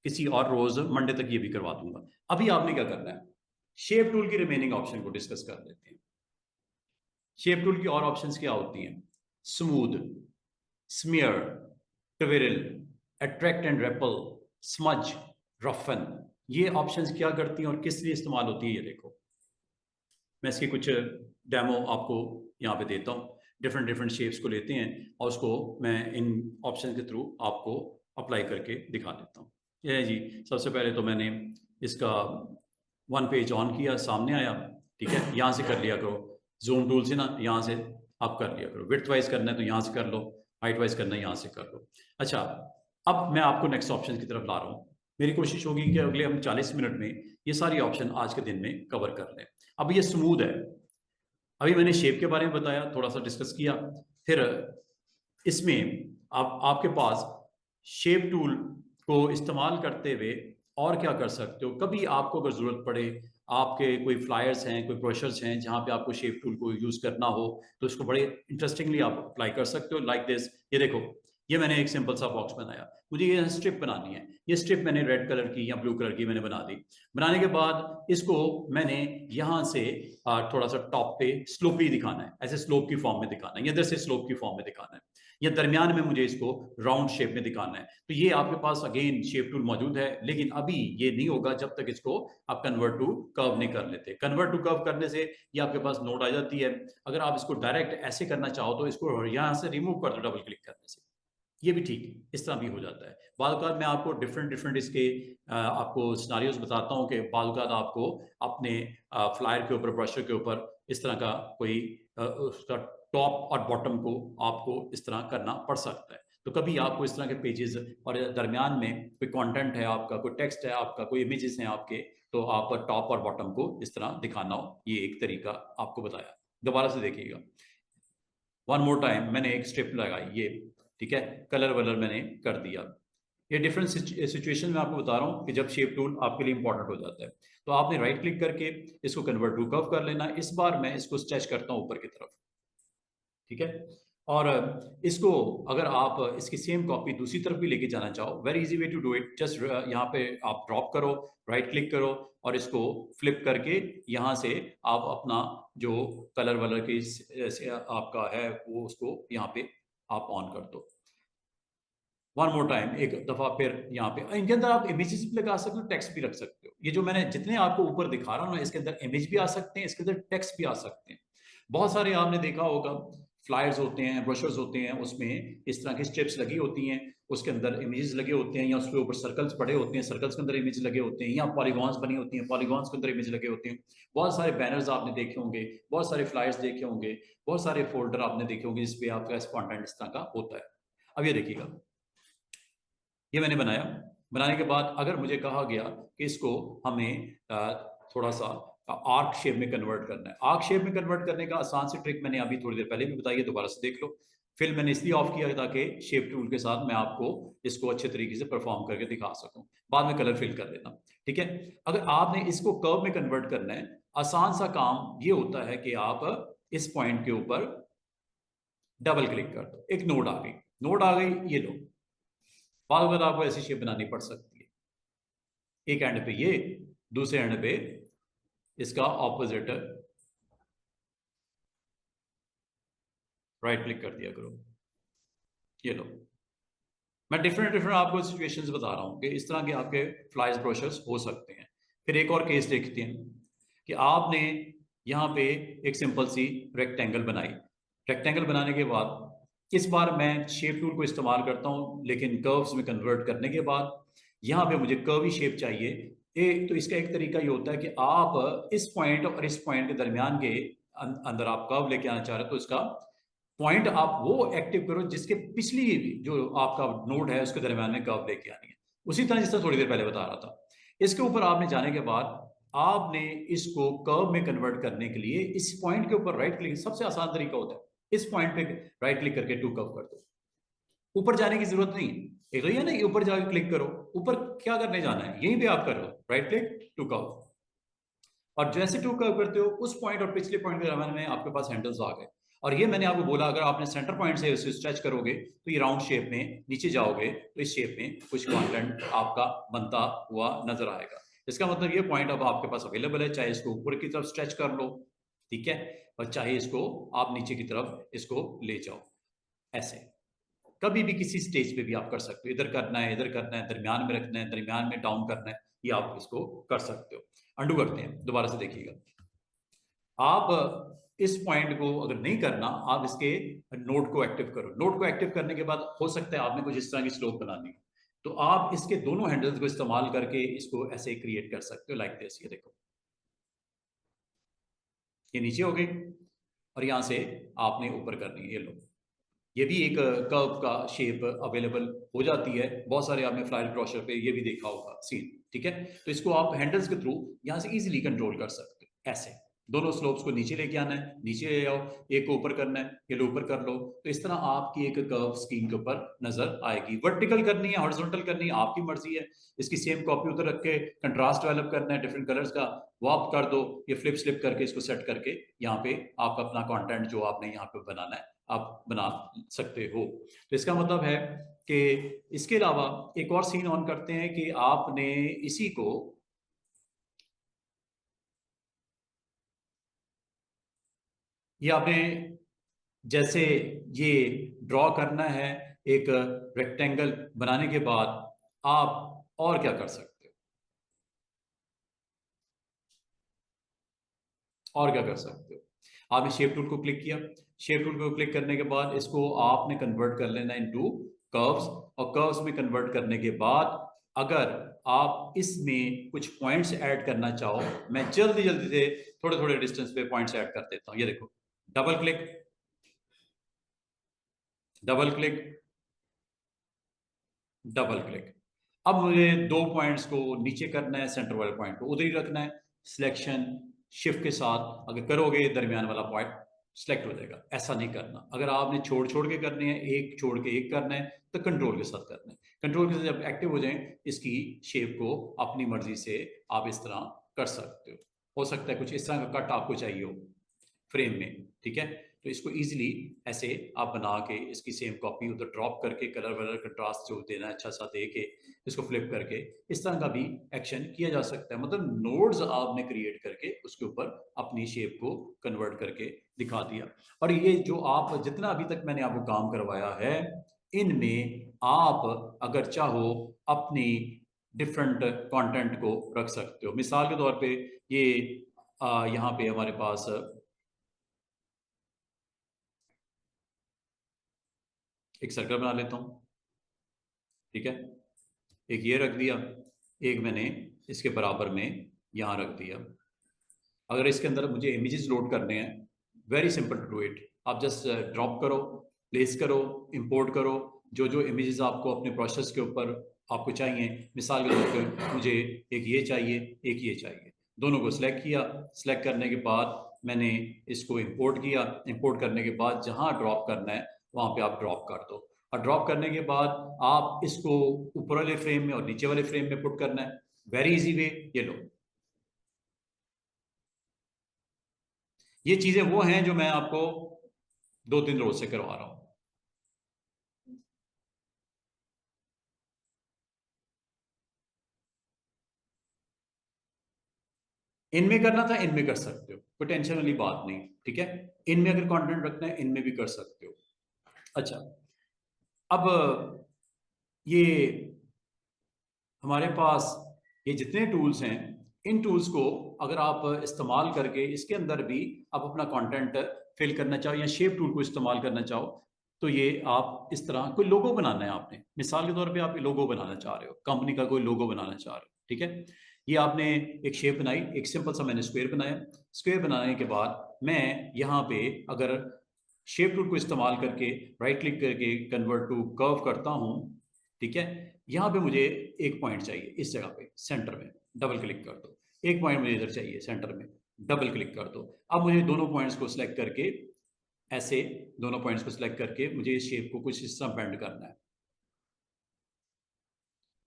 किसी और रोज मंडे तक ये भी करवा दूंगा। अभी आपने क्या करना है, शेप टूल की रिमेनिंग ऑप्शन को डिस्कस कर लेते हैं। शेप टूल की और ऑप्शंस क्या होती हैं, smooth, smear, twirl, attract and repel, smudge, roughen. ये ऑप्शंस क्या करती हैं और किस लिए इस्तेमाल होती है, ये देखो। मैं इसके कुछ डेमो आपको यहाँ पे देता हूँ। डिफरेंट डिफरेंट शेप्स को लेते हैं और उसको मैं इन ऑप्शन के थ्रू आपको अप्लाई करके दिखा देता हूँ। ये है जी, सबसे पहले तो मैंने इसका वन पेज ऑन किया, सामने आया, ठीक है। यहाँ से कर लिया करो, जूम टूल से ना यहाँ से आप कर लिया करो। विड्थ वाइज करना है तो यहाँ से कर लो, हाइट वाइज करना है यहाँ से कर लो। अच्छा, अब मैं आपको नेक्स्ट ऑप्शन की तरफ ला रहा हूँ। मेरी कोशिश होगी कि अगले हम 40 मिनट में ये सारी ऑप्शन आज के दिन में कवर कर लें। अब ये स्मूथ है, अभी मैंने शेप के बारे में बताया, थोड़ा सा डिस्कस किया। फिर इसमें आपके पास शेप टूल को इस्तेमाल करते हुए और क्या कर सकते हो, कभी आपको अगर ज़रूरत पड़े, आपके कोई फ्लायर्स हैं, कोई ब्रोशर्स हैं जहाँ पे आपको शेप टूल को यूज़ करना हो, तो इसको बड़े इंटरेस्टिंगली आप अप्लाई कर सकते हो। लाइक दिस, ये देखो, ये मैंने एक सिंपल सा बॉक्स बनाया, मुझे ये स्ट्रिप बनानी है। ये स्ट्रिप मैंने रेड कलर की या ब्लू कलर की मैंने बना दी। बनाने के बाद इसको मैंने यहाँ से थोड़ा सा टॉप पे स्लोपी दिखाना है, ऐसे स्लोप की फॉर्म में दिखाना है, या इधर से स्लोप की फॉर्म में दिखाना है, या दरमियान में मुझे इसको राउंड शेप में दिखाना है। तो ये आपके पास अगेन शेप टूल मौजूद है, लेकिन अभी ये नहीं होगा जब तक इसको आप कन्वर्ट टू कर्व नहीं कर लेते। कन्वर्ट टू कर्व करने से ये आपके पास नोट आ जाती है। अगर आप इसको डायरेक्ट ऐसे करना चाहो तो इसको यहाँ से रिमूव कर दो डबल क्लिक करने से, ये भी ठीक इस तरह भी हो जाता है। बाद मैं आपको डिफरेंट डिफरेंट इसके आपको सिनारियोज बताता हूँ कि बाद आपको अपने फ्लायर के ऊपर, ब्रशर के ऊपर इस तरह का कोई उसका टॉप और बॉटम को आपको इस तरह करना पड़ सकता है। तो कभी आपको इस तरह के पेजेस और दरमियान में कोई कंटेंट है आपका, कोई टेक्स्ट है आपका, कोई इमेजेस हैं आपके, तो आप टॉप और बॉटम को इस तरह दिखाना हो, ये एक तरीका आपको बताया। दोबारा से देखिएगा, वन मोर टाइम, मैंने एक स्ट्रिप लगाई ये, ठीक है, कलर वलर मैंने कर दिया। ये डिफरेंट सिचुएशन में आपको बता रहा हूँ कि जब शेप टूल आपके लिए इंपॉर्टेंट हो जाता है, तो आपने राइट क्लिक करके इसको कन्वर्ट टू कर्व कर लेना। इस बार मैं इसको स्ट्रेच करता हूँ ऊपर की तरफ, ठीक है। और इसको अगर आप इसकी सेम कॉपी दूसरी तरफ भी लेके जाना चाहो, very easy way to do it, just यहाँ पे आप ड्रॉप करो, राइट क्लिक करो और इसको फ्लिप करके यहाँ से आप अपना जो कलर वलर की आपका है वो उसको यहाँ पे आप ऑन कर दो। वन मोर टाइम, एक दफा फिर यहाँ पे इनके अंदर आप इमेजेस भी लगा सकते हो, टेक्स्ट भी रख सकते हो। ये जो मैंने जितने आपको ऊपर दिखा रहा हूँ ना, इसके अंदर इमेज भी आ सकते हैं, इसके अंदर टेक्स्ट भी आ सकते हैं। बहुत सारे आपने देखा होगा फ्लायर्स होते हैं, ब्रोशर्स होते हैं, उसमें इस तरह की स्ट्रिप्स लगी होती हैं, उसके अंदर इमेजेस लगे होते हैं, या उसके ऊपर सर्कल्स पड़े होते हैं, सर्कल्स के अंदर इमेज लगे होते हैं, या पॉलीगॉन्स बनी होती हैं, पॉलीगॉन्स के अंदर इमेज लगे होते हैं। बहुत सारे बैनर्स आपने देखे होंगे, बहुत सारे फ्लायर्स देखे होंगे, बहुत सारे फोल्डर आपने देखे होंगे जिसपे आपका कंटेंट इस तरह का होता है। अब ये देखिएगा, ये मैंने बनाया। बनाने के बाद अगर मुझे कहा गया कि इसको हमें थोड़ा सा आर्क शेप में कन्वर्ट करना है, आर्क शेप में कन्वर्ट करने का आसान सी ट्रिक मैंने अभी थोड़ी देर पहले भी बताई है, दोबारा से देख लो। फिर मैंने इसलिए ऑफ किया ताकि शेप टूल के साथ मैं आपको इसको अच्छे तरीके से परफॉर्म करके दिखा सकूं, बाद में कलर फिल कर लेना। ठीक है, अगर आपने इसको कर्व में कन्वर्ट करना है, आसान सा काम ये होता है कि आप इस पॉइंट के ऊपर डबल क्लिक कर दो, एक नोड आ गई, नोड आ गई, ये लो। बाद में आपको ऐसी शेप बनानी पड़ सकती है, एक एंड पे ये, दूसरे एंड पे इसका ऑपोजिट राइट क्लिक कर दिया करो, ये लो। मैं डिफरेंट डिफरेंट आपको सिचुएशंस बता रहा हूं कि इस तरह के आपके फ्लाइज ब्रोशर्स हो सकते हैं। फिर एक और केस देखते हैं कि आपने यहाँ पे एक सिंपल सी रेक्टेंगल बनाई। रेक्टेंगल बनाने के बाद इस बार मैं शेप टूल को इस्तेमाल करता हूँ, लेकिन कर्व्स में कन्वर्ट करने के बाद यहाँ पे मुझे कर्वी शेप चाहिए। एक तो इसका एक तरीका ये होता है कि आप इस पॉइंट और इस पॉइंट के दरमियान के अंदर आप कर्व लेके आना चाह रहे हो, तो इसका पॉइंट आप वो एक्टिव करो जिसके पिछली जो आपका नोड है उसके दरमियान में कर्व लेके आनी है। उसी तरह जिस तरह थोड़ी देर पहले बता रहा था, इसके ऊपर आपने जाने के बाद आपने इसको कर्व में कन्वर्ट करने के लिए इस पॉइंट के ऊपर राइट क्लिक, सबसे आसान तरीका होता है इस पॉइंट पे राइट क्लिक करके टू कर्व कर दो। ऊपर जाने की जरूरत नहीं, एक तो ये ना कि ऊपर जाकर क्लिक करो, ऊपर क्या करने जाना है, यहीं पे आप करो राइट क्लिक टू कर्व, और जैसे टू कर्व करते हो उस पॉइंट और पिछले पॉइंट के दरमियान में आपके पास हैंडल्स आ गए। और ये मैंने आपको बोला, अगर आपने सेंटर पॉइंट से इसे स्ट्रेच करोगे तो ये राउंड शेप में नीचे जाओगे तो इस शेप में कुछ कंटेंट आपका बनता हुआ नजर आएगा। इसका मतलब ये पॉइंट अब आपके पास अवेलेबल है, चाहे इसको ऊपर की तरफ स्ट्रेच कर लो, ठीक है, और चाहे इसको आप नीचे की तरफ इसको ले जाओ। ऐसे कभी भी किसी स्टेज पे भी आप कर सकते हो, इधर करना है, इधर करना है, दरमियान में रखना है, दरमियान में डाउन करना है, ये आप इसको कर सकते हो। अंडू करते हैं, दोबारा से देखिएगा। आप इस पॉइंट को अगर नहीं करना, आप इसके नोड को एक्टिव करो। नोड को एक्टिव करने के बाद हो सकता है आपने कुछ इस तरह की स्लोप बनानी है, तो आप इसके दोनों हैंडल्स को इस्तेमाल करके इसको ऐसे क्रिएट कर सकते हो, लाइक दिस। ये देखो, ये नीचे हो गई और यहां से आपने ऊपर करनी है, ये लो। ये भी एक कर्व का शेप अवेलेबल हो जाती है, बहुत सारे आपने फ्लायर ब्रोशर पे ये भी देखा होगा सीन, ठीक है। तो इसको आप हैंडल्स के थ्रू यहां से इजीली कंट्रोल कर सकते हो। ऐसे दोनों स्लोप्स को नीचे लेके आना है, नीचे ले आओ, एक को ऊपर करना है, ये लो ऊपर कर लो, तो इस तरह आपकी एक कर्व स्क्रीन के ऊपर नजर आएगी। वर्टिकल करनी है, हॉरिजॉन्टल करनी है, आपकी मर्जी है। इसकी सेम कॉपी उधर रख के कंट्रास्ट डेवलप करना है डिफरेंट कलर्स का, वो आप कर दो। ये फ्लिप स्लिप करके इसको सेट करके यहाँ पे आप अपना कंटेंट जो आपने यहाँ पे बनाना है आप बना सकते हो। तो इसका मतलब है कि इसके अलावा एक और सीन ऑन करते हैं कि आपने इसी को ये आपने जैसे ये ड्रॉ करना है एक रेक्टेंगल बनाने के बाद, आप और क्या कर सकते हो, और क्या कर सकते हो। आपने शेप टूल को क्लिक किया, शेप टूल को क्लिक करने के बाद इसको आपने कन्वर्ट कर लेना इनटू कर्व्स, और कर्व्स में कन्वर्ट करने के बाद अगर आप इसमें कुछ पॉइंट्स ऐड करना चाहो, मैं जल्दी जल्दी से थोड़े थोड़े डिस्टेंस पे पॉइंट्स ऐड कर देता हूं। ये देखो, double click, double click, double click. अब मुझे दो पॉइंट्स को नीचे करना है, सेंटर वाले पॉइंट को उधर ही रखना है। सिलेक्शन शिफ्ट के साथ अगर करोगे दरमियान वाला पॉइंट सिलेक्ट हो जाएगा। ऐसा नहीं करना, अगर आपने छोड़ छोड़ के करने हैं, एक छोड़ के एक करना है, तो कंट्रोल के साथ करना है। कंट्रोल के साथ जब एक्टिव हो जाए, इसकी शेप को अपनी मर्जी से आप इस तरह कर सकते हो सकता है कुछ इस तरह का कट आपको चाहिए हो फ्रेम में, ठीक है। तो इसको इजीली ऐसे आप बना के इसकी सेम कॉपी उधर ड्रॉप करके कलर वलर कंट्रास्ट जो देना है अच्छा सा दे के इसको फ्लिप करके इस तरह का भी एक्शन किया जा सकता है। मतलब नोड्स आपने क्रिएट करके उसके ऊपर अपनी शेप को कन्वर्ट करके दिखा दिया। और ये जो आप जितना अभी तक मैंने आपको काम करवाया है, इनमें आप अगर चाहो अपनी डिफरेंट कंटेंट को रख सकते हो। मिसाल के तौर पे ये यहाँ पे हमारे पास एक सर्कल बना लेता हूँ, ठीक है। एक ये रख दिया, एक मैंने इसके बराबर में यहाँ रख दिया। अगर इसके अंदर मुझे इमेजेस लोड करने हैं, very simple to do it. आप जस्ट ड्रॉप करो, प्लेस करो, इंपोर्ट करो जो जो इमेजेस आपको अपने प्रोसेस के ऊपर आपको चाहिए। मिसाल के तौर पर मुझे एक ये चाहिए, एक ये चाहिए, दोनों को सिलेक्ट किया। सिलेक्ट करने के बाद मैंने इसको इंपोर्ट किया। इंपोर्ट करने के बाद जहाँ ड्रॉप करना है वहाँ पे आप ड्रॉप कर दो। और ड्रॉप करने के बाद आप इसको ऊपर वाले फ्रेम में और नीचे वाले फ्रेम में पुट करना है। वेरी इजी वे, ये लो। ये चीजें वो हैं जो मैं आपको 2-3 रोज से करवा रहा हूं। इनमें करना था, इनमें कर सकते हो, कोई टेंशन वाली बात नहीं, ठीक है। इनमें अगर कंटेंट रखना है इनमें भी कर सकते हो। अच्छा, अब ये हमारे पास ये जितने टूल्स हैं, इन टूल्स को अगर आप इस्तेमाल करके इसके अंदर भी आप अपना कंटेंट फिल करना चाहो या शेप टूल को इस्तेमाल करना चाहो, तो ये आप इस तरह कोई लोगो बनाना है आपने, मिसाल के तौर पे आप लोगो बनाना चाह रहे हो, कंपनी का कोई लोगो बनाना चाह रहे हो, ठीक है। ये आपने एक शेप बनाई, एक सिंपल सा मैंने स्क्वायर बनाया। स्क्वायर बनाने के बाद मैं यहाँ पे अगर शेप टूल को इस्तेमाल करके राइट क्लिक करके कन्वर्ट टू कर्व करता हूँ, ठीक है। यहाँ पे मुझे एक पॉइंट चाहिए, इस जगह पे सेंटर में डबल क्लिक कर दो। एक पॉइंट मुझे इधर चाहिए सेंटर में, डबल क्लिक कर दो। अब मुझे दोनों पॉइंट्स को सिलेक्ट करके ऐसे दोनों पॉइंट्स को सिलेक्ट करके मुझे इस शेप को कुछ इस तरह बेंड करना है,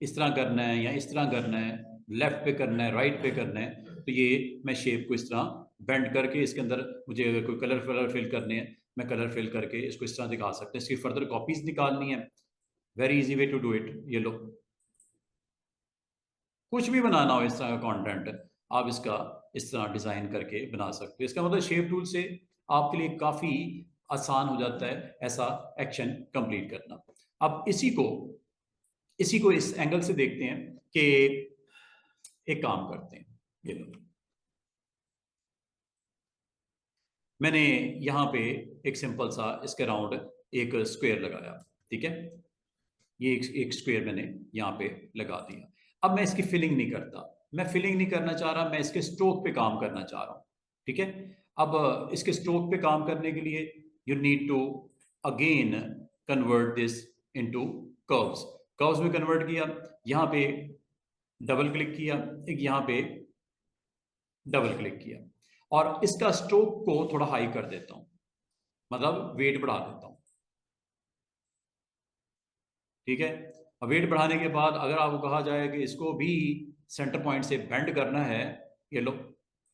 इस तरह करना है या इस तरह करना है, लेफ्ट पे करना है, राइट पे करना है। तो ये मैं शेप को इस तरह बेंड करके इसके अंदर मुझे अगर कोई कलर फिल करने हैं, मैं कलर फिल करके इसको इस तरह दिखा सकते हैं। इसकी फर्दर कॉपीज निकालनी है, very easy way to do it. ये लो, कुछ भी बनाना हो इस तरह का कंटेंट, आप इसका इस तरह डिजाइन करके बना सकते हो। इसका मतलब शेप टूल से आपके लिए काफी आसान हो जाता है ऐसा एक्शन कंप्लीट करना। अब इसी को इस एंगल से देखते हैं कि एक काम करते हैं। ये लो, मैंने यहाँ पे एक सिंपल सा इसके राउंड एक स्क्वायर लगाया, ठीक है। ये एक स्क्वायर मैंने यहाँ पे लगा दिया। अब मैं इसकी फिलिंग नहीं करता, मैं फिलिंग नहीं करना चाह रहा, मैं इसके स्ट्रोक पे काम करना चाह रहा हूँ, ठीक है। अब इसके स्ट्रोक पे काम करने के लिए you need to again convert this into curves. Curves में कन्वर्ट किया, यहाँ पे डबल क्लिक किया, एक यहाँ पे डबल क्लिक किया, और इसका स्ट्रोक को थोड़ा हाई कर देता हूं, मतलब वेट बढ़ा देता हूं, ठीक है। अब वेट बढ़ाने के बाद अगर आपको कहा जाए कि इसको भी सेंटर पॉइंट से बेंड करना है, ये लो,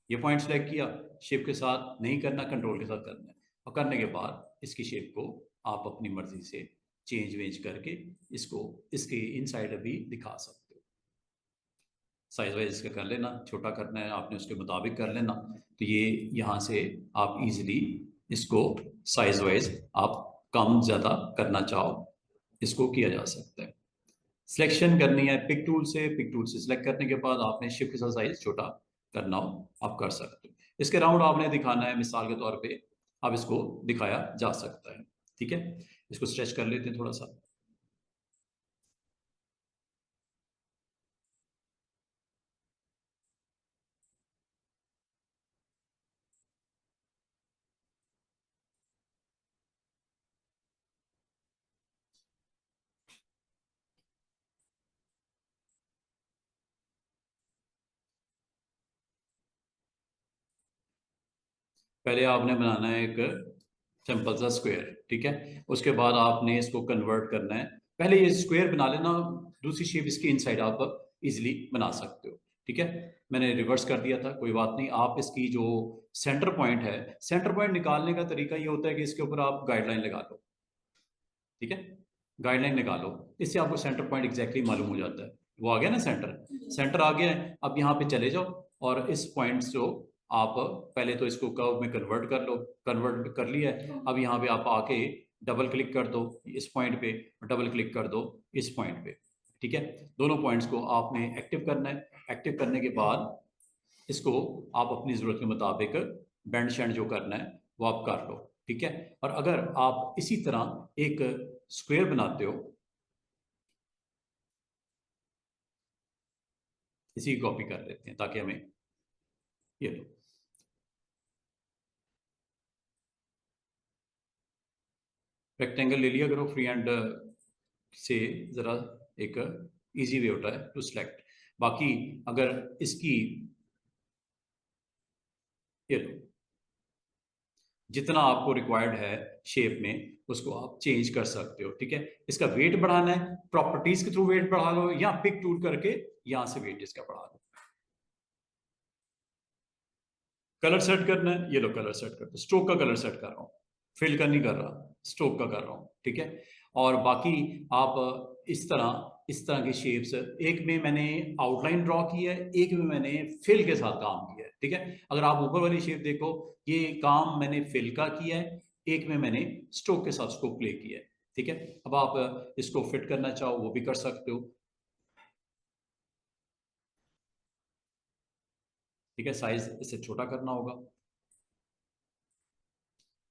ये पॉइंट सेलेक्ट किया, शेप के साथ नहीं करना, कंट्रोल के साथ करना है। और करने के बाद इसकी शेप को आप अपनी मर्जी से चेंज वेंज करके इसको इसके इनसाइड भी दिखा सकते हो। साइज वाइज इसका कर लेना, छोटा करना है आपने उसके मुताबिक कर लेना। तो ये यहाँ से आप इजीली इसको साइज वाइज आप कम ज़्यादा करना चाहो, इसको किया जा सकता है। सिलेक्शन करनी है पिक टूल से, पिक टूल से सिलेक्ट करने के बाद आपने शिफ्ट के साथ साइज छोटा करना हो आप कर सकते हो। इसके राउंड आपने दिखाना है, मिसाल के तौर पे आप इसको दिखाया जा सकता है, ठीक है। इसको स्ट्रेच कर लेते हैं थोड़ा सा। पहले आपने बनाना है एक सिंपल सा स्क्वायर, ठीक है। उसके बाद आपने इसको कन्वर्ट करना है। पहले ये स्क्वायर बना लेना, दूसरी शेप इसके इनसाइड आप इजीली बना सकते हो, ठीक है, मैंने रिवर्स कर दिया था, कोई बात नहीं। आप इसकी जो सेंटर पॉइंट है, सेंटर पॉइंट निकालने का तरीका ये होता है कि इसके ऊपर आप गाइडलाइन लगा लो। ठीक है, गाइडलाइन निकालो, इससे आपको सेंटर पॉइंट एग्जैक्टली मालूम हो जाता है। वो आ गया ना सेंटर, सेंटर आ गया है। अब यहाँ पे चले जाओ और इस पॉइंट को आप पहले तो इसको कर्व में कन्वर्ट कर लो, कन्वर्ट कर लिया है। अब यहाँ पे आप आके डबल क्लिक कर दो इस पॉइंट पे, डबल क्लिक कर दो इस पॉइंट पे। ठीक है, दोनों पॉइंट्स को आपने एक्टिव करना है। एक्टिव करने के बाद इसको आप अपनी ज़रूरत के मुताबिक बैंड शैंड जो करना है वो आप कर लो। ठीक है, और अगर आप इसी तरह एक स्क्वायर बनाते हो, इसी की कॉपी कर लेते हैं ताकि हमें ये लो, रेक्टेंगल ले लिया करो फ्री हैंड से, ज़रा एक इजी वे होता है टू सिलेक्ट। बाकी अगर इसकी ये लो, जितना आपको रिक्वायर्ड है शेप में उसको आप चेंज कर सकते हो। ठीक है, इसका वेट बढ़ाना है, प्रॉपर्टीज के थ्रू वेट बढ़ा लो या पिक टूल करके यहां से वेट इसका बढ़ा लो। कलर सेट करना है, ये लो कलर सेट कर दो, स्ट्रोक का कलर सेट कर रहा हूँ, फिल का नहीं कर रहा, स्ट्रोक का कर रहा हूँ। ठीक है, और बाकी आप इस तरह की शेप्स, एक में मैंने आउटलाइन ड्रॉ की है, एक में मैंने फिल के साथ काम किया है। ठीक है, अगर आप ऊपर वाली शेप देखो, ये काम मैंने फिल का किया है, एक में मैंने स्ट्रोक के साथ उसको प्ले किया है। ठीक है, अब आप इसको फिट करना चाहो वो भी कर सकते हो। ठीक है, साइज इसे छोटा करना होगा,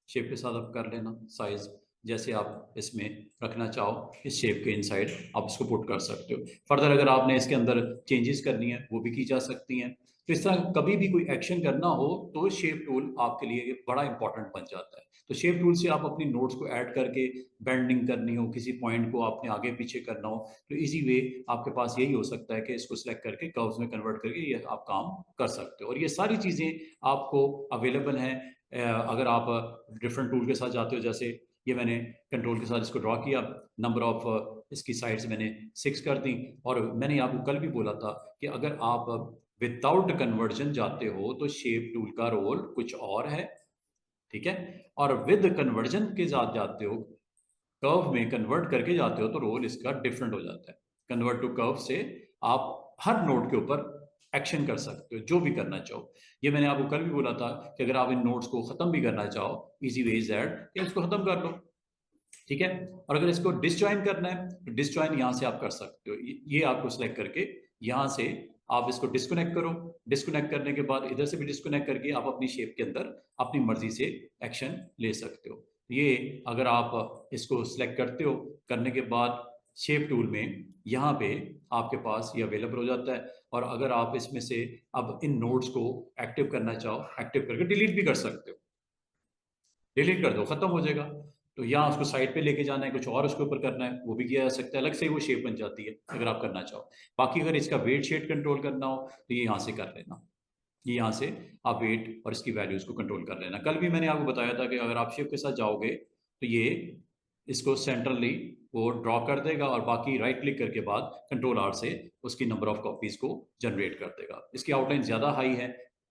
शेप के साथ आप कर लेना साइज जैसे आप इसमें रखना चाहो, इस शेप के इनसाइड आप इसको पुट कर सकते हो। फर्दर अगर आपने इसके अंदर चेंजेस करनी है वो भी की जा सकती हैं। तो इस तरह कभी भी कोई एक्शन करना हो तो शेप टूल आपके लिए बड़ा इंपॉर्टेंट बन जाता है। तो शेप टूल से आप अपनी नोट्स को ऐड करके बेंडिंग करनी हो, किसी पॉइंट को आपने आगे पीछे करना हो, तो इजी वे आपके पास यही हो सकता है कि इसको सिलेक्ट करके कर्व्स में कन्वर्ट करके ये आप काम कर सकते हो। और ये सारी चीज़ें आपको अवेलेबल हैं अगर आप डिफरेंट टूल के साथ जाते हो। जैसे ये मैंने कंट्रोल के साथ इसको ड्रॉ किया, नंबर ऑफ इसकी साइड्स मैंने 6 कर दी। और मैंने आपको कल भी बोला था कि अगर आप विदाउट कन्वर्जन जाते हो तो शेप टूल का रोल कुछ और है। ठीक है, और विद कन्वर्जन के साथ जाते हो, कर्व में कन्वर्ट करके जाते हो तो रोल इसका डिफरेंट हो जाता है। कन्वर्ट टू कर्व से आप हर नोड के ऊपर एक्शन कर सकते हो जो भी करना चाहो। ये मैंने आपको कल भी बोला था कि अगर आप इन नोड्स को खत्म भी करना चाहो, इजी वे इज दैट कि इसको खत्म कर लो। ठीक है, और अगर इसको डिसजॉइन करना है तो डिसजॉइन यहां से आप कर सकते हो, ये आपको सिलेक्ट करके यहां से आप इसको डिस्कनेक्ट करो। डिस्कनेक्ट करने के बाद इधर से भी डिस्कनेक्ट करके आप अपनी शेप के अंदर अपनी मर्जी से एक्शन ले सकते हो। ये अगर आप इसको सिलेक्ट करते हो, करने के बाद शेप टूल में यहाँ पे आपके पास ये अवेलेबल हो जाता है। और अगर आप इसमें से अब इन नोड्स को एक्टिव करना चाहो, एक्टिव करके डिलीट भी कर सकते हो, डिलीट कर दो खत्म हो जाएगा। तो यहाँ उसको साइड पे लेके जाना है, कुछ और उसके ऊपर करना है वो भी किया जा सकता है, अलग से ही वो शेप बन जाती है अगर आप करना चाहो। बाकी अगर इसका वेट शेड कंट्रोल करना हो तो ये यहाँ से कर लेना, ये यहाँ से आप वेट और इसकी वैल्यूज को कंट्रोल कर लेना। कल भी मैंने आपको बताया था कि अगर आप शिफ्ट के साथ जाओगे तो ये इसको सेंट्रली वो ड्रॉ कर देगा और बाकी राइट क्लिक करके बाद कंट्रोल आर से उसकी नंबर ऑफ कॉपीज को जनरेट कर देगा। इसकी आउटलाइन ज़्यादा हाई है,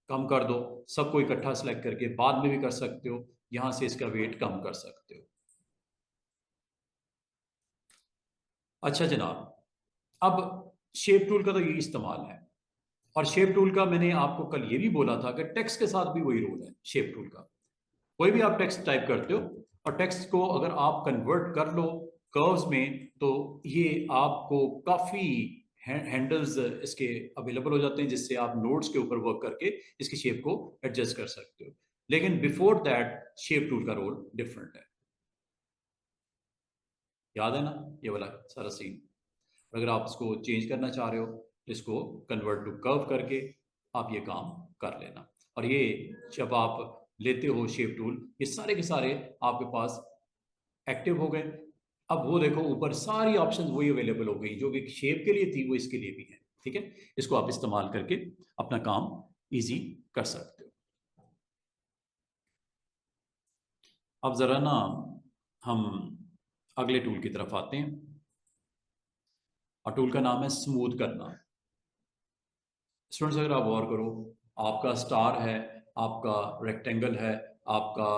कम कर दो, सबको इकट्ठा सेलेक्ट करके बाद में भी कर सकते हो, यहाँ से इसका वेट कम कर सकते हो। अच्छा जनाब, अब शेप टूल का तो ये इस्तेमाल है, और शेप टूल का मैंने आपको कल ये भी बोला था कि टेक्स्ट के साथ भी वही रोल है शेप टूल का। कोई भी आप टेक्स्ट टाइप करते हो और टेक्स्ट को अगर आप कन्वर्ट कर लो कर्व्स में तो ये आपको काफ़ी हैंडल्स इसके अवेलेबल हो जाते हैं जिससे आप नोट्स के ऊपर वर्क करके इसकी शेप को एडजस्ट कर सकते हो। लेकिन बिफोर दैट शेप टूल का रोल डिफरेंट है, याद है ना ये वाला सारा सीन। अगर आप इसको चेंज करना चाह रहे हो तो इसको कन्वर्ट टू कर्व करके आप ये काम कर लेना। और ये जब आप लेते हो शेप टूल, ये सारे के सारे आपके पास एक्टिव हो गए। अब वो देखो ऊपर सारी ऑप्शंस वही अवेलेबल हो गई जो भी शेप के लिए थी वो इसके लिए भी है। ठीक है, इसको आप इस्तेमाल करके अपना काम इजी कर सकते हो। अब जरा ना हम अगले टूल की तरफ आते हैं, और टूल का नाम है स्मूथ करना। स्टूडेंट्स अगर आप गौर करो, आपका स्टार है, आपका रेक्टेंगल है, आपका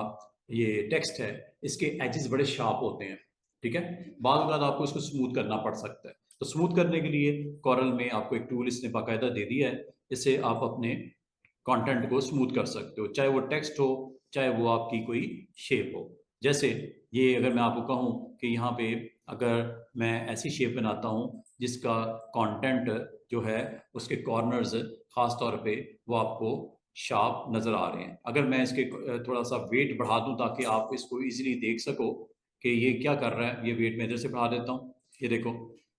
ये टेक्स्ट है, इसके एजेस बड़े शार्प होते हैं, ठीक है। बाद बाद आपको इसको स्मूथ करना पड़ सकता है। तो स्मूथ करने के लिए कॉरल में आपको एक टूल इसने बाकायदा दे दिया है, इससे आप अपने कंटेंट को स्मूथ कर सकते हो, चाहे वो टेक्स्ट हो, चाहे वो आपकी कोई शेप हो। जैसे ये अगर मैं आपको कहूँ कि यहाँ पे अगर मैं ऐसी शेप बनाता हूँ जिसका कंटेंट जो है उसके कॉर्नर्स खास तौर पे वो आपको शार्प नजर आ रहे हैं, अगर मैं इसके थोड़ा सा वेट बढ़ा दूं ताकि आप इसको इजीली देख सको कि ये क्या कर रहा है, ये वेट मैं इधर से बढ़ा देता हूँ, ये देखो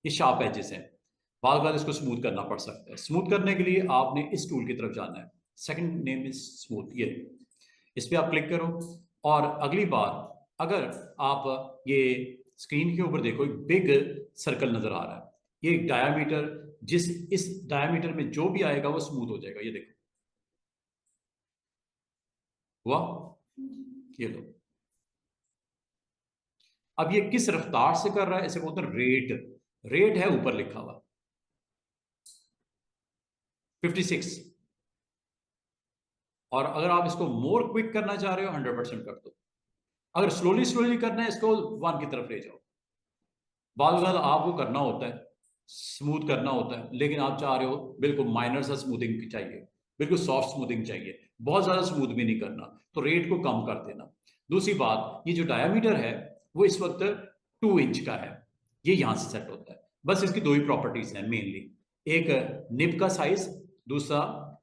ये शार्प एजेस हैं। बार बार इसको स्मूथ करना पड़ सकता है। स्मूथ करने के लिए आपने इस टूल की तरफ जाना है, सेकंड नेम इज स्मूथ, ये इस पे आप क्लिक करो। और अगली बार अगर आप ये स्क्रीन के ऊपर देखो, एक बिग सर्कल नजर आ रहा है, ये डायामीटर, जिस इस डायामीटर में जो भी आएगा वो स्मूथ हो जाएगा, ये देखो हुआ, ये लो। अब ये किस रफ्तार से कर रहा है, इसे बोलते हैं रेट, रेट है ऊपर लिखा हुआ 56। और अगर आप इसको मोर क्विक करना चाह रहे हो 100% कर दो, अगर स्लोली स्लोली करना है इसको 1 की तरफ ले जाओ। बाल बाल आपको करना होता है, स्मूथ करना होता है, लेकिन आप चाह रहे हो बिल्कुल माइनर सा स्मूथिंग चाहिए, बिल्कुल सॉफ्ट स्मूथिंग चाहिए, बहुत ज्यादा स्मूथ भी नहीं करना, तो रेट को कम कर देना। दूसरी बात, ये जो डायमीटर है वो इस वक्त 2 इंच का है, ये यहां से सेट होता है। बस इसकी दो ही प्रॉपर्टीज हैं मेनली, एक निब का साइज, दूसरा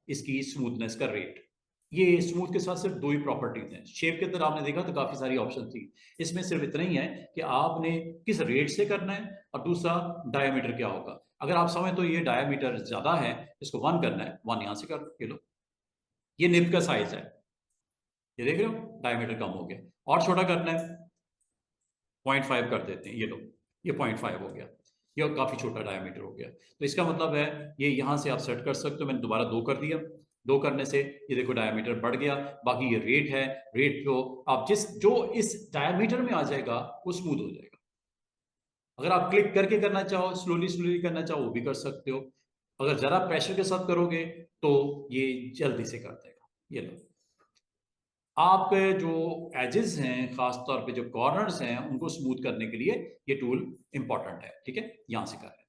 इसकी स्मूथनेस का रेट। ये स्मूथ के साथ सिर्फ दो ही प्रॉपर्टीज हैं। शेप के अंदर आपने देखा तो काफी सारी ऑप्शन थी, इसमें सिर्फ इतना ही है कि आपने किस रेट से करना है, और दूसरा डायमीटर क्या होगा। अगर आप समझ तो ये डायमीटर ज्यादा है, इसको 1 करना है, 1 यहां से कर, ये लो, ये निब का साइज है, ये देख रहे हो डायमीटर कम हो गया। और छोटा करना है, 0.5 कर देते हैं, ये लो, ये 0.5 हो गया, ये काफी छोटा डायमीटर हो गया। तो इसका मतलब है ये यहां से आप सेट कर सकते हो। मैंने दोबारा 2 कर दिया, 2 करने से ये देखो डायमीटर बढ़ गया। बाकी ये रेट है, रेट को आप जिस जो इस डायमीटर में आ जाएगा वो स्मूथ हो जाएगा। अगर आप क्लिक करके करना चाहो, स्लोली स्लोली करना चाहो, वो भी कर सकते हो। अगर जरा प्रेशर के साथ करोगे तो ये जल्दी से कर देगा, ये लो। आपके जो एजेस हैं, खास तौर पे जो कॉर्नर्स हैं, उनको स्मूथ करने के लिए ये टूल इंपॉर्टेंट है, ठीक है, यहां से कर रहे हैं।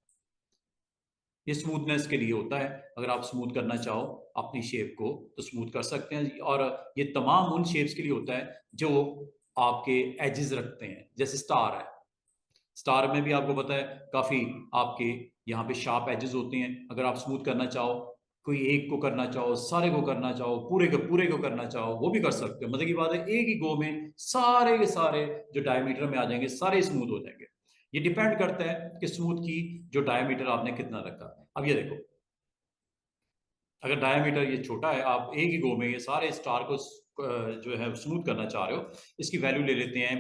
ये स्मूथनेस के लिए होता है, अगर आप स्मूथ करना चाहो अपनी शेप को तो स्मूथ कर सकते हैं। और ये तमाम उन शेप्स के लिए होता है जो आपके एजेस रखते हैं, जैसे स्टार है, स्टार में भी आपको पता है काफी आपके यहाँ पे शार्प एजेस होते हैं। अगर आप स्मूथ करना चाहो, कोई एक को करना चाहो, सारे को करना चाहो, पूरे को करना चाहो, वो भी कर सकते हो। मतलब की बात है एक ही गो में सारे के सारे जो डायमीटर में आ जाएंगे सारे स्मूथ हो जाएंगे। ये डिपेंड करता है कि स्मूथ की जो डायमीटर आपने कितना रखा। अब ये देखो, अगर डायमीटर ये छोटा है, आप एक ही गो में ये सारे स्टार को जो है स्मूथ करना चाह रहे हो, इसकी वैल्यू ले लेते हैं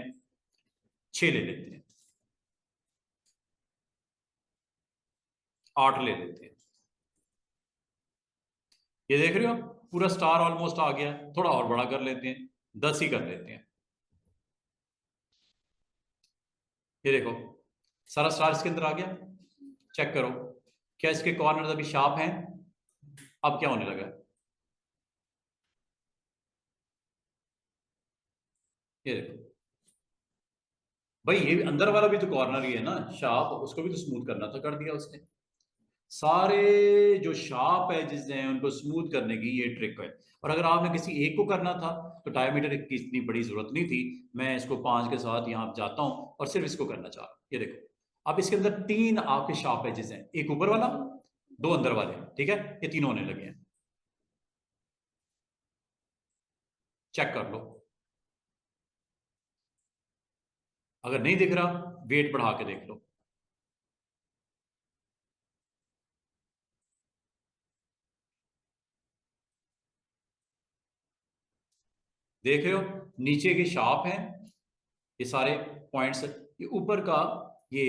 6, ले लेते हैं 8, ले लेते हैं। ये देख रहे हो पूरा स्टार ऑलमोस्ट आ गया, थोड़ा और बड़ा कर लेते हैं, 10 ही कर लेते हैं। ये देखो सारा स्टार इसके अंदर आ गया। चेक करो, क्या इसके कॉर्नर अभी शार्प हैं? अब क्या होने लगा, ये देखो भाई, ये अंदर वाला भी तो कॉर्नर ही है ना शार्प, उसको भी तो स्मूथ करना था, कर दिया उसने। सारे जो शार्प एजेस हैं उनको स्मूथ करने की ये ट्रिक है। और अगर आपने किसी एक को करना था तो डायमीटर की इतनी बड़ी जरूरत नहीं थी। मैं इसको 5 के साथ यहाँ जाता हूँ और सिर्फ इसको करना चाह रहा हूँ, ये देखो अब इसके अंदर 3 आपके शार्प एजेस हैं, एक ऊपर वाला, 2 अंदर वाले, ठीक है, ये तीनों होने लगे हैं। चेक कर लो, अगर नहीं दिख रहा वेट बढ़ा के देख लो। देख रहे हो नीचे के शार्प हैं ये सारे पॉइंट्स, ये ऊपर का ये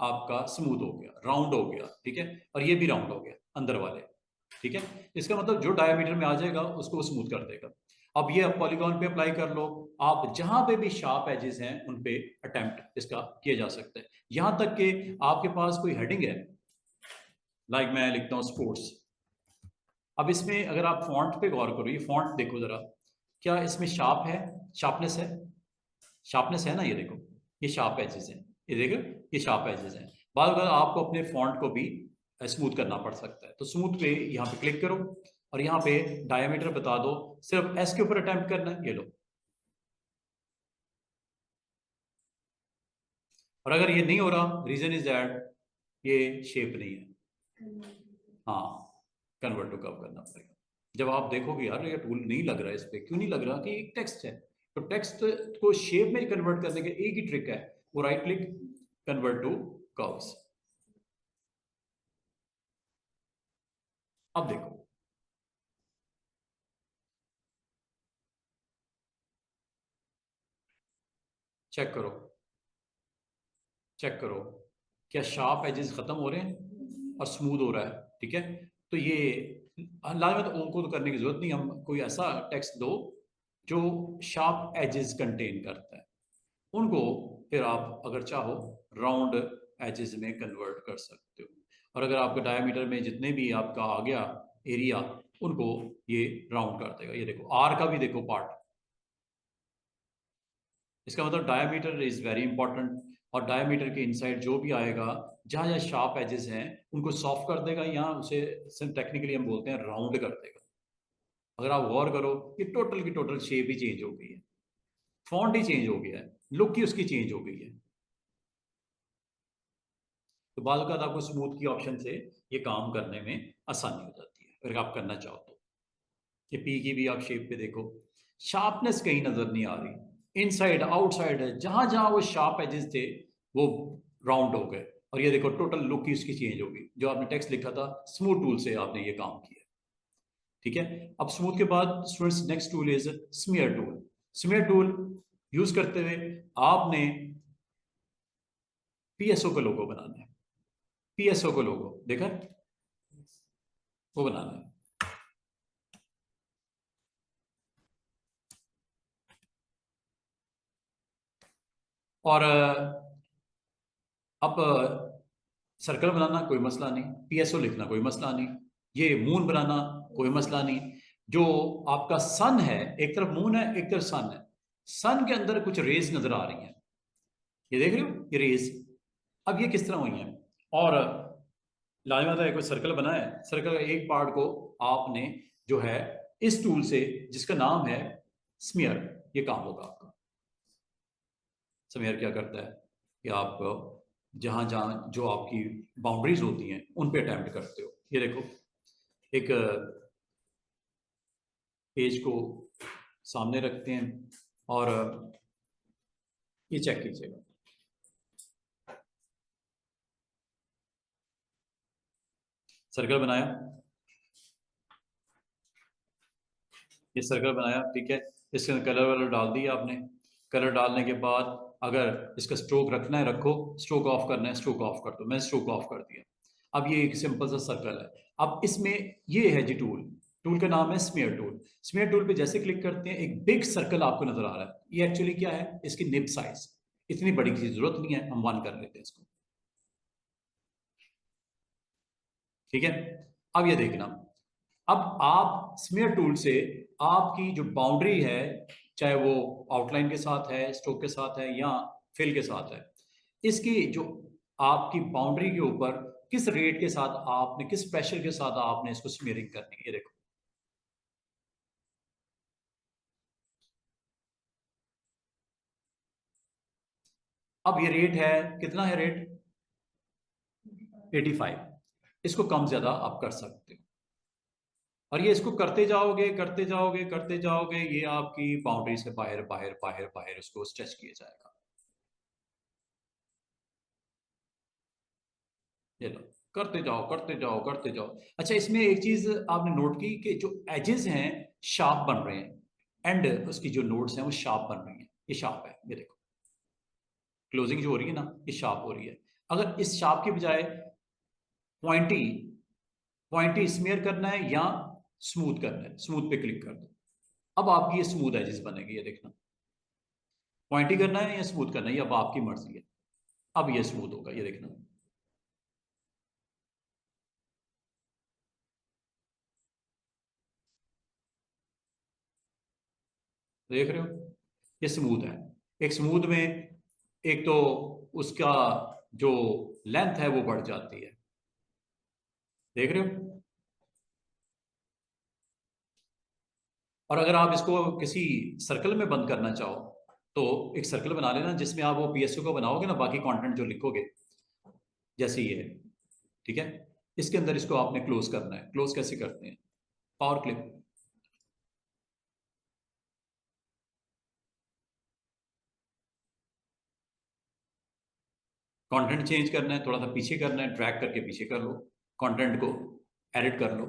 आपका स्मूथ हो गया, राउंड हो गया, ठीक है, और ये भी राउंड हो गया अंदर वाले, ठीक है। इसका मतलब जो डायमीटर में आ जाएगा उसको वो स्मूथ कर देगा। अब ये आप पॉलीगॉन पे अप्लाई कर लो, आप जहां पे भी शार्प एजेस हैं उन पे अटेम्प्ट इसका किया जा सकता है। यहां तक कि आपके पास कोई हेडिंग है, लाइक मैं लिखता हूं स्पोर्ट्स, अब इसमें अगर आप फॉन्ट पे गौर करो, ये फॉन्ट देखो जरा, क्या इसमें शार्प है, शार्पनेस है, शार्पनेस है ना, ये देखो, ये शार्प एजेस हैं, ये देखो, ये शार्प एजेस हैं। बाद अगर आपको अपने फॉन्ट को भी स्मूथ करना पड़ सकता है, तो स्मूथ पे यहाँ पे क्लिक करो और यहाँ पे डायमीटर बता दो, सिर्फ एस के ऊपर अटेम्प्ट करना है, ये लो। और अगर ये नहीं हो रहा, रीजन इज दैट ये शेप नहीं है, हाँ, कन्वर्ट टू कर्व करना पड़ेगा। जब आप देखोगे यार ये टूल नहीं लग रहा है, इस पे क्यों नहीं लग रहा, कि एक टेक्स्ट है, तो टेक्स्ट को शेप में कन्वर्ट करने के एक ही ट्रिक है, वो right click, convert to curves. अब देखो, चेक करो, चेक करो, क्या शार्प एजेस खत्म हो रहे हैं और स्मूथ हो रहा है, ठीक है। तो ये लाजमत उनको तो करने की जरूरत नहीं, हम कोई ऐसा टेक्स्ट दो जो शार्प एजेस कंटेन करता है, उनको फिर आप अगर चाहो राउंड एजेस में कन्वर्ट कर सकते हो। और अगर आपका डायमीटर में जितने भी आपका आ गया एरिया, उनको ये राउंड कर देगा। ये देखो आर का भी देखो पार्ट, इसका मतलब डायमीटर इज वेरी इंपॉर्टेंट, और डायमीटर के इनसाइड जो भी आएगा, जहां जहां शार्प एजेस हैं उनको सॉफ्ट कर देगा, या उसे टेक्निकली हम बोलते हैं राउंड कर देगा। अगर आप गौर करो, ये टोटल की टोटल शेप ही चेंज हो गई है, फॉन्ट ही चेंज हो गया है, लुक ही उसकी चेंज हो गई है। तो बाल का आपको स्मूथ की ऑप्शन से ये काम करने में आसानी हो जाती है, अगर आप करना चाहो तो। ये पी की भी आप शेप पे देखो, शार्पनेस कहीं नजर नहीं आ रही, इनसाइड आउटसाइड है, जहां जहां वो शार्प एजेस थे वो राउंड हो गए, और ये देखो टोटल लुक ही उसकी चेंज होगी। जो आपने टेक्स्ट लिखा था, स्मूथ टूल से आपने ये काम किया, ठीक है। अब स्मूथ के बाद students next tool is smear tool. Smear tool use करते हुए आपने पीएसओ का लोगो बनाना है, पीएसओ का लोगो देखा, वो बनाना है। और अब सर्कल बनाना कोई मसला नहीं, पीएसओ लिखना कोई मसला नहीं, ये मून बनाना कोई मसला नहीं। जो आपका सन है, एक तरफ मून है एक तरफ सन है, सन के अंदर कुछ रेज नजर आ रही हैं, ये देख रहे हो ये रेज, अब ये किस तरह हुई हैं। और लाजवाब है, कोई सर्कल बना है, सर्कल का एक पार्ट को आपने जो है इस टूल से, जिसका नाम है स्मीयर, ये काम होगा आपका। स्मीयर क्या करता है कि आप जहां जहां जो आपकी बाउंड्रीज होती हैं उन पे अटेम्प्ट करते हो। ये देखो, एक पेज को सामने रखते हैं और ये चेक कीजिएगा, सर्कल बनाया, ये सर्कल बनाया, ठीक है। इसके अंदर कलर वलर डाल दिया आपने, कलर डालने के बाद अगर इसका स्ट्रोक रखना है रखो, स्ट्रोक ऑफ करना है स्ट्रोक ऑफ कर दो, मैंने स्ट्रोक ऑफ कर दिया। अब ये एक सिंपल सा सर्कल है। अब इसमें ये है जी टूल, टूल का नाम है स्मीयर टूल। स्मीयर टूल पे जैसे क्लिक करते हैं एक बिग सर्कल आपको नजर आ रहा है, ये एक्चुअली क्या है, इसकी निब साइज, इतनी बड़ी की जरूरत नहीं है, हम वन कर लेते हैं इसको, ठीक है। अब ये देखना, अब आप स्मीयर टूल से आपकी जो बाउंड्री है, चाहे वो आउटलाइन के साथ है, स्ट्रोक के साथ है, या फिल के साथ है, इसकी जो आपकी बाउंड्री के ऊपर किस रेट के साथ आपने, किस प्रेशर के साथ आपने इसको स्मीयरिंग करनी है, ये देखो। अब ये रेट है, कितना है रेट, 85। इसको कम ज्यादा आप कर सकते हो, और ये इसको करते जाओगे करते जाओगे करते जाओगे, ये आपकी बाउंड्री से बाहर बाहर बाहर बाहर उसको स्ट्रेच किया जाएगा। ये लो, करते जाओ करते जाओ करते जाओ। अच्छा, इसमें एक चीज आपने नोट की कि जो एजेस हैं शार्प बन रहे हैं, एंड उसकी जो नोड्स हैं वो शार्प बन रही हैं, ये शार्प है, ये देखो क्लोजिंग जो हो रही है ना, ये शार्प हो रही है। अगर इस शार्प के बजाय पॉइंटी, पॉइंटी स्मीयर करना है या स्मूथ करना है, स्मूथ पे क्लिक कर दो, अब आपकी ये स्मूथ एजेस बनेगी, ये देखना। पॉइंटी करना है या स्मूथ करना है, ये अब आपकी मर्जी है। अब ये स्मूथ होगा, ये देखना। देख रहे हो, ये स्मूथ है। एक स्मूथ में एक तो उसका जो लेंथ है वो बढ़ जाती है, देख रहे हो। और अगर आप इसको किसी सर्कल में बंद करना चाहो तो एक सर्कल बना लेना जिसमें आप वो पीएसयू को बनाओगे ना, बाकी कंटेंट जो लिखोगे, जैसे ये है, ठीक है। इसके अंदर इसको आपने क्लोज करना है। क्लोज कैसे करते हैं? Power clip. कंटेंट चेंज करना है, थोड़ा सा पीछे करना है, ड्रैग करके पीछे कर लो, कंटेंट को एडिट कर लो,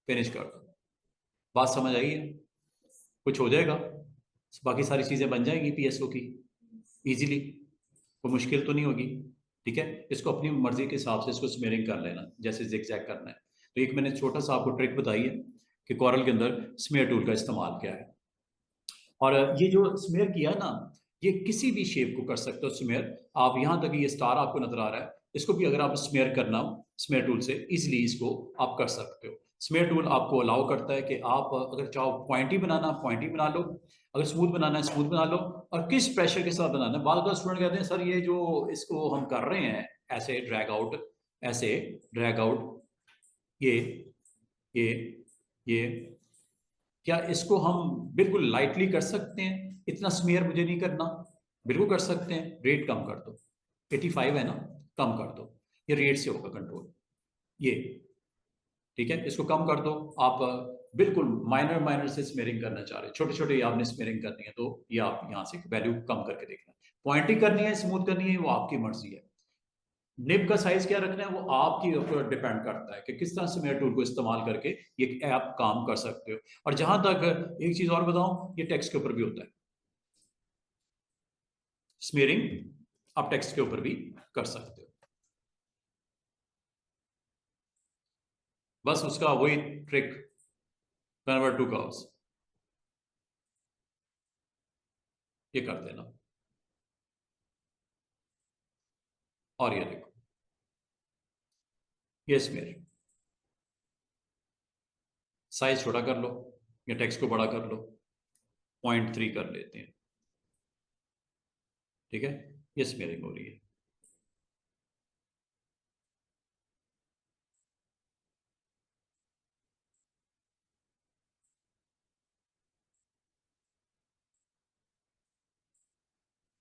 फिनिश कर दो। बात समझ आई है? कुछ हो जाएगा, बाकी सारी चीजें बन जाएंगी पीएसओ की इजीली, कोई मुश्किल तो नहीं होगी। ठीक है, इसको अपनी मर्जी के हिसाब से इसको स्मेयरिंग कर लेना, जैसे जिगजैग करना है। तो एक मैंने छोटा सा आपको ट्रिक बताई है कि कॉरल के अंदर स्मेयर टूल का इस्तेमाल क्या है। और ये जो स्मेयर किया ना, ये किसी भी शेप को कर सकते हो स्मेयर। आप यहां तक ये स्टार आपको नजर आ रहा है, इसको भी अगर आप स्मेयर करना हो स्मेयर टूल से इजिली इसको आप कर सकते हो। स्मेयर टूल आपको अलाउ करता है कि आप अगर चाहो पॉइंट ही बनाना पॉइंट ही बना लो, अगर स्मूथ बनाना है स्मूथ बना लो, और किस प्रेशर के साथ बनाना है। बाद स्टूडेंट कहते हैं सर ये जो इसको हम कर रहे हैं ऐसे ड्रैग आउट, ऐसे ड्रैग आउट, ये ये ये क्या इसको हम बिल्कुल लाइटली कर सकते हैं? इतना स्मेयर मुझे नहीं करना। बिल्कुल कर सकते हैं, रेट कम कर दो, 85 है ना, कम कर दो, ये रेट से होगा कंट्रोल, ये ठीक है। इसको कम कर दो आप, बिल्कुल माइनर माइनर से स्मेयरिंग करना चाह रहे हैं, छोटे छोटे आपने स्मेयरिंग करनी है तो ये आप यहाँ से वैल्यू कम करके देखना। पॉइंटिंग करनी है स्मूथ करनी है वो आपकी मर्जी है। निब का साइज क्या रखना है वो आपकी ऊपर डिपेंड करता है कि किस तरह से मेरे टूल को इस्तेमाल करके ये ऐप काम कर सकते हो। और जहां तक एक चीज और बताऊं, ये टेक्स्ट के ऊपर भी होता है स्मेयरिंग, आप टेक्स्ट के ऊपर भी कर सकते हो। बस उसका वही ट्रिक, कन्वर्ट टू कर्व्स, ये कर देना। और ये देखो, ये स्मेयर साइज छोटा कर लो या टेक्स्ट को बड़ा कर लो, 0.3 कर लेते हैं, ठीक है। ये स्मेयरिंग हो रही है।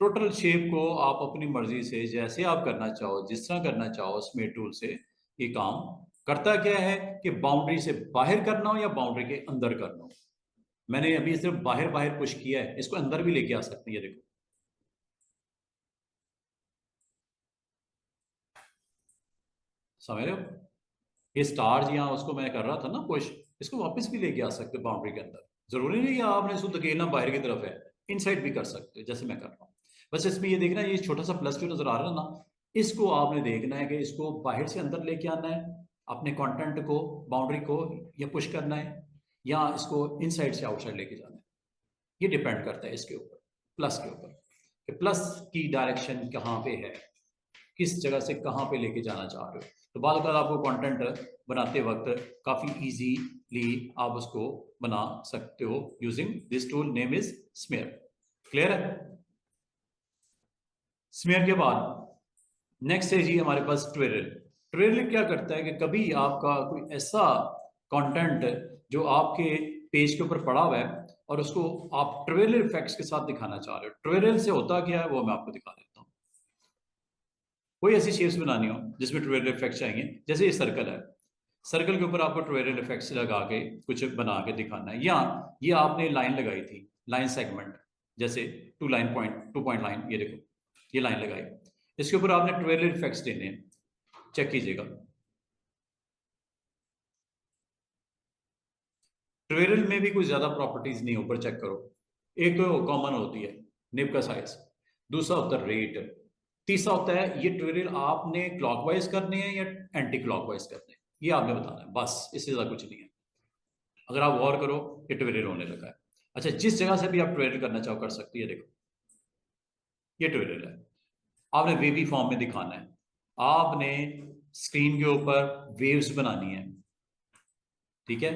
टोटल शेप को आप अपनी मर्जी से जैसे आप करना चाहो, जिस तरह करना चाहो स्मेयर टूल से ये काम करता क्या है कि बाउंड्री से बाहर करना हो या बाउंड्री के अंदर करना हो। मैंने अभी सिर्फ बाहर बाहर पुश किया है, इसको अंदर भी लेके आ सकती है, देखो समझ रहे हो। ये स्टार जी यहाँ उसको मैं कर रहा था ना पुश, इसको वापस भी लेके आ सकते हो बाउंड्री के अंदर। जरूरी नहीं कि आपने इसको धकेलना बाहर की तरफ है, इनसाइड भी कर सकते हो जैसे मैं कर रहा हूँ। बस इसमें ये देखना, ये छोटा सा प्लस जो नजर आ रहा है ना, इसको आपने देखना है कि इसको बाहर से अंदर लेके आना है, अपने कंटेंट को बाउंड्री को, या पुश करना है, या इसको इनसाइड से आउटसाइड लेके जाना है। ये डिपेंड करता है इसके ऊपर, प्लस के ऊपर, कि प्लस की डायरेक्शन कहाँ पे है, किस जगह से कहाँ पे लेके जाना चाह रहे हो। तो बाद अगर आपको कंटेंट बनाते वक्त काफी इजीली आप उसको बना सकते हो using this tool, name is smear. Clear है? स्मेयर के बाद नेक्स्ट है जी हमारे पास ट्विरल। ट्विरल क्या करता है कि कभी आपका कोई ऐसा कंटेंट जो आपके पेज के ऊपर पड़ा हुआ है और उसको आप ट्विरल इफेक्ट्स के साथ दिखाना चाह रहे हो। ट्विरल से होता क्या है वो मैं आपको दिखा देता हूँ। कोई ऐसी शेप्स बनानी हो जिसमें ट्विरल इफेक्ट चाहिए, जैसे ये सर्कल है, सर्कल के ऊपर आपको ट्विरल इफेक्ट्स लगा के कुछ बना के दिखाना है। या ये आपने लाइन लगाई थी, लाइन सेगमेंट, जैसे two line point, two point line, ये देखो ये लाइन लगाई, इसके ऊपर आपने ट्विरल इफेक्ट्स देने हैं। चेक कीजिएगा, ट्विरल में भी कोई ज्यादा प्रॉपर्टीज नहीं, ऊपर चेक करो। एक तो कॉमन होती है निब का साइज, दूसरा होता है रेट, तीसरा होता है ये ट्विरल आपने क्लॉकवाइज करने हैं या एंटी क्लॉकवाइज करने हैं, ये आपने बताना है, बस इससे ज्यादा कुछ नहीं है। अगर आप गौर करो ये ट्विरल होने लगा है। अच्छा, जिस जगह से भी आप ट्विरल करना चाहो कर सकती है, देखो ये ट्विरल है। आपने वेवी फॉर्म में दिखाना है, आपने स्क्रीन के ऊपर वेव्स बनानी है, ठीक है।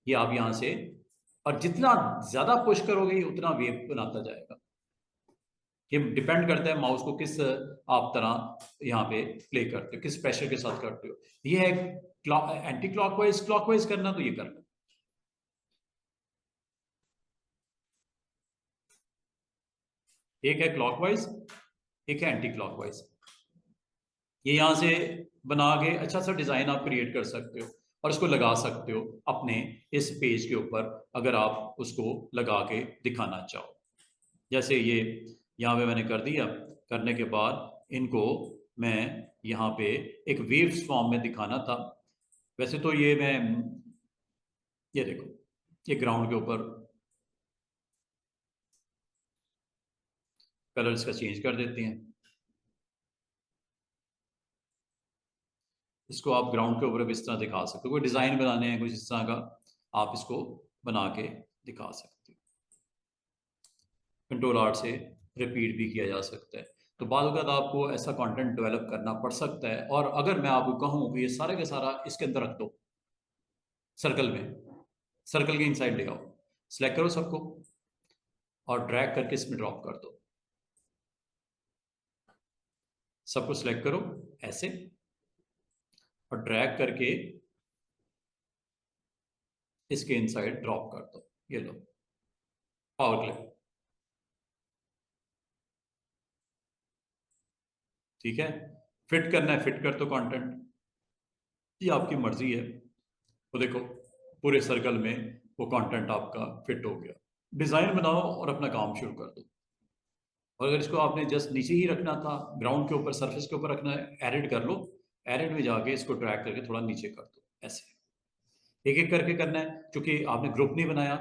ये आप यहाँ से, और जितना ज्यादा पुश करोगे ये उतना वेव बनाता जाएगा। ये डिपेंड करता है माउस को किस आप तरह यहाँ पे प्ले करते हो, किस प्रेशर के साथ करते हो। ये है एंटी क्लॉकवाइज, क्लॉकवाइज करना तो ये करना। एक है क्लॉकवाइज, एक है एंटी क्लॉकवाइज। ये यहाँ से बना के अच्छा सा डिजाइन आप क्रिएट कर सकते हो और उसको लगा सकते हो अपने इस पेज के ऊपर, अगर आप उसको लगा के दिखाना चाहो। जैसे ये यहाँ पे मैंने कर दिया, करने के बाद इनको मैं यहाँ पे एक वेव्स फॉर्म में दिखाना था। वैसे तो ये मैं, ये देखो, ये ग्राउंड के ऊपर कलर्स का चेंज कर देते हैं। इसको आप ग्राउंड के ऊपर भी इस तरह दिखा सकते हो, कोई डिजाइन बनाने हैं कुछ इस तरह का, आप इसको बना के दिखा सकते हो। कंट्रोल आर्ट से रिपीट भी किया जा सकता है। तो बाद वक़्त आपको ऐसा कंटेंट डेवलप करना पड़ सकता है, और अगर मैं आपको कहूँ कि ये सारे के सारा इसके अंदर रख दो सर्कल में, सर्कल के इनसाइड ले आओ, सिलेक्ट करो सबको और ड्रैग करके इसमें ड्रॉप कर दो। सबको सिलेक्ट करो ऐसे और ड्रैग करके इसके इनसाइड ड्रॉप कर दो। ये लो, पावर क्लिक। ठीक है, फिट करना है फिट कर दो कंटेंट, ये आपकी मर्जी है। तो देखो पूरे सर्कल में वो कंटेंट आपका फिट हो गया। डिजाइन बनाओ और अपना काम शुरू कर दो। और अगर इसको आपने जस्ट नीचे ही रखना था, ग्राउंड के ऊपर सरफेस के ऊपर रखना है, एडिट कर लो, एडिट में जाके इसको ड्रैग करके थोड़ा नीचे कर दो ऐसे। एक एक करके करना है, क्योंकि आपने ग्रुप नहीं बनाया,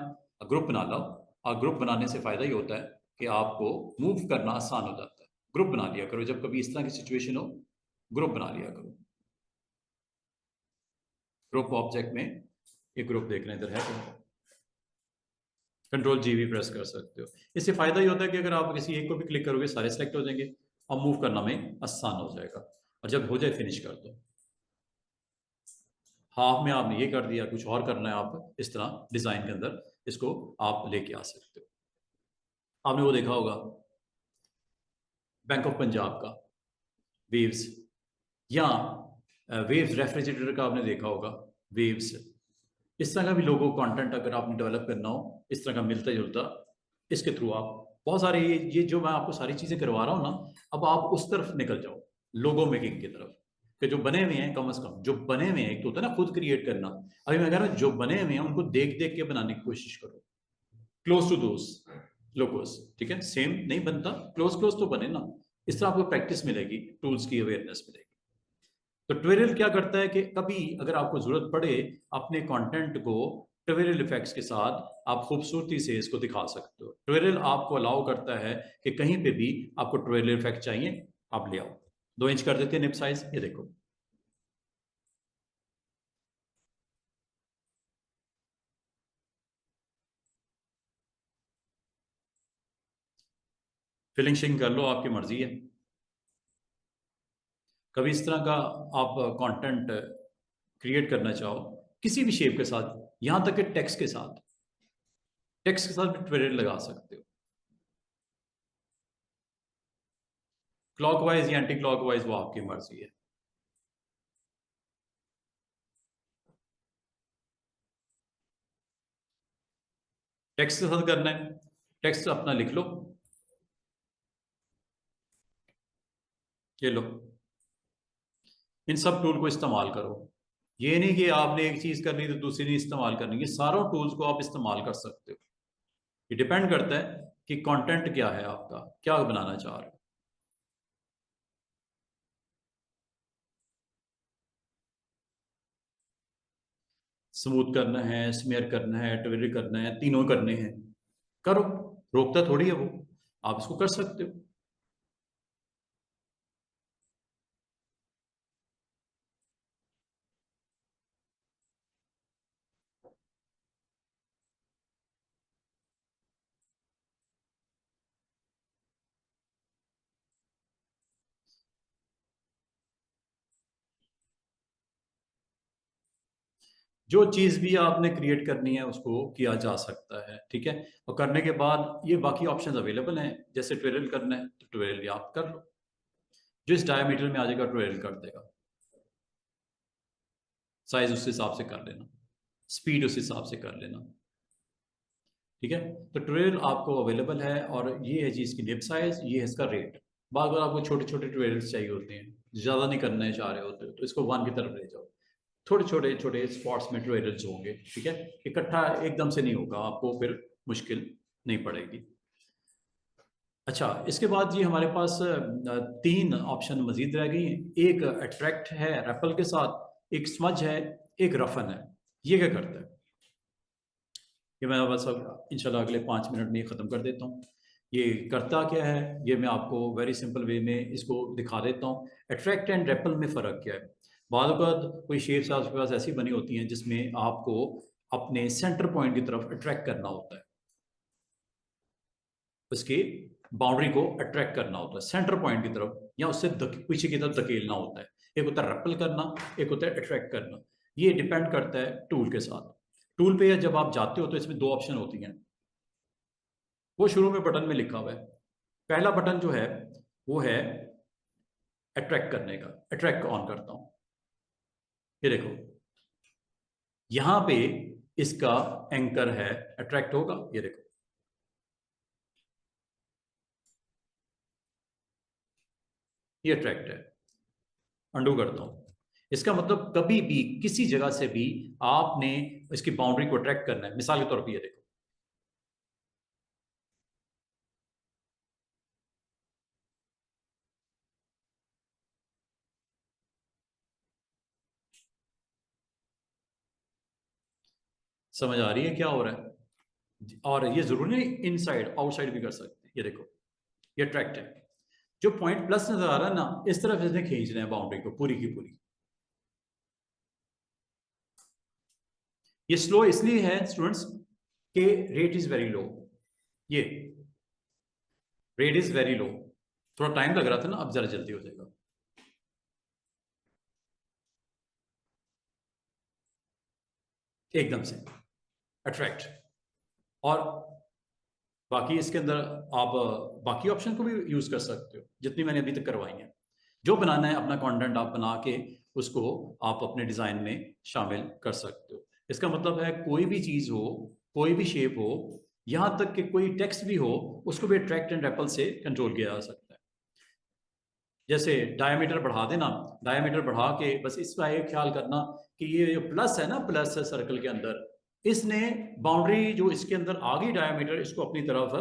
ग्रुप बना लो। और ग्रुप बनाने से फायदा ये होता है कि आपको मूव करना आसान हो जाता है। ग्रुप बना लिया करो, जब कभी इस तरह की सिचुएशन हो ग्रुप बना लिया करो। ग्रुप ऑब्जेक्ट में एक ग्रुप देखना इधर है तो कंट्रोल जी भी प्रेस कर सकते हो। इससे फायदा ये होता है कि अगर आप किसी एक को भी क्लिक करोगे सारे सेलेक्ट हो जाएंगे और मूव करना में आसान हो जाएगा। और जब हो जाए फिनिश कर दो। हाफ में आपने ये कर दिया, कुछ और करना है आप इस तरह डिजाइन के अंदर इसको आप लेके आ सकते हो। आपने वो देखा होगा बैंक ऑफ पंजाब का वेव्स, या वेव्स रेफ्रिजरेटर का आपने देखा होगा वेव्स। इस तरह का भी लोगो कंटेंट अगर आपने डेवलप करना हो इस तरह का मिलता जुलता, इसके थ्रू आप बहुत सारे ये जो मैं आपको सारी चीजें करवा रहा हूँ ना, अब आप उस तरफ निकल जाओ, लोगो मेकिंग की तरफ। कि जो बने हुए हैं, कम से कम जो बने हुए हैं, एक तो होता है ना खुद क्रिएट करना, अभी मैं कह रहा हूँ जो बने हुए हैं उनको देख देख के बनाने की कोशिश करो, क्लोज टू दोस लोगोस। ठीक है, सेम नहीं बनता, क्लोज क्लोज तो बने ना। इस तरह आपको प्रैक्टिस मिलेगी, टूल्स की अवेयरनेस मिलेगी। तो ट्विरल क्या करता है कि कभी अगर आपको जरूरत पड़े अपने कंटेंट को ट्विरल इफेक्ट्स के साथ आप खूबसूरती से इसको दिखा सकते हो। ट्विरल आपको अलाउ करता है कि कहीं पे भी आपको ट्विरल इफेक्ट चाहिए आप ले आओ। 2 इंच कर देते हैं निप साइज, ये देखो। फिलिंग शिंग कर लो, आपकी मर्जी है। कभी इस तरह का आप कंटेंट क्रिएट करना चाहो किसी भी शेप के साथ, यहां तक कि टेक्स्ट के साथ, टेक्स्ट के साथ भी ट्विरल लगा सकते हो। क्लॉकवाइज या एंटी क्लॉकवाइज वो आपकी मर्जी है। टेक्स्ट के साथ करना है, टेक्स्ट अपना लिख लो, ये लो। इन सब टूल को इस्तेमाल करो। ये नहीं कि आपने एक चीज करनी तो दूसरी नहीं इस्तेमाल करनी, ये सारों टूल्स को आप इस्तेमाल कर सकते हो। ये डिपेंड करता है कि कंटेंट क्या है आपका, क्या बनाना चाह रहे हो। स्मूथ करना है, स्मेयर करना है, ट्विल करना है, तीनों करने हैं, करो। रोकता थोड़ी है वो, आप इसको कर सकते हो। जो चीज़ भी आपने क्रिएट करनी है उसको किया जा सकता है, ठीक है। और करने के बाद ये बाकी ऑप्शंस अवेलेबल हैं, जैसे ट्यूटोरियल करना है तो ट्यूटोरियल आप कर लो, जो इस डायमीटर में आ जाएगा ट्यूटोरियल कर देगा, साइज उस हिसाब से कर लेना, स्पीड उस हिसाब से कर लेना, ठीक है। तो ट्यूटोरियल आपको अवेलेबल है, और ये है जी इसकी निब साइज, ये है इसका रेट। बार बार आपको छोटे छोटे ट्यूटोरियल्स चाहिए होते हैं, ज़्यादा नहीं करने चाह रहे होते तो इसको वन की तरफ ले जाओ, थोड़े छोटे छोटे स्पॉट्स में ट्यूटोरियल्स होंगे, ठीक है। इकट्ठा एकदम से नहीं होगा, आपको फिर मुश्किल नहीं पड़ेगी। अच्छा, इसके बाद ये हमारे पास तीन ऑप्शन मजीद रह गई हैं। एक अट्रैक्ट है रेपल के साथ, एक स्मज है, एक रफन है। ये क्या करता है, ये मैं बस अब इंशाल्लाह अगले 5 मिनट में ख़त्म कर देता हूँ। ये करता क्या है, ये मैं आपको वेरी सिंपल वे में इसको दिखा देता हूँ। अट्रैक्ट एंड रेपल में फ़र्क क्या है। बाद कोई शेप्स आपके पास ऐसी बनी होती हैं जिसमें आपको अपने सेंटर पॉइंट की तरफ अट्रैक्ट करना होता है, उसकी बाउंड्री को अट्रैक्ट करना होता है सेंटर पॉइंट की तरफ, या उससे पीछे की तरफ धकेलना होता है। एक होता है रेपल करना, एक होता है अट्रैक्ट करना। ये डिपेंड करता है टूल के साथ। टूल पे जब आप जाते हो तो इसमें दो ऑप्शन होती हैं, वो शुरू में बटन में लिखा हुआ है। पहला बटन जो है वो है अट्रैक्ट करने का, अट्रैक्ट ऑन करता हूं, ये देखो यहां पे इसका एंकर है, अट्रैक्ट होगा, ये देखो ये अट्रैक्ट है। अंडू करता हूं, इसका मतलब कभी भी किसी जगह से भी आपने इसकी बाउंड्री को अट्रैक्ट करना है। मिसाल के तौर पर ये देखो, समझ आ रही है क्या हो रहा है। और ये जरूरी नहीं इनसाइड आउटसाइड भी कर सकते हैं, ये देखो ये अट्रैक्ट है। जो पॉइंट प्लस नजर आ रहा है ना, इस तरफ इसने खींच रहे हैं बाउंड्री को पूरी की पूरी। ये स्लो इसलिए है स्टूडेंट्स के रेट इज वेरी लो, ये रेट इज वेरी लो। थोड़ा टाइम लग रहा था ना, अब जरा जल्दी हो जाएगा। एकदम से अट्रैक्ट। और बाकी इसके अंदर आप बाकी ऑप्शन को भी यूज कर सकते हो जितनी मैंने अभी तक करवाई है। जो बनाना है अपना कंटेंट आप बना के उसको आप अपने डिजाइन में शामिल कर सकते हो। इसका मतलब है कोई भी चीज हो, कोई भी शेप हो, यहां तक कि कोई टेक्स्ट भी हो, उसको भी अट्रैक्ट एंड रेपल से कंट्रोल किया जा सकता है। जैसे डायमीटर बढ़ा देना, डायमीटर बढ़ा के बस इसका एक ख्याल करना कि ये जो प्लस है ना, प्लस है सर्कल के अंदर, इसने बाउंड्री जो इसके अंदर आ गई डायमीटर, इसको अपनी तरफ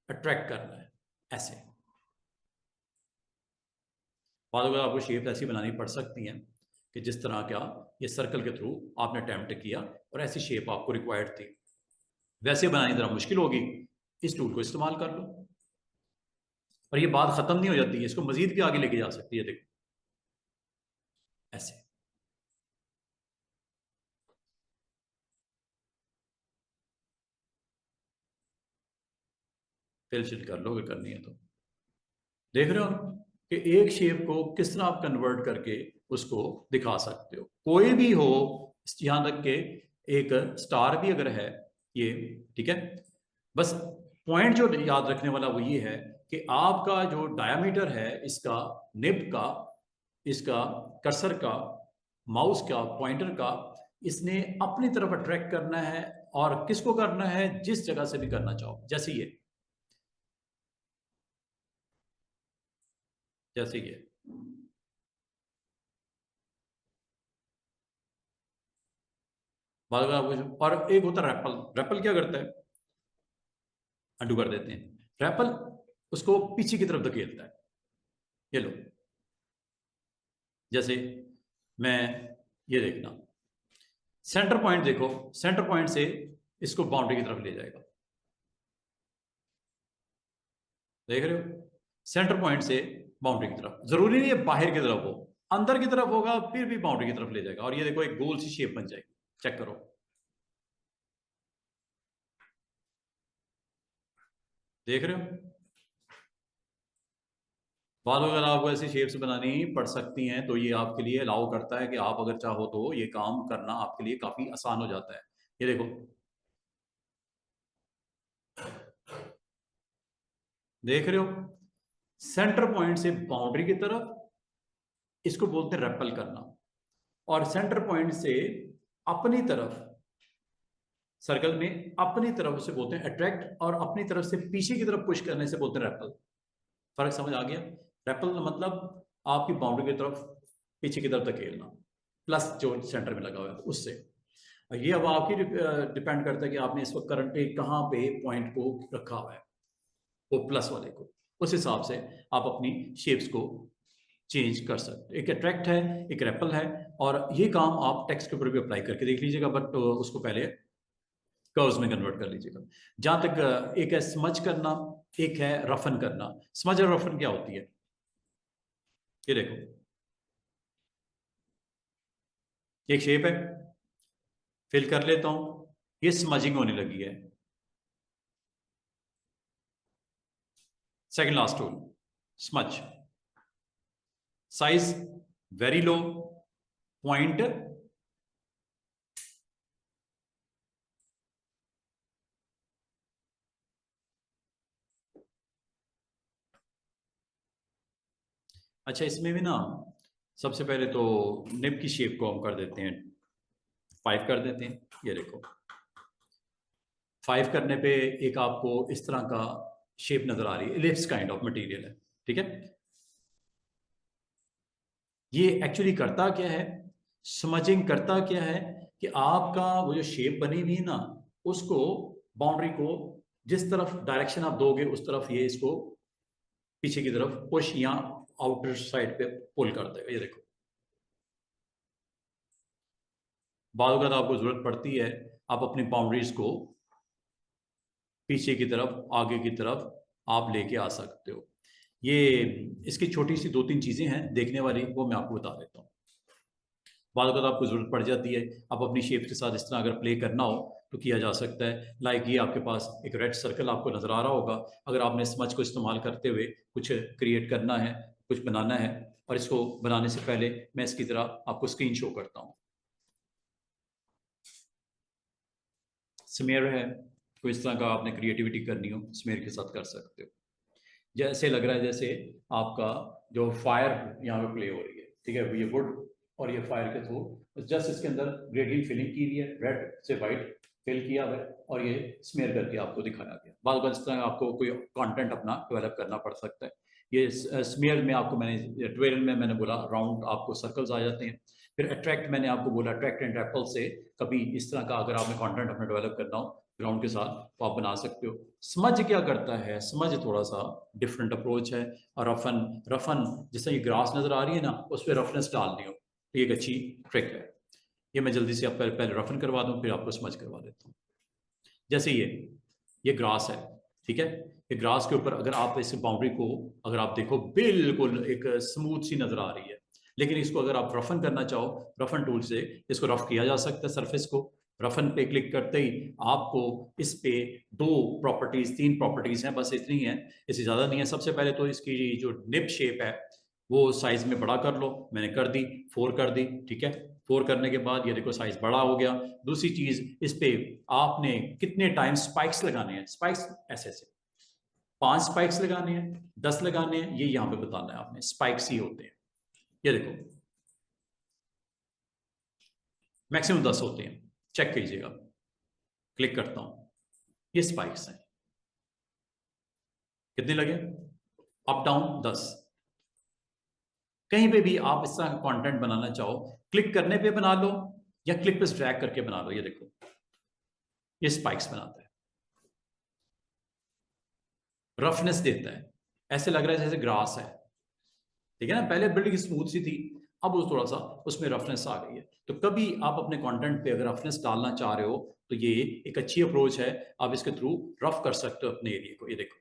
अट्रैक्ट करना है ऐसे। बाद अगर आपको शेप ऐसी बनानी पड़ सकती हैं कि जिस तरह का ये सर्कल के थ्रू आपने अटैम्प्ट किया और ऐसी शेप आपको रिक्वायर्ड थी, वैसे बनानी जरा मुश्किल होगी, इस टूल को इस्तेमाल कर लो। और ये बात खत्म नहीं हो जाती है, इसको मजीद भी आगे लेके जा सकती है, देखो ऐसे। फिल शिल कर लो अगर करनी है तो। देख रहे हो कि एक शेप को किस तरह आप कन्वर्ट करके उसको दिखा सकते हो, कोई भी हो। यहां तक के एक स्टार भी अगर है ये, ठीक है। बस पॉइंट जो याद रखने वाला वो ये है कि आपका जो डायमीटर है इसका, निब का, इसका कर्सर का, माउस का, पॉइंटर का, इसने अपनी तरफ अट्रैक्ट करना है। और किसको करना है, जिस जगह से भी करना चाहो, जैसे ये, जैसे ये। और एक होता है रैपल। रैपल क्या करता है, अंडू कर देते हैं। रैपल उसको पीछे की तरफ धकेलता है, ये लो। जैसे मैं, ये देखना, सेंटर पॉइंट देखो, सेंटर पॉइंट से इसको बाउंड्री की तरफ ले जाएगा, देख रहे हो, सेंटर पॉइंट से बाउंड्री की तरफ। जरूरी नहीं है बाहर की तरफ हो, अंदर की तरफ होगा फिर भी बाउंड्री की तरफ ले जाएगा, और ये देखो एक गोल सी शेप बन जाएगी। चेक करो, देख रहे हो। बाद में अगर आपको ऐसी शेप्स बनानी पड़ सकती हैं तो ये आपके लिए अलाउ करता है कि आप अगर चाहो तो ये काम करना आपके लिए काफ़ी आसान हो जाता है। ये देखो, देख रहे हो, सेंटर पॉइंट से बाउंड्री की तरफ, इसको बोलते हैं रेपल करना। और सेंटर पॉइंट से अपनी तरफ, सर्कल में अपनी तरफ से बोलते हैं अट्रैक्ट, और अपनी तरफ से पीछे की तरफ पुश करने से बोलते हैं रेपल। फर्क समझ आ गया? रेपल मतलब आपकी बाउंड्री की तरफ पीछे की तरफ धकेलना, प्लस जो सेंटर में लगा हुआ है उससे। ये अब आपकी डिपेंड करता है कि आपने इस वक्त करंट पे कहाँ पे पॉइंट को रखा हुआ है, वो प्लस वाले को, उस हिसाब से आप अपनी शेप्स को चेंज कर सकते। एक अट्रैक्ट है, एक रेपल है, और ये काम आप टेक्स्ट के ऊपर भी अप्लाई करके देख लीजिएगा, बट उसको पहले कर्व्स में कन्वर्ट कर लीजिएगा। जहां तक एक है स्मज करना, एक है रफन करना। स्मज और रफन क्या होती है, ये देखो, एक शेप है, फिल कर लेता हूं, ये स्मजिंग होने लगी है। Second last tool, smudge, size very low, point अच्छा, इसमें भी ना सबसे पहले तो निब की शेप को हम कर देते हैं 5 कर देते हैं। ये देखो, 5 करने पे एक आपको इस तरह का शेप नजर आ रही है, इलिप्स काइंड ऑफ मटेरियल है, ठीक है। ये एक्चुअली करता क्या है, स्मजिंग करता क्या है, कि आपका वो जो शेप बनी हुई है ना, उसको, बाउंड्री को जिस तरफ डायरेक्शन आप दोगे उस तरफ ये इसको पीछे की तरफ पुश या आउटर साइड पे पुल कर देगा। ये देखो, बाद अगर आपको जरूरत पड़ती है, आप अपनी बाउंड्रीज को पीछे की तरफ, आगे की तरफ आप लेके आ सकते हो। ये इसकी छोटी सी 2-3 चीजें हैं देखने वाली, वो मैं आपको बता देता हूँ। बाद अगर आपको जरूरत पड़ जाती है, आप अपनी शेप के साथ इस तरह अगर प्ले करना हो तो किया जा सकता है। लाइक ये आपके पास एक रेड सर्कल आपको नजर आ रहा होगा, अगर आपने स्मच को इस्तेमाल करते हुए कुछ क्रिएट करना है, कुछ बनाना है, और इसको बनाने से पहले मैं इसकी तरह आपको स्क्रीन शो करता हूँ। स्मेयर है, कोई इस तरह का आपने क्रिएटिविटी करनी हो, स्मेयर के साथ कर सकते हो। जैसे लग रहा है जैसे आपका जो फायर यहाँ पे प्ले हो रही है, ठीक है, ये वुड और ये फायर के थ्रू जस्ट इसके अंदर ग्रेडियंट फिलिंग की हुई है, रेड से वाइट फिल किया हुआ है, और ये स्मेयर करके आपको दिखाया गया। बाद बार इस तरह आपको कोई कंटेंट अपना डेवलप करना पड़ सकता है। ये स्मेयर में आपको मैंने ट्वेल्व में मैंने बोला राउंड आपको सर्कल्स आ जाते हैं। फिर अट्रैक्ट मैंने आपको बोला, अट्रैक्ट एंड रेपल से कभी इस तरह का अगर आपने कंटेंट अपना डेवलप करना हो ग्राउंड के साथ तो आप बना सकते हो। स्मज क्या करता है, स्मज थोड़ा सा डिफरेंट अप्रोच है। और रफन, रफन जैसे ये ग्रास नजर आ रही है ना, उस पर रफनेस डालनी हो तो एक अच्छी ट्रिक है। ये मैं जल्दी से आप पहले रफन करवा दूं, फिर आपको स्मज करवा देता हूँ। जैसे ये ग्रास है, ठीक है, ये ग्रास के ऊपर अगर आप इस बाउंड्री को अगर आप देखो बिल्कुल एक स्मूथ सी नजर आ रही है, लेकिन इसको अगर आप रफन करना चाहो, रफन टूल से इसको रफ किया जा सकता है। सरफेस को रफन पे क्लिक करते ही आपको इस पे 3 प्रॉपर्टीज हैं, बस इतनी है, इससे ज्यादा नहीं है। सबसे पहले तो इसकी जो निब शेप है वो साइज में बड़ा कर लो, मैंने कर दी, 4 कर दी, ठीक है। 4 करने के बाद ये देखो साइज बड़ा हो गया। दूसरी चीज, इस पे आपने कितने टाइम स्पाइक्स लगाने हैं, स्पाइक्स ऐसे ऐसे 5 स्पाइक्स लगाने हैं, 10 लगाने हैं, ये यहां पे बताना है आपने, स्पाइक्स ही होते हैं। ये देखो मैक्सिमम 10 होते हैं, चेक कीजिएगा। क्लिक करता हूं, ये स्पाइक्स हैं, कितने लगे, अप डाउन 10। कहीं पे भी आप इस तरह का कंटेंट बनाना चाहो, क्लिक करने पे बना लो या क्लिक पे ड्रैग करके बना लो। ये देखो, ये स्पाइक्स बनाता है, रफनेस देता है, ऐसे लग रहा है जैसे ग्रास है, ठीक है ना। पहले बिल्डिंग स्मूथ सी थी, अब वो थोड़ा सा उसमें रफनेस आ गई है। तो कभी आप अपने कंटेंट पे अगर रफनेस डालना चाह रहे हो तो ये एक अच्छी अप्रोच है, आप इसके थ्रू रफ कर सकते हो अपने एरिया को। ये देखो,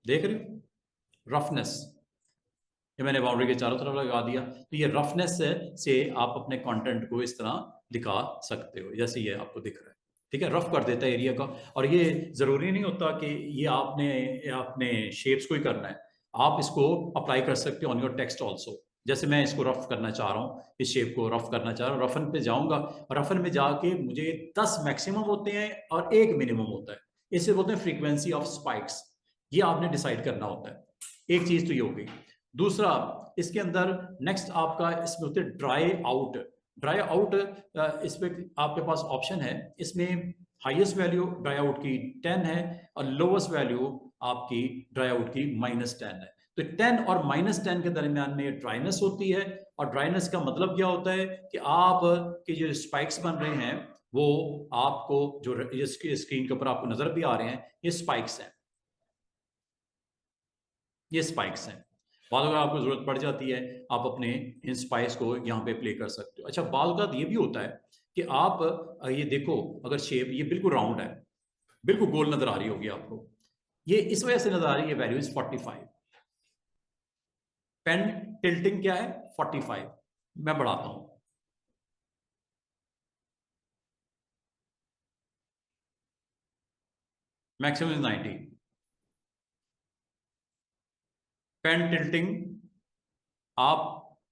देख रहे हो रफनेस, ये मैंने बाउंड्री के चारों तरफ लगा दिया, तो ये रफनेस से आप अपने कंटेंट को इस तरह दिखा सकते हो, जैसे ये आपको दिख रहा है, ठीक है, रफ कर देता है एरिया का। और ये जरूरी नहीं होता कि ये आपने अपने शेप्स को ही करना है, आप इसको अप्लाई कर सकते हो ऑन योर टेक्स्ट ऑल्सो। जैसे मैं इसको रफ करना चाह रहा हूँ, इस शेप को रफ करना चाह रहा हूँ, रफन पे जाऊंगा, रफन में जाके मुझे 10 मैक्सिमम होते हैं और 1 मिनिमम होता है। इसे बोलते हैं फ्रीक्वेंसी ऑफ स्पाइक्स। ये आपने डिसाइड करना होता है। एक चीज तो ये हो गई। दूसरा, इसके अंदर नेक्स्ट आपका इसमें होते हैं ड्राई आउट। ड्राई आउट, इसमें आपके पास ऑप्शन है, इसमें हाईएस्ट वैल्यू ड्राई आउट की 10 है और लोवेस्ट वैल्यू आपकी ड्राई आउट की -10 है। तो 10 और -10 के दरमियान में ड्राइनेस होती है। और ड्राइनेस का मतलब क्या होता है कि आप के जो स्पाइक्स बन रहे हैं वो आपको जो स्क्रीन के ऊपर आपको नजर भी आ रहे हैं, ये स्पाइक्स हैं, ये स्पाइक्स हैं। बाद अगर आपको जरूरत पड़ जाती है, आप अपने इन स्पाइक्स को यहाँ पे प्ले कर सकते हो। अच्छा, बाल का ये भी होता है कि आप ये देखो, अगर शेप ये बिल्कुल राउंड है, बिल्कुल गोल नजर आ रही होगी आपको, ये इस वजह से नजर आ रही है, वैल्यू इज 45। पेन टिल्टिंग क्या है? 45। मैं बढ़ाता हूं, मैक्सिमम इज 90। पेन टिल्टिंग आप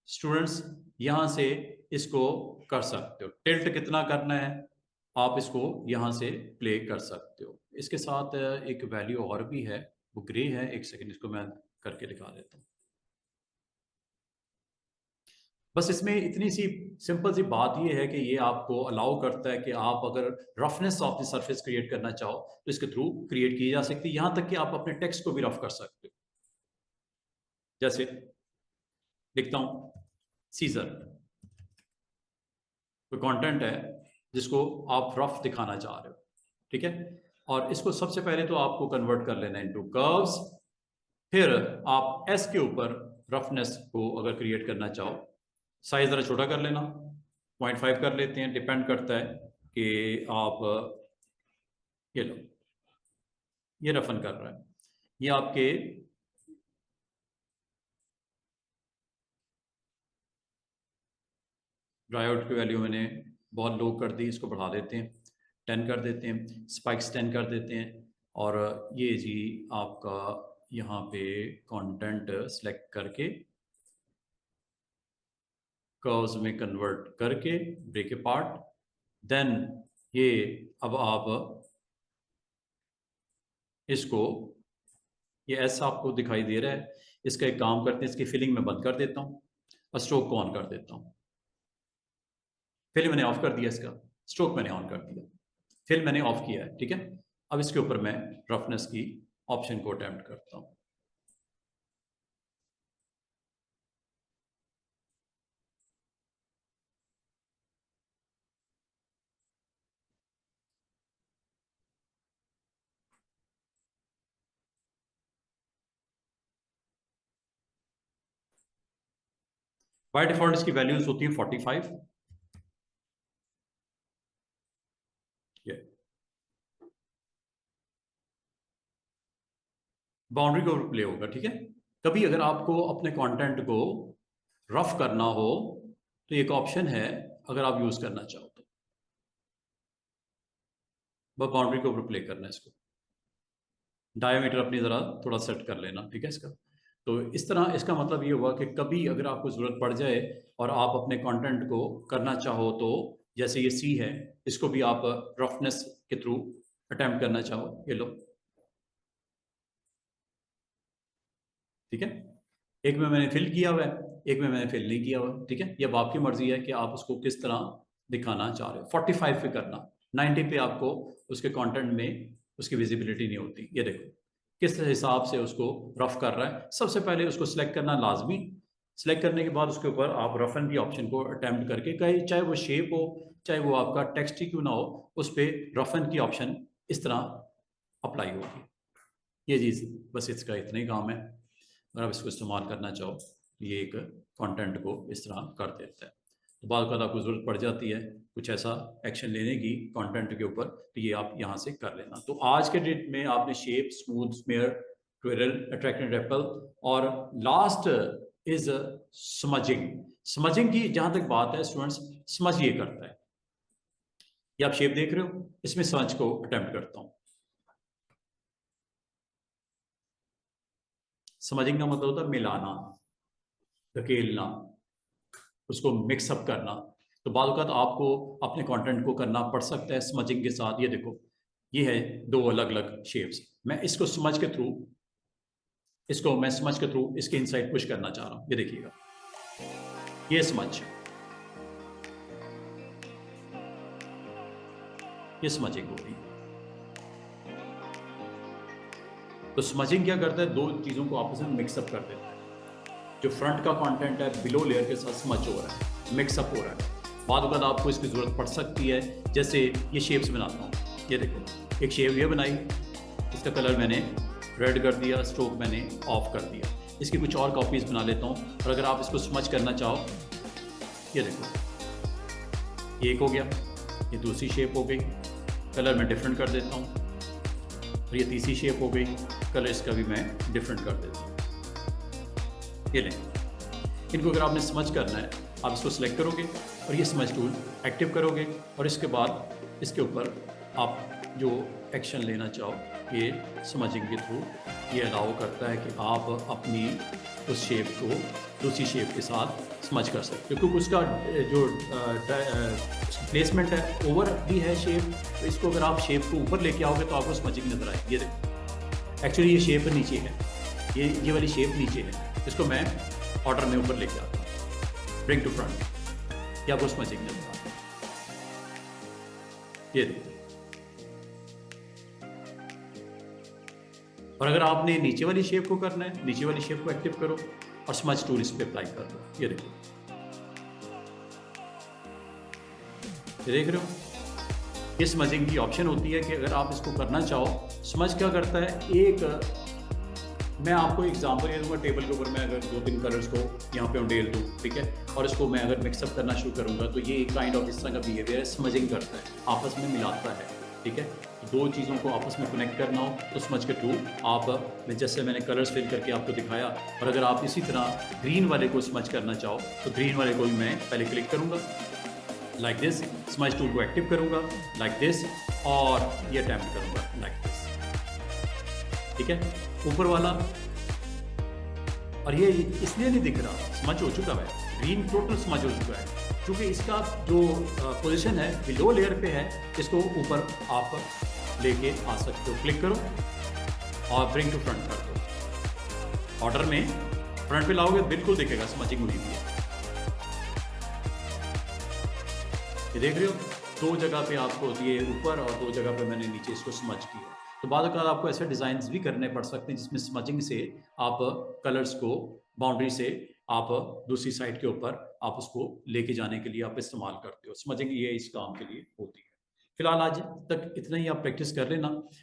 स्टूडेंट्स यहां से इसको कर सकते हो। टिल्ट कितना करना है आप इसको यहां से प्ले कर सकते हो। इसके साथ एक वैल्यू और भी है, वो ग्रे है। एक सेकंड, इसको मैं करके दिखा देता हूँ। बस इसमें इतनी सी सिंपल सी बात ये है कि ये आपको अलाउ करता है कि आप अगर roughness of the surface create करना चाहो तो इसके थ्रू क्रिएट की जा सकती है। यहां तक कि आप अपने टेक्स्ट को भी रफ कर सकते हो। जैसे लिखता हूं, सीजर, कोई कंटेंट है जिसको आप रफ दिखाना चाह रहे हो, ठीक है। और इसको सबसे पहले तो आपको कन्वर्ट कर लेना इनटू कर्व्स। फिर आप एस के ऊपर रफनेस को अगर क्रिएट करना चाहो, साइज जरा छोटा कर लेना, 0.5 कर लेते हैं, डिपेंड करता है कि आप ये लो, ये रफन कर रहा है, ये आपके ड्राई आउट की वैल्यू मैंने बहुत लो कर दी, इसको बढ़ा देते हैं, 10 कर देते हैं, स्पाइक्स 10 कर देते हैं। और ये जी आपका यहाँ पे कंटेंट सेलेक्ट करके कर्व्स में कन्वर्ट करके ब्रेक अपार्ट, देन ये अब आप इसको, ये ऐसा आपको दिखाई दे रहा है, इसका एक काम करते हैं, इसकी फिलिंग में बंद कर देता हूँ और स्ट्रोक को ऑन कर देता हूँ। फिल मैंने ऑफ कर दिया, इसका स्ट्रोक मैंने ऑन कर दिया, फिल मैंने ऑफ किया है, ठीक है। अब इसके ऊपर मैं रफनेस की ऑप्शन को अटेम्प्ट करता हूँ। बाय डिफॉल्ट इसकी वैल्यूज होती है 45। ये बाउंड्री के ऊपर प्ले होगा, ठीक है। कभी अगर आपको अपने कंटेंट को रफ करना हो तो एक ऑप्शन है, अगर आप यूज करना चाहो तो बस बाउंड्री के ऊपर प्ले करना है इसको, डायमीटर अपनी ज़रा थोड़ा सेट कर लेना, ठीक है इसका। तो इस तरह इसका मतलब ये हुआ कि कभी अगर आपको ज़रूरत पड़ जाए और आप अपने कंटेंट को करना चाहो तो, जैसे ये सी है, इसको भी आप रफनेस के थ्रू अटेम्प्ट करना चाहो, ये लो, ठीक है। एक में मैंने फिल किया हुआ है, एक में मैंने फिल नहीं किया हुआ, ठीक है। ये अब आपकी मर्जी है कि आप उसको किस तरह दिखाना चाह रहे हो। 45 पे करना, 90 पे आपको उसके कंटेंट में उसकी विजिबिलिटी नहीं होती। ये देखो किस हिसाब से उसको रफ कर रहा है। सबसे पहले उसको सिलेक्ट करना लाजमी, सिलेक्ट करने के बाद उसके ऊपर आप रफ एंड की ऑप्शन को अटेम्प्ट करके, कहीं चाहे वो शेप हो चाहे वो आपका टेक्स्ट ही क्यों ना हो, उस पर रफ एंड की ऑप्शन इस तरह अप्लाई होगी। ये चीज़ बस इसका इतना ही काम है। अगर आप इसको इस्तेमाल करना चाहो तो ये एक कंटेंट को इस तरह कर देता है। तो बाद में आपको ज़रूरत पड़ जाती है कुछ ऐसा एक्शन लेने की कंटेंट के ऊपर, तो ये आप यहाँ से कर लेना। तो आज के डेट में आपने shape, smooth, smear, twirl, attractive repel और लास्ट इज स्मजिंग। स्मजिंग की जहाँ तक बात है स्टूडेंट्स, स्मज ये करता है, ये आप शेप देख रहे हो, इसमें स्मज को अटेम्प्ट करता हूँ। समझिंग का मतलब होता है मिलाना, धकेलना, उसको मिक्सअप करना। तो बाद वक़्त आपको अपने कंटेंट को करना पड़ सकता है स्मजिंग के साथ। ये देखो, ये है दो अलग अलग शेप्स। मैं इसको स्मज के थ्रू इसके इनसाइड पुश करना चाह रहा हूँ। ये देखिएगा, ये स्मज, ये स्मजिंग हो रही है। तो स्मजिंग क्या करता है, दो चीज़ों को आपस में मिक्सअप कर देता है। जो फ्रंट का कंटेंट है बिलो लेयर के साथ स्मच हो रहा है, मिक्सअप हो रहा है। बाद वक़्त आपको इसकी ज़रूरत पड़ सकती है। जैसे ये शेप्स बनाता हूँ, ये देखो, एक शेप ये बनाई, इसका कलर मैंने रेड कर दिया, स्ट्रोक मैंने ऑफ कर दिया। इसकी कुछ और कॉपीज़ बना लेता हूँ। और अगर आप इसको स्मच करना चाहो, ये देखो, ये एक हो गया, ये दूसरी शेप हो गई, कलर मैं डिफरेंट कर देता हूँ। और ये तीसरी शेप हो गई, कलर इसका भी मैं डिफरेंट कर देता हूँ। ये लें, इनको अगर आपने स्मच करना है, आप इसको सिलेक्ट करोगे और ये स्मच टूल एक्टिव करोगे, और इसके बाद इसके ऊपर आप जो एक्शन लेना चाहो, ये स्मजिंग के थ्रू ये अलाउ करता है कि आप अपनी उस शेप को दूसरी शेप के साथ स्मच कर सकते हो। क्योंकि उसका जो प्लेसमेंट है ओवर भी है शेप, तो इसको अगर आप शेप को ऊपर लेके आओगे तो आपको स्मजिंग नजर आएगी। ये देखो, एक्चुअली ये शेप नीचे है, ये वाली शेप नीचे है। इसको मैं ऑर्डर में ऊपर लेके आता हूँ, ब्रिंग टू फ्रंट, या वो स्मजिंग नजर आता है। ये देखो, और अगर आपने नीचे वाली शेप को करना है, नीचे वाली शेप को एक्टिव करो और स्मज टूल इस पे अप्लाई कर दो। ये देखो, ये देख रहे हो, ये स्मजिंग की ऑप्शन होती है कि अगर आप इसको करना चाहो। स्मज क्या करता है, एक मैं आपको एग्जांपल ये दूंगा। टेबल के ऊपर मैं अगर 2-3 कलर्स को यहाँ पे उंडेल दूँ, ठीक है, और इसको मैं अगर मिक्सअप करना शुरू करूँगा, तो ये काइंड ऑफ इस तरह का बिहेवियर है, स्मजिंग करता है, आपस में मिलाता है। ठीक है, तो दो चीज़ों को आपस में कनेक्ट करना हो तो स्मज के थ्रू आप, जैसे मैंने कलर्स फिल करके आपको दिखाया। और अगर आप इसी तरह ग्रीन वाले को स्मज करना चाहो तो ग्रीन वाले को भी मैं पहले क्लिक करूँगा लाइक दिस, स्मज टूल को एक्टिव करूँगा लाइक दिस, और ये अटैम्प्ट करूँगा लाइक दिस। ठीक है, ऊपर वाला, और ये इसलिए नहीं दिख रहा, स्मच हो चुका है, ग्रीन टोटल स्मच हो चुका है, क्योंकि इसका जो पोजीशन है बिलो लेयर पे है। इसको ऊपर आप लेके आ सकते हो, क्लिक करो और ब्रिंग टू फ्रंट कर दो। ऑर्डर में फ्रंट पे लाओगे बिल्कुल दिखेगा स्मचिंग हुई भी है। ये देख रहे हो, दो जगह पे आपको दिए ऊपर और दो जगह पे मैंने नीचे इसको स्मच किया। तो बाद में आपको ऐसे डिज़ाइंस भी करने पड़ सकते हैं जिसमें स्मचिंग से आप कलर्स को बाउंड्री से आप दूसरी साइड के ऊपर आप उसको लेके जाने के लिए आप इस्तेमाल करते हो। स्मचिंग ये इस काम के लिए होती है। फिलहाल आज तक इतना ही आप प्रैक्टिस कर लेना।